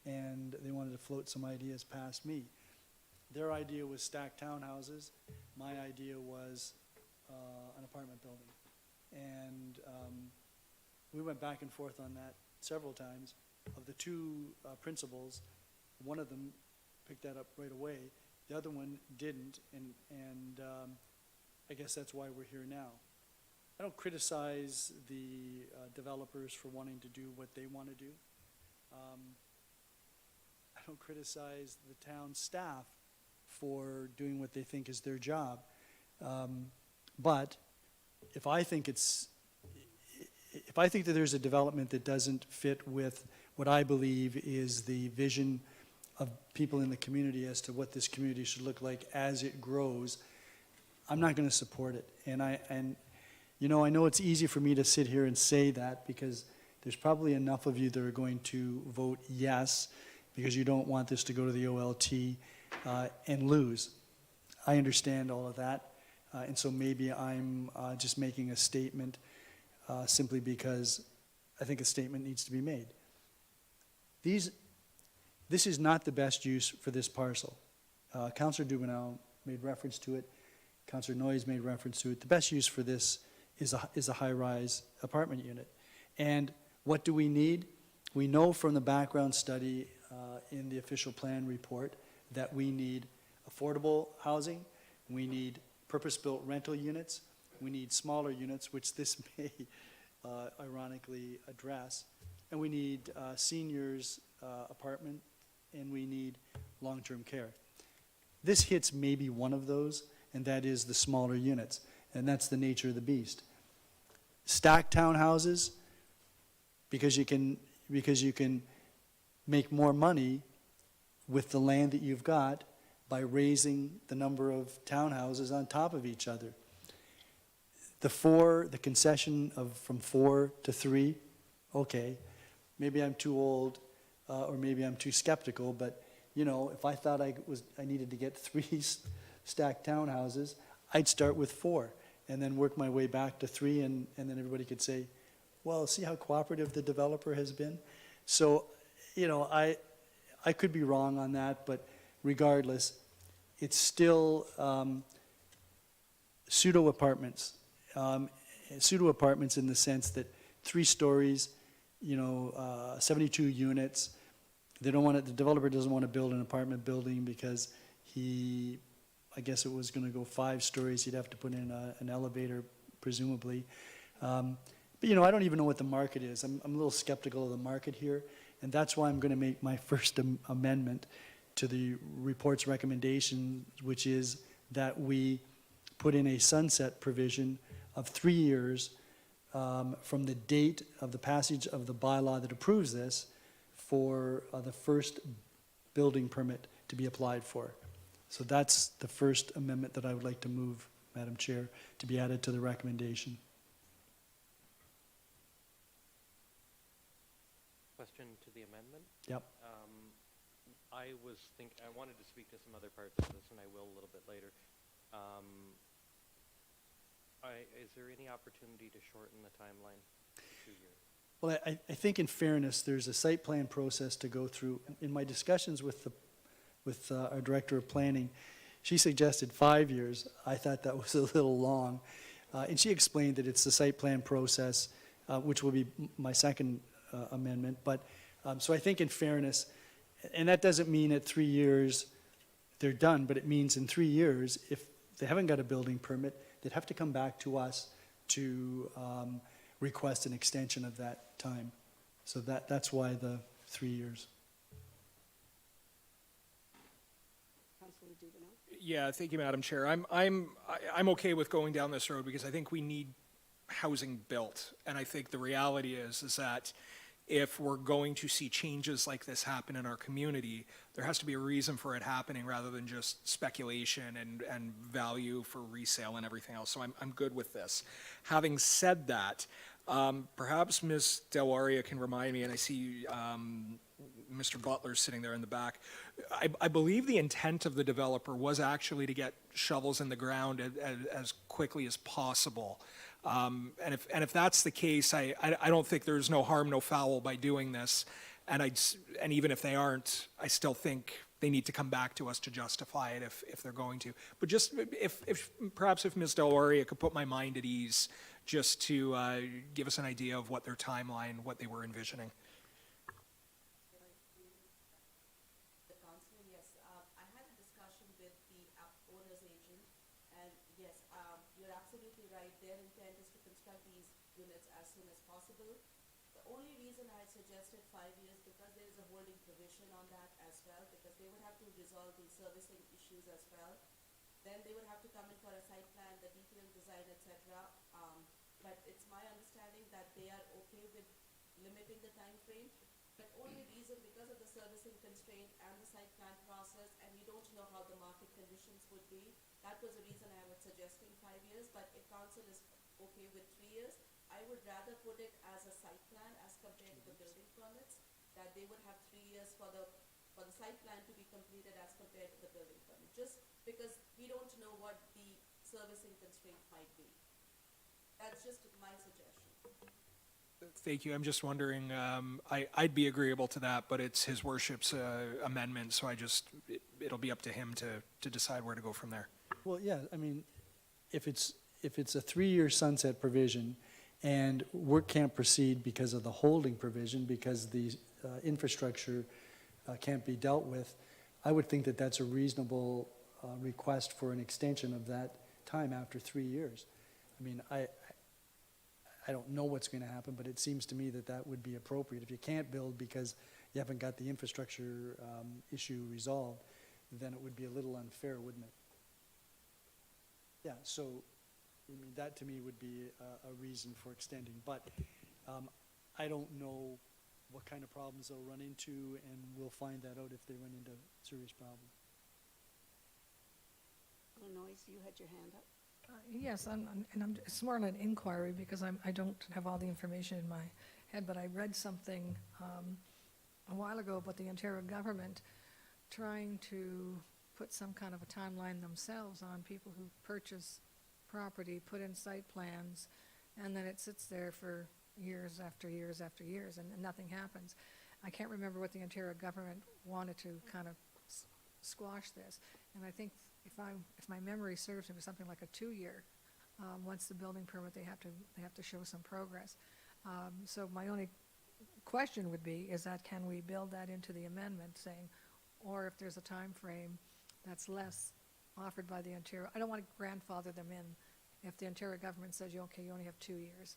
and they wanted to float some ideas past me. Their idea was stacked townhouses. My idea was an apartment building. And we went back and forth on that several times. Of the two principals, one of them picked that up right away. The other one didn't, and I guess that's why we're here now. I don't criticize the developers for wanting to do what they want to do. I don't criticize the town staff for doing what they think is their job. But if I think that there's a development that doesn't fit with what I believe is the vision of people in the community as to what this community should look like as it grows, I'm not going to support it. And you know, I know it's easy for me to sit here and say that because there's probably enough of you that are going to vote yes because you don't want this to go to the OLT and lose. I understand all of that, and so maybe I'm just making a statement simply because I think a statement needs to be made. This is not the best use for this parcel. Councillor Dubanow made reference to it. Councillor Noyes made reference to it. The best use for this is a high-rise apartment unit. And what do we need? We know from the background study in the official plan report that we need affordable housing, we need purpose-built rental units, we need smaller units, which this may ironically address, and we need seniors apartment, and we need long-term care. This hits maybe one of those, and that is the smaller units, and that's the nature of the beast. Stacked townhouses, because you can make more money with the land that you've got by raising the number of townhouses on top of each other. The concession from 4 to 3, okay, maybe I'm too old or maybe I'm too skeptical, but you know, if I thought I needed to get 3 stacked townhouses, I'd start with 4 and then work my way back to 3, and then everybody could say, well, see how cooperative the developer has been? So, you know, I could be wrong on that, but regardless, it's still pseudo apartments. Pseudo apartments in the sense that 3 stories, you know, 72 units. They don't want it, the developer doesn't want to build an apartment building because I guess it was going to go 5 stories. He'd have to put in an elevator, presumably. But you know, I don't even know what the market is. I'm a little skeptical of the market here, and that's why I'm going to make my first amendment to the report's recommendation, which is that we put in a sunset provision of 3 years from the date of the passage of the bylaw that approves this for the first building permit to be applied for. So that's the first amendment that I would like to move, Madam Chair, to be added to the recommendation. Question to the amendment? Yep. I wanted to speak to some other parts of this, and I will a little bit later. Is there any opportunity to shorten the timeline to 2 years? Well, I think in fairness, there's a site plan process to go through. In my discussions with our Director of Planning, she suggested 5 years. I thought that was a little long. And she explained that it's the site plan process, which will be my second amendment. But so I think in fairness, and that doesn't mean at 3 years they're done, but it means in 3 years, if they haven't got a building permit, they'd have to come back to us to request an extension of that time. So that's why the 3 years. Councillor Dubanow. Yeah, thank you, Madam Chair. I'm okay with going down this road because I think we need housing built. And I think the reality is that if we're going to see changes like this happen in our community, there has to be a reason for it happening rather than just speculation and value for resale and everything else. So I'm good with this. Having said that, perhaps Ms. Delwaria can remind me, and I see Mr. Butler sitting there in the back. I believe the intent of the developer was actually to get shovels in the ground as quickly as possible. And if that's the case, I don't think there's no harm, no foul by doing this. And even if they aren't, I still think they need to come back to us to justify it if they're going to. But just perhaps if Ms. Delwaria could put my mind at ease, just to give us an idea of what their timeline, what they were envisioning. The councillor, yes. I had a discussion with the owner's agent, and yes, you're absolutely right. Their intent is to construct these units as soon as possible. The only reason I had suggested 5 years because there is a holding provision on that as well, because they would have to resolve the servicing issues as well. Then they would have to come in for a site plan, the detailed design, etc. But it's my understanding that they are okay with limiting the time frame. But only reason because of the servicing constraint and the site plan process, and we don't know how the market conditions would be. That was the reason I was suggesting 5 years. But if council is okay with 3 years, I would rather put it as a site plan as compared to the building permits. That they would have 3 years for the site plan to be completed as compared to the building permit. Just because we don't know what the servicing constraint might be. That's just my suggestion. Thank you. I'm just wondering, I'd be agreeable to that, but it's his worship's amendment, so it'll be up to him to decide where to go from there. Well, yeah, I mean, if it's a 3-year sunset provision and work can't proceed because of the holding provision, because the infrastructure can't be dealt with, I would think that that's a reasonable request for an extension of that time after 3 years. I mean, I don't know what's going to happen, but it seems to me that that would be appropriate. If you can't build because you haven't got the infrastructure issue resolved, then it would be a little unfair, wouldn't it? Yeah, so, I mean, that to me would be a reason for extending. But I don't know what kind of problems they'll run into, and we'll find that out if they run into serious problems. Noyes, you had your hand up. Yes, it's more an inquiry because I don't have all the information in my head, but I read something a while ago about the Ontario government trying to put some kind of a timeline themselves on people who purchase property, put in site plans, and then it sits there for years after years after years, and nothing happens. I can't remember what the Ontario government wanted to kind of squash this, and I think if my memory serves, it was something like a 2-year. Once the building permit, they have to show some progress. So my only question would be, is that can we build that into the amendment saying, or if there's a time frame that's less offered by the Ontario, I don't want to grandfather them in if the Ontario government says, okay, you only have 2 years,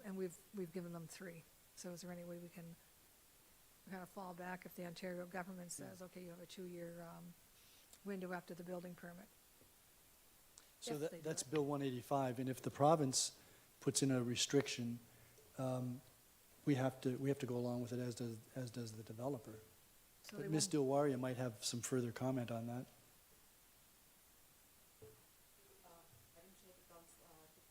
and we've given them 3. So is there any way we can kind of fall back if the Ontario government says, okay, you have a 2-year window after the building permit? So If they do that's it. Bill 185, and if the province puts in a restriction, we have to go along with it, as does the developer. So But they Ms. won't- Dilwaria might have some further comment on that. Madam Chair,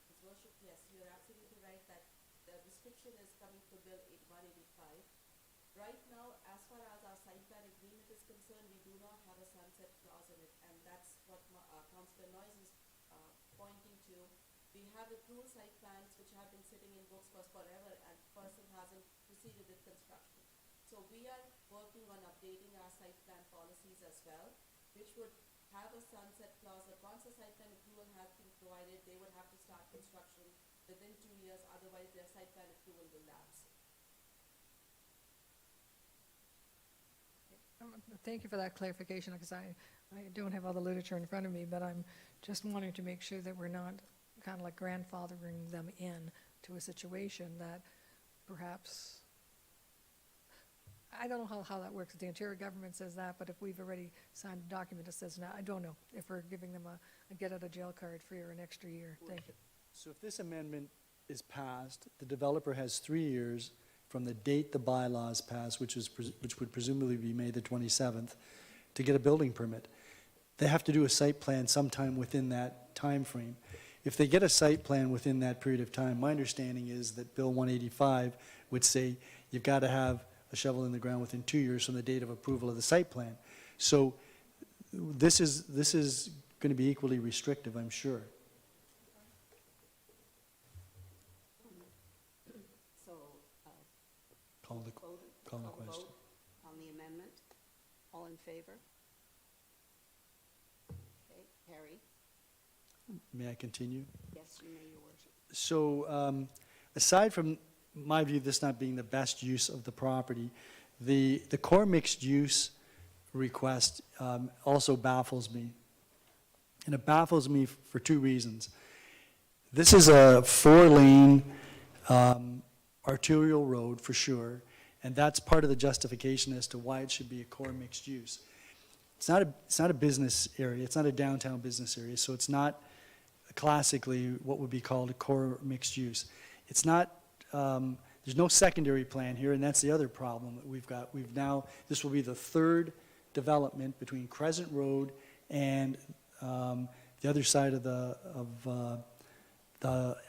His Worship, yes, you're absolutely right that the restriction is coming from Bill 185. Right now, as far as our site plan agreement is concerned, we do not have a sunset clause in it, and that's what Councillor Noyes is pointing to. We have approved site plans which have been sitting in books for forever, and the person hasn't proceeded with construction. So we are working on updating our site plan policies as well, which would have a sunset clause that once the site plan approval has been provided, they would have to start construction within 2 years, otherwise their site plan approval will lapse. Thank you for that clarification, because I don't have all the literature in front of me, but I'm just wanting to make sure that we're not kind of like grandfathering them in to a situation that perhaps, I don't know how that works. The Ontario government says that, but if we've already signed a document that says that, I don't know if we're giving them a get-out-of-jail card for an extra year. Thank you. So if this amendment is passed, the developer has 3 years from the date the bylaws pass, which would presumably be May the 27th, to get a building permit. They have to do a site plan sometime within that time frame. If they get a site plan within that period of time, my understanding is that Bill 185 would say you've got to have a shovel in the ground within 2 years from the date of approval of the site plan. So this is going to be equally restrictive, I'm sure. So, Call the vote question. on the amendment. All in favor? Okay, Harry? May I continue? Yes, you may, Your Worship. So aside from my view, this not being the best use of the property, the core mixed use request also baffles me. And it baffles me for 2 reasons. This is a 4-lane arterial road for sure, and that's part of the justification as to why it should be a core mixed use. It's not a business area, it's not a downtown business area, so it's not classically what would be called a core mixed use. It's not, there's no secondary plan here, and that's the other problem that we've got. This will be the 3rd development between Crescent Road and the other side of the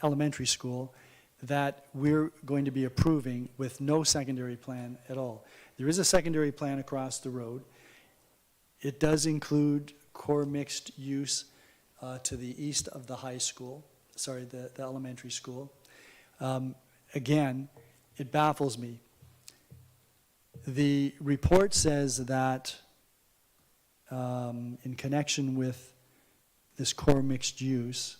elementary school that we're going to be approving with no secondary plan at all. There is a secondary plan across the road. It does include core mixed use to the east of the high school, sorry, the elementary school. Again, it baffles me. The report says that in connection with this core mixed use,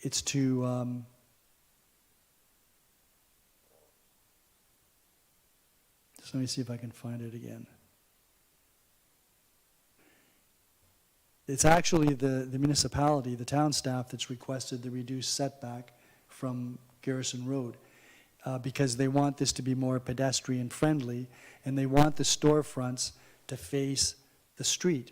it's to just let me see if I can find it again. It's actually the municipality, the town staff, that's requested the reduced setback from Garrison Road because they want this to be more pedestrian friendly and they want the storefronts to face the street.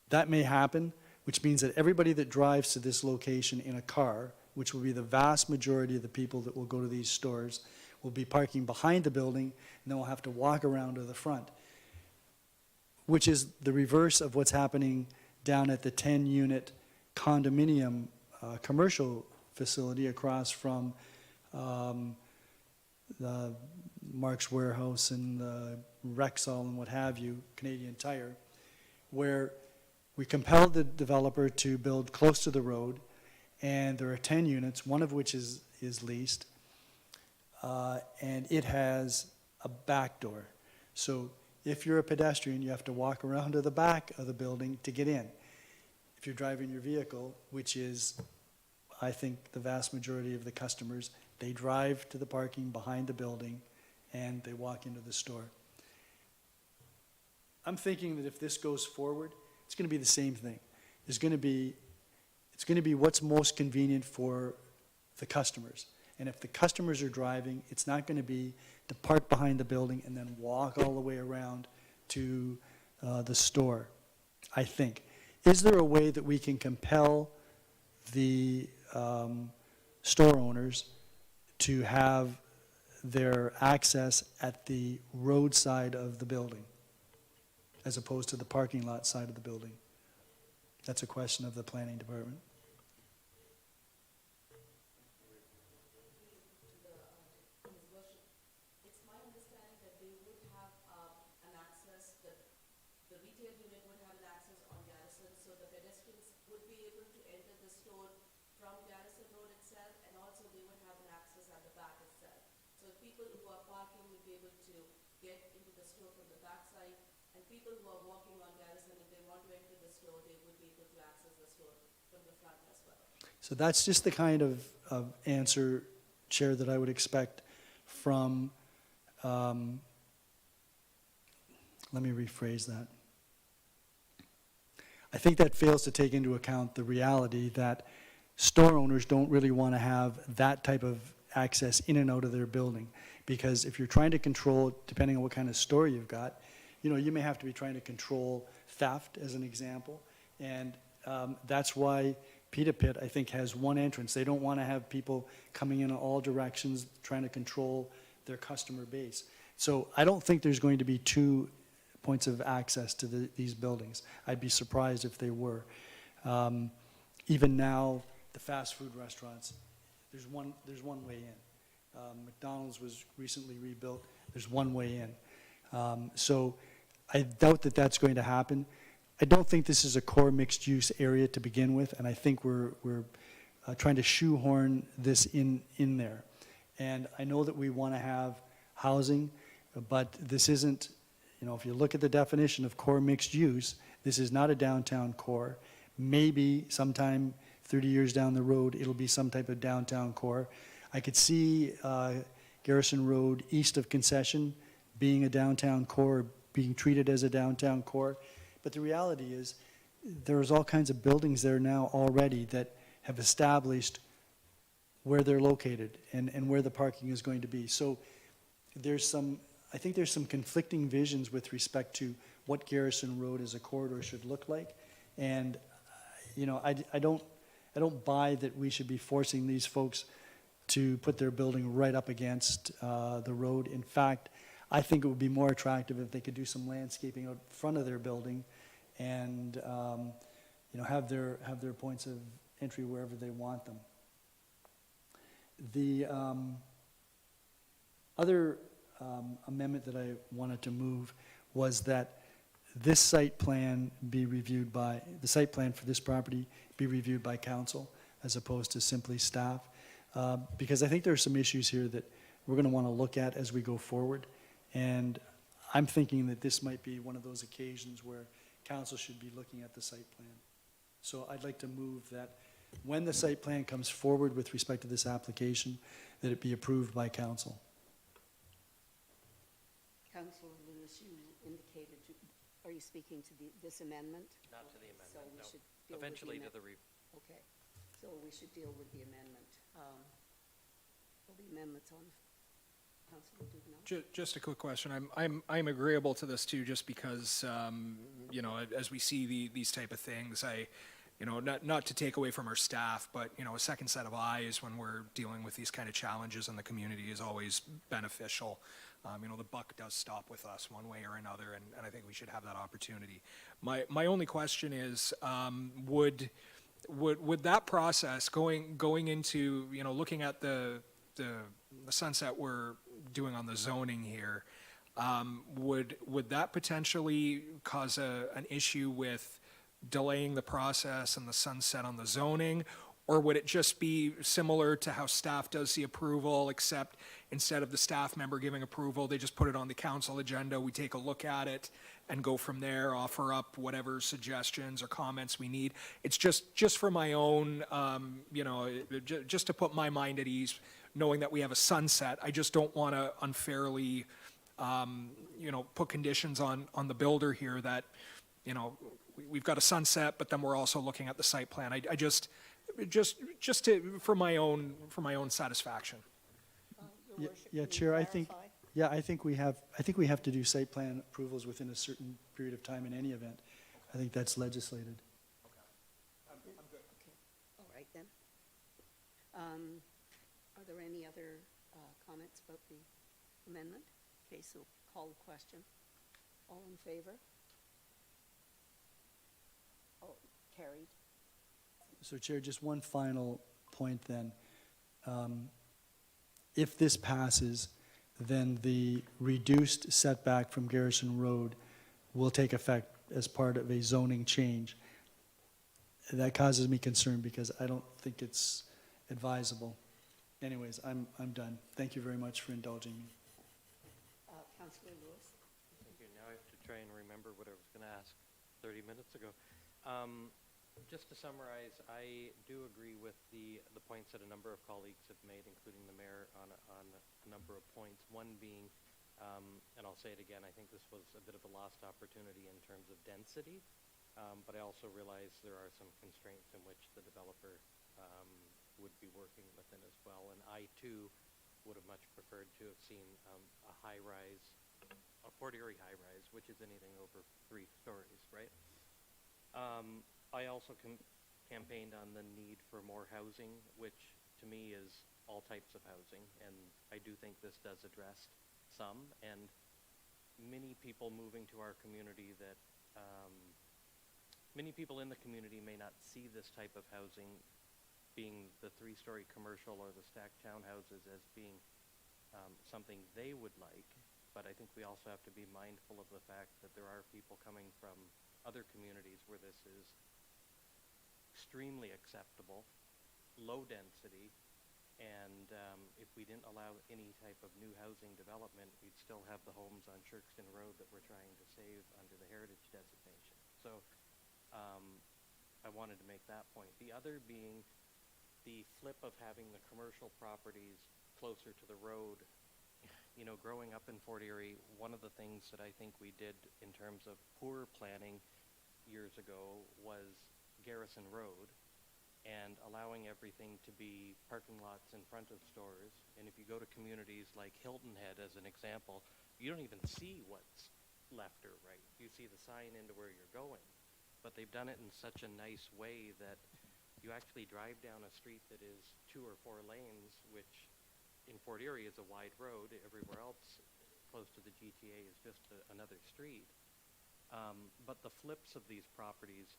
That may happen, which means that everybody that drives to this location in a car, which will be the vast majority of the people that will go to these stores, will be parking behind the building and then will have to walk around to the front, which is the reverse of what's happening down at the 10-unit condominium commercial facility across from the Mark's Warehouse and the Rexall and what have you, Canadian Tire, where we compelled the developer to build close to the road, and there are 10 units, one of which is leased, and it has a back door. So if you're a pedestrian, you have to walk around to the back of the building to get in. If you're driving your vehicle, which is, I think, the vast majority of the customers, they drive to the parking behind the building and they walk into the store. I'm thinking that if this goes forward, it's going to be the same thing. It's going to be what's most convenient for the customers. And if the customers are driving, it's not going to be to park behind the building and then walk all the way around to the store, I think. Is there a way that we can compel the store owners to have their access at the roadside of the building as opposed to the parking lot side of the building? That's a question of the planning department. It's my understanding that they would have an access, that the retail unit would have an access on Garrison, so the pedestrians would be able to enter the store from Garrison Road itself, and also they would have an access at the back itself. So people who are parking would be able to get into the store from the backside, and people who are walking on Garrison, if they want to enter the store, they would be able to access the store from the front as well. So that's just the kind of answer, Chair, that I would expect from, let me rephrase that. I think that fails to take into account the reality that store owners don't really want to have that type of access in and out of their building. Because if you're trying to control, depending on what kind of store you've got, you may have to be trying to control theft, as an example. And that's why Pita Pit, I think, has one entrance. They don't want to have people coming in all directions trying to control their customer base. So I don't think there's going to be 2 points of access to these buildings. I'd be surprised if they were. Even now, the fast food restaurants, there's one way in. McDonald's was recently rebuilt. There's one way in. So I doubt that that's going to happen. I don't think this is a core mixed-use area to begin with, and I think we're trying to shoehorn this in there. And I know that we want to have housing, but this isn't, if you look at the definition of core mixed use, this is not a downtown core. Maybe sometime 30 years down the road, it'll be some type of downtown core. I could see Garrison Road east of Concession being a downtown core, being treated as a downtown core. But the reality is, there's all kinds of buildings there now already that have established where they're located and where the parking is going to be. So I think there's some conflicting visions with respect to what Garrison Road as a corridor should look like. And, I don't buy that we should be forcing these folks to put their building right up against the road. In fact, I think it would be more attractive if they could do some landscaping out front of their building and, have their points of entry wherever they want them. The other amendment that I wanted to move was that this site plan be reviewed by, the site plan for this property be reviewed by council as opposed to simply staff. Because I think there are some issues here that we're going to want to look at as we go forward. And I'm thinking that this might be one of those occasions where council should be looking at the site plan. So I'd like to move that when the site plan comes forward with respect to this application, that it be approved by council. Councillor Lewis, you indicated, are you speaking to this amendment? Not to the amendment, So we no. should deal with the Eventually to amendment. the Okay, so we should deal with the amendment. Will the amendments on Councillor Dubanow? Just a quick question. I'm agreeable to this too, just because, as we see these type of things, not to take away from our staff, but, a second set of eyes when we're dealing with these kind of challenges in the community is always beneficial. The buck does stop with us one way or another, and I think we should have that opportunity. My only question is, would that process going into, looking at the sunset we're doing on the zoning here, would that potentially cause an issue with delaying the process and the sunset on the zoning? Or would it just be similar to how staff does the approval, except instead of the staff member giving approval, they just put it on the council agenda, we take a look at it and go from there, offer up whatever suggestions or comments we need? It's just for my own, just to put my mind at ease, knowing that we have a sunset. I just don't want to unfairly, put conditions on the builder here that, we've got a sunset, but then we're also looking at the site plan. I just for my own satisfaction. Your Worship, Yeah, can you Chair, I think clarify? I think we have to do site plan approvals within a certain period of time in any event. I think that's legislated. Okay, all right then. Are there any other comments about the amendment? Okay, so call the question. All in favor? Oh, carried. So Chair, just one final point then. If this passes, then the reduced setback from Garrison Road will take effect as part of a zoning change. That causes me concern because I don't think it's advisable. Anyways, I'm done. Thank you very much for indulging me. Councillor Lewis? Thank you. Now I have to try and remember what I was going to ask 30 minutes ago. Just to summarize, I do agree with the points that a number of colleagues have made, including the mayor, on a number of points. One being, and I'll say it again, I think this was a bit of a lost opportunity in terms of density, but I also realize there are some constraints in which the developer would be working within as well. And I too would have much preferred to have seen a high-rise, a Port Erie high-rise, which is anything over 3 stories, right? I also campaigned on the need for more housing, which to me is all types of housing, and I do think this does address some, and many people moving to our community that, many people in the community may not see this type of housing being the 3-story commercial or the stacked townhouses as being something they would like, but I think we also have to be mindful of the fact that there are people coming from other communities where this is extremely acceptable, low density, and if we didn't allow any type of new housing development, we'd still have the homes on Shirkston Road that we're trying to save under the heritage designation. So I wanted to make that point. The other being the flip of having the commercial properties closer to the road. You know, growing up in Fort Erie, one of the things that I think we did in terms of poor planning years ago was Garrison Road and allowing everything to be parking lots in front of stores. And if you go to communities like Hilton Head as an example, you don't even see what's left or right. You see the sign into where you're going. But they've done it in such a nice way that you actually drive down a street that is 2 or 4 lanes, which in Fort Erie is a wide road. Everywhere else close to the GTA is just another street. But the flips of these properties,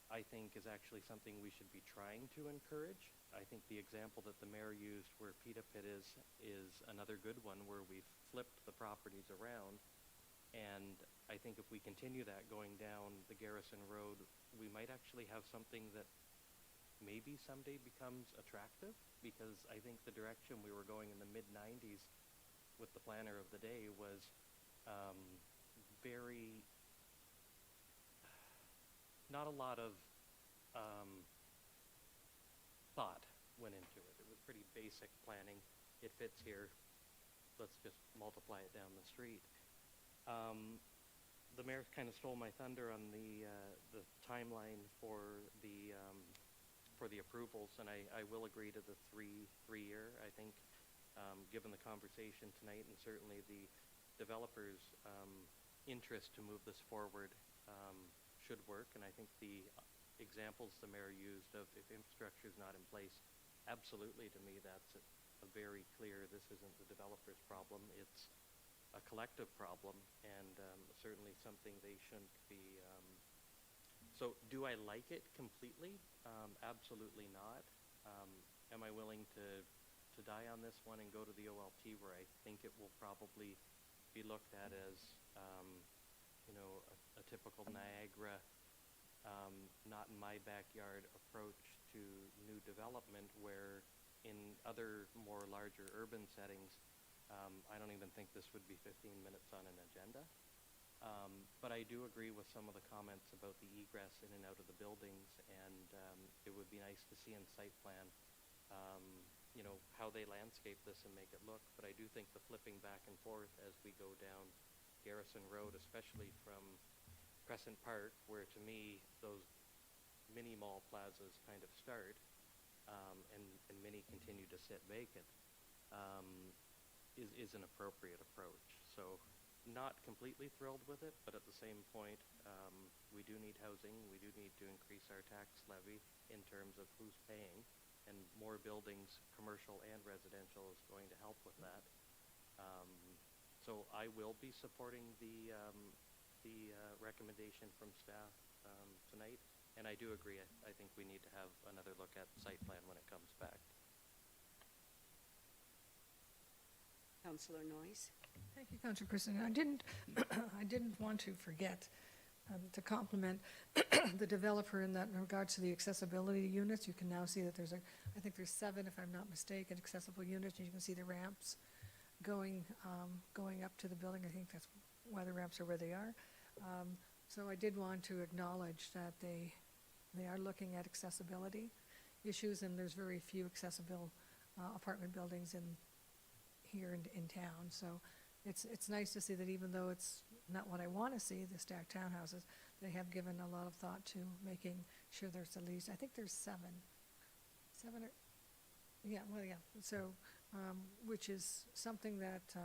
I think, is actually something we should be trying to encourage. I think the example that the mayor used where Pita Pit is another good one where we've flipped the properties around. And I think if we continue that going down the Garrison Road, we might actually have something that maybe someday becomes attractive, because I think the direction we were going in the mid-90s with the planner of the day was very, not a lot of thought went into it. It was pretty basic planning. It fits here. Let's just multiply it down the street. The mayor kind of stole my thunder on the timeline for the approvals, and I will agree to the three-year. I think, given the conversation tonight and certainly the developers' interest to move this forward, should work. And I think the examples the mayor used of if infrastructure is not in place, absolutely, to me that's a very clear, this isn't the developer's problem, it's a collective problem, and certainly something they shouldn't be. So do I like it completely? Absolutely not. Am I willing to die on this one and go to the OLT, where I think it will probably be looked at as you know, a typical Niagara, not in my backyard approach to new development, where in other more larger urban settings, I don't even think this would be 15 minutes on an agenda. But I do agree with some of the comments about the egress in and out of the buildings, and it would be nice to see in site plan, you know, how they landscape this and make it look. But I do think the flipping back and forth as we go down Garrison Road, especially from Crescent Park, where to me those mini mall plazas kind of start, and many continue to sit vacant, is an appropriate approach. So not completely thrilled with it, but at the same point, we do need housing. We do need to increase our tax levy in terms of who's paying, and more buildings, commercial and residential, is going to help with that. So I will be supporting the recommendation from staff tonight, and I do agree. I think we need to have another look at site plan when it comes back. Councillor Noyes? Thank you, Councillor Christensen. I didn't want to forget to compliment the developer in that in regards to the accessibility units. You can now see that I think there's 7, if I'm not mistaken, accessible units, and you can see the ramps going up to the building. I think that's why the ramps are where they are. So I did want to acknowledge that they are looking at accessibility issues, and there's very few accessible apartment buildings here in town. So it's nice to see that even though it's not what I want to see, the stacked townhouses, they have given a lot of thought to making sure there's at least, I think there's 7 7 or, yeah, well, yeah, so, which is something that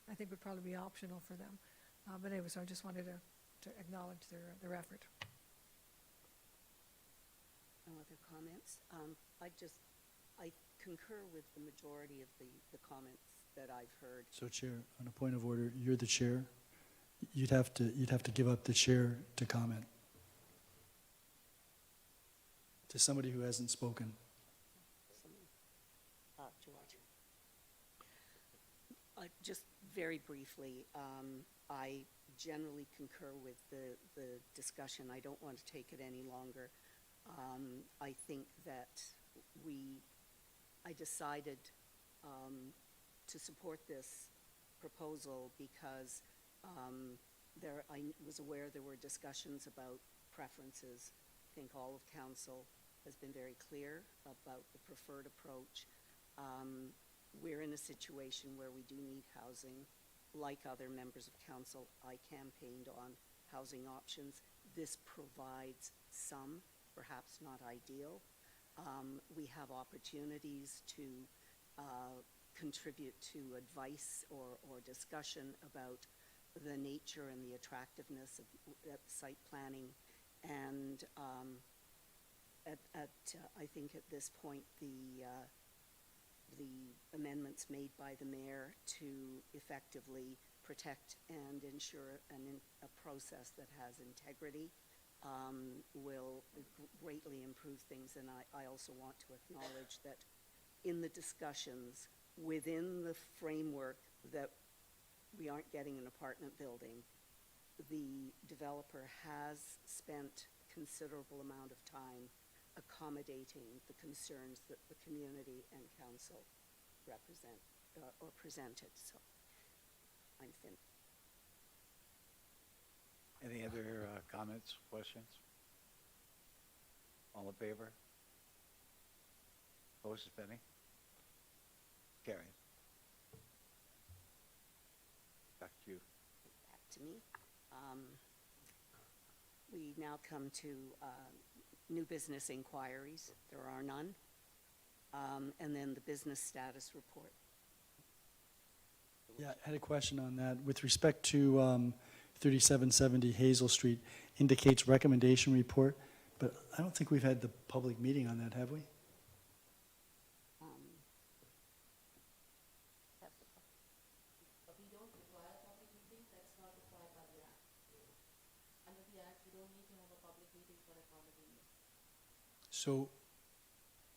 I think would probably be optional for them. But anyway, so I just wanted to acknowledge their effort. No other comments? I concur with the majority of the comments that I've heard. So Chair, on a point of order, you're the chair. You'd have to give up the chair to comment. To somebody who hasn't spoken. George. Just very briefly, I generally concur with the discussion. I don't want to take it any longer. I think that I decided to support this proposal because I was aware there were discussions about preferences. I think all of council has been very clear about the preferred approach. We're in a situation where we do need housing. Like other members of council, I campaigned on housing options. This provides some, perhaps not ideal. We have opportunities to contribute to advice or discussion about the nature and the attractiveness of site planning. And I think at this point, the amendments made by the mayor to effectively protect and ensure a process that has integrity will greatly improve things. And I also want to acknowledge that in the discussions within the framework that we aren't getting an apartment building, the developer has spent a considerable amount of time accommodating the concerns that the community and council represent or presented. So I'm finished. Any other comments, questions? All in favor? Opposed, if any? Carried. Back to you. Back to me. We now come to new business inquiries. There are none. And then the business status report. Yeah, I had a question on that. With respect to 3770 Hazel Street, indicates recommendation report, but I don't think we've had the public meeting on that, have we? But we don't require a public meeting, that's not required by the Act. Under the Act, you don't need to have a public meeting for a public meeting. So,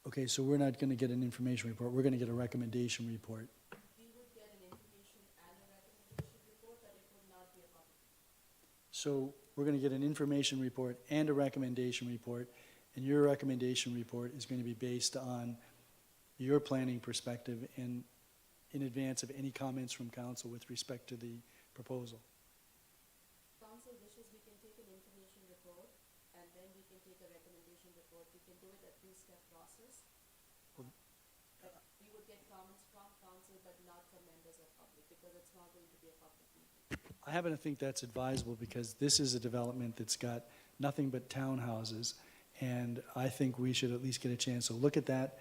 okay, so we're not going to get an information report, we're going to get a recommendation report. We would get an information and a recommendation report, but it would not be a public meeting. So we're going to get an information report and a recommendation report, and your recommendation report is going to be based on your planning perspective and in advance of any comments from council with respect to the proposal. Council wishes, we can take an information report, and then we can take a recommendation report. We can do it a two-step process. Well- But we would get comments from council, but not from members of public, because it's not going to be a public meeting. I happen to think that's advisable because this is a development that's got nothing but townhouses, and I think we should at least get a chance to look at that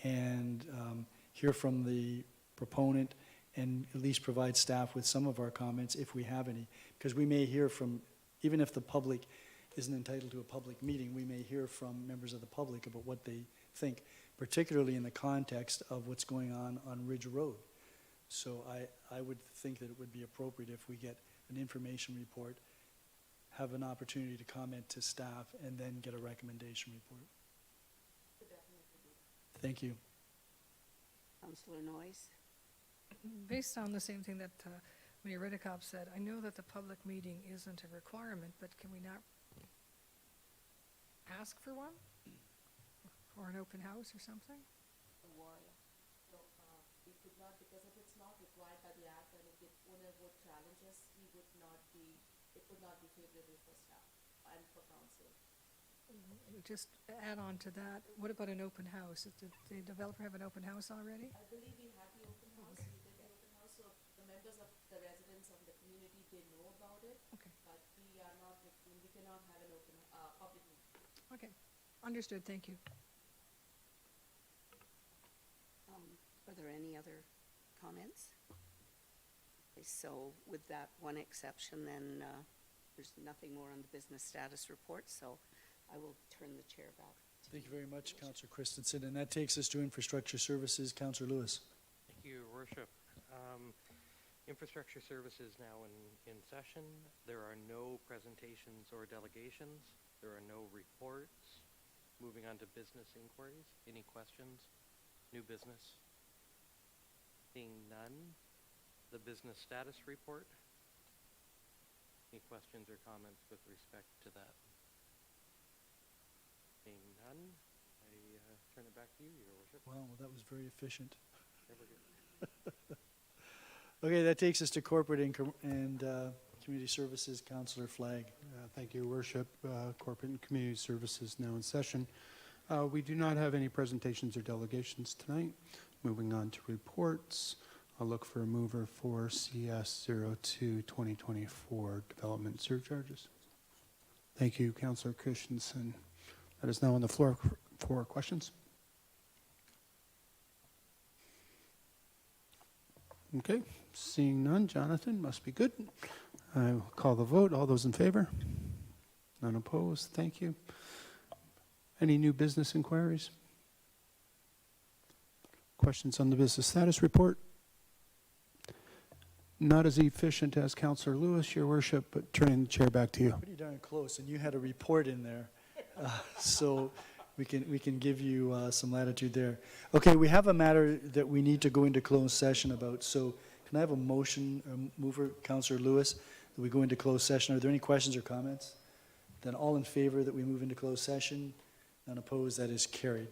and hear from the proponent and at least provide staff with some of our comments if we have any. Because we may hear from, even if the public isn't entitled to a public meeting, we may hear from members of the public about what they think, particularly in the context of what's going on Ridge Road. So I would think that it would be appropriate if we get an information report, have an opportunity to comment to staff, and then get a recommendation report. Thank you. Councillor Noyes? Based on the same thing that Mayor Redekop said, I know that the public meeting isn't a requirement, but can we not ask for one? Or an open house or something? A warrior. So, we could not, because if it's not required by the Act and if the owner would challenge us, it would not be favorable for staff and for council. Just add on to that, what about an open house? Did the developer have an open house already? I believe we had the open house, we did the open house, so the members of the residents of the community, they know about it. Okay. But we cannot have an open, public meeting. Okay, understood, thank you. there any other comments? Okay, so with that one exception, then there's nothing more on the business status report, so I will turn the chair back. Thank you very much, Councillor Christensen. And that takes us to Infrastructure Services. Councillor Lewis. Thank you, Your Worship. Infrastructure Services now in session. There are no presentations or delegations. There are no reports. Moving on to business inquiries. Any questions? New business? Seeing none. The business status report. Any questions or comments with respect to that? Seeing none, I turn it back to you, Your Worship. Wow, well, that was very efficient. There we go. Okay, that takes us to Corporate and Community Services. Councillor Flagg. Thank you, Your Worship. Corporate and Community Services now in session. We do not have any presentations or delegations tonight. Moving on to reports. I'll look for a mover for CS 02 2024 development surcharges. Thank you, Councillor Christensen. That is now on the floor for questions. Okay, seeing none, Jonathan, must be good. I will call the vote. All those in favor? None opposed. Thank you. Any new business inquiries? Questions on the business status report? Not as efficient as Councillor Lewis, Your Worship, but turning the chair back to you. Pretty darn close, and you had a report in there. So we can give you some latitude there. Okay, we have a matter that we need to go into closed session about. So can I have a motion, mover, Councillor Lewis, that we go into closed session? Are there any questions or comments? Then all in favor that we move into closed session? None opposed, that is carried.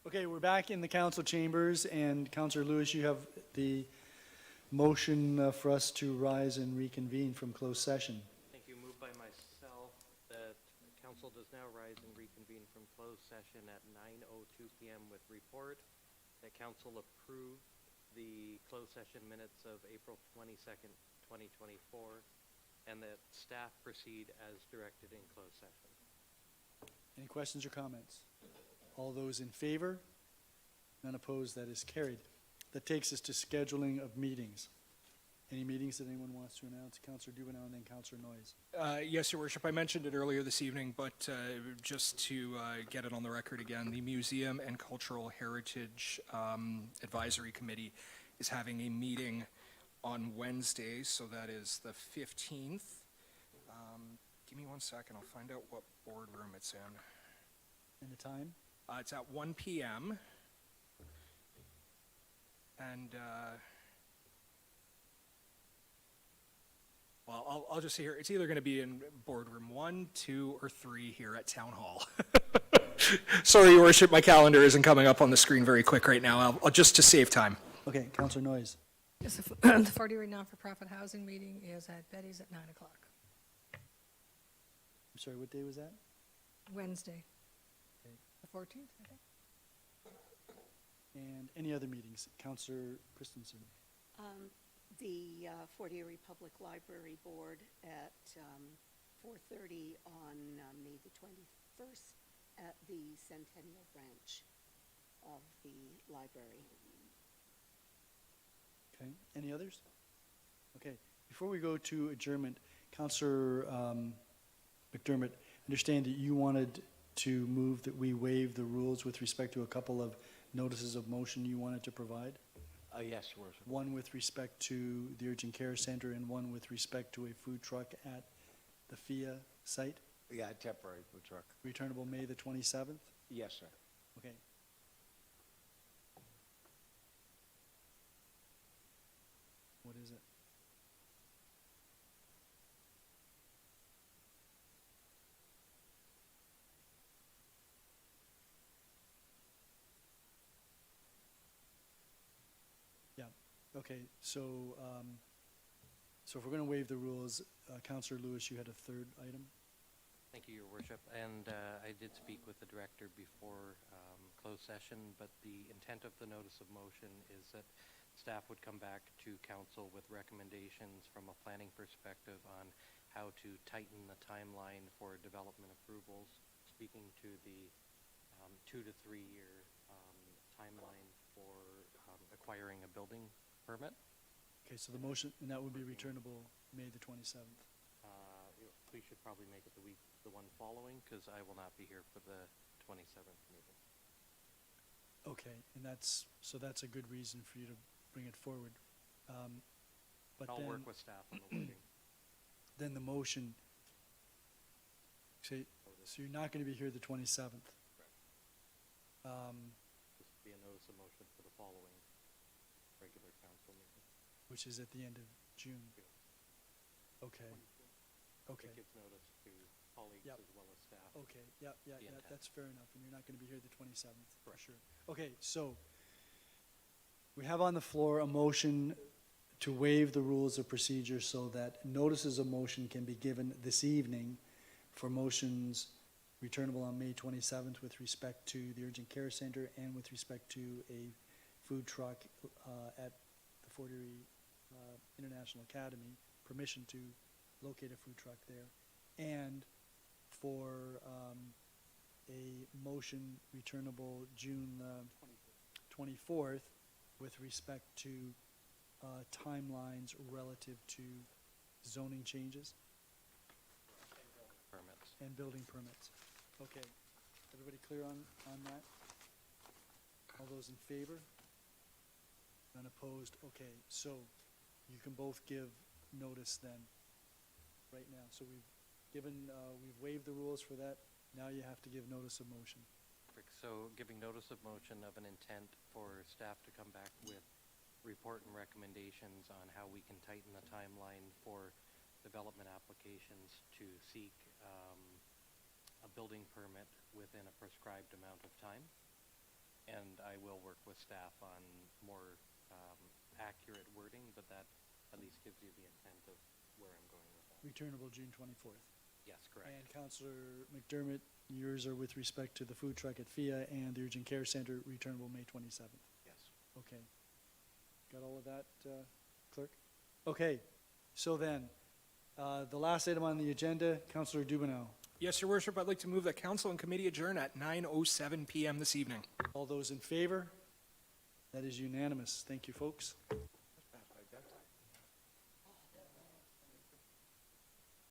Okay, we're back in the council chambers, and Councillor Lewis, you have the motion for us to rise and reconvene from closed session. Thank you. Moved by myself that council does now rise and reconvene from closed session at 9:02 PM with report that council approve the closed session minutes of April 22nd, 2024, and that staff proceed as directed in closed session. Any questions or comments? All those in favor? None opposed, that is carried. That takes us to scheduling of meetings. Any meetings that anyone wants to announce? Councillor Dubanow and then Councillor Noyes. Yes, Your Worship, I mentioned it earlier this evening, but just to get it on the record again, the Museum and Cultural Heritage Advisory Committee is having a meeting on Wednesday, so that is the 15th. Give me 1 second, I'll find out what boardroom it's in. And the time? It's at 1 PM. And, well, I'll just say here, it's either going to be in boardroom 1, 2, or 3 here at Town Hall. Sorry, Your Worship, my calendar isn't coming up on the screen very quick right now. I'll just to save time. Okay, Councillor Noyes. Yes, the 40 Erie not-for-profit housing meeting is at Betty's at 9 o'clock, I'm sorry, what day was that? Wednesday. Okay. The 14th, I think. And any other meetings? Councillor Christensen. The 40 Erie Public Library Board at 4:30 on May the 21st at the Centennial Branch of the library. Okay, any others? Okay, before we go to adjournment, Councillor McDermott, understand that you wanted to move that we waive the rules with respect to a couple of notices of motion you wanted to provide? Yes, Your Worship. One with respect to the Urgent Care Center and one with respect to a food truck at the FIA site, Yeah, temporary food truck. returnable May the 27th? Yes, sir. Okay. What is it? Yeah, okay, so if we're going to waive the rules, Councillor Lewis, you had a third item? Thank you, Your Worship. And I did speak with the director before closed session, but the intent of the notice of motion is that staff would come back to council with recommendations from a planning perspective on how to tighten the timeline for development approvals, speaking to the 2 to 3 year timeline for acquiring a building permit. Okay, so the motion, and that would be returnable May the 27th. We should probably make it the one following, because I will not be here for the 27th meeting. Okay, and that's a good reason for you to bring it forward. But I'll then, work with staff on the wording. then the motion, so you're not going to be here the 27th. This would be a notice of motion for the following regular council meeting. Which is at the end of June. Okay, okay, It gives notice to colleagues Yep. as well as staff. okay, The yeah, intent. that's fair enough, and you're not going to be here the 27th, for Correct. sure. Okay, so we have on the floor a motion to waive the rules of procedure so that notices of motion can be given this evening for motions returnable on May 27th with respect to the Urgent Care Center and with respect to a food truck at the Fort Erie International Academy, permission to locate a food truck there, and for a motion returnable June 24th with respect to timelines relative to zoning changes Permits. and building permits. Okay, everybody clear on that? All those in favor? None opposed? Okay, so you can both give notice then, right now. So we've waived the rules for that. Now you have to give notice of motion. Perfect. So giving notice of motion of an intent for staff to come back with report and recommendations on how we can tighten the timeline for development applications to seek a building permit within a prescribed amount of time. And with staff on more accurate wording, but that at least gives you the intent of where I'm going with that. Returnable June 24th. Yes, correct. And Councillor McDermott, yours are with respect to the food truck at FIA and the Urgent Care Center, returnable May 27th. Yes. Okay. Got all of that, Clerk? Okay, so then, the last item on the agenda, Councillor Dubanow. Yes, Your Worship, I'd like to move that council and committee adjourn at 9:07 PM this evening. All those in favor? That is unanimous. Thank you, folks.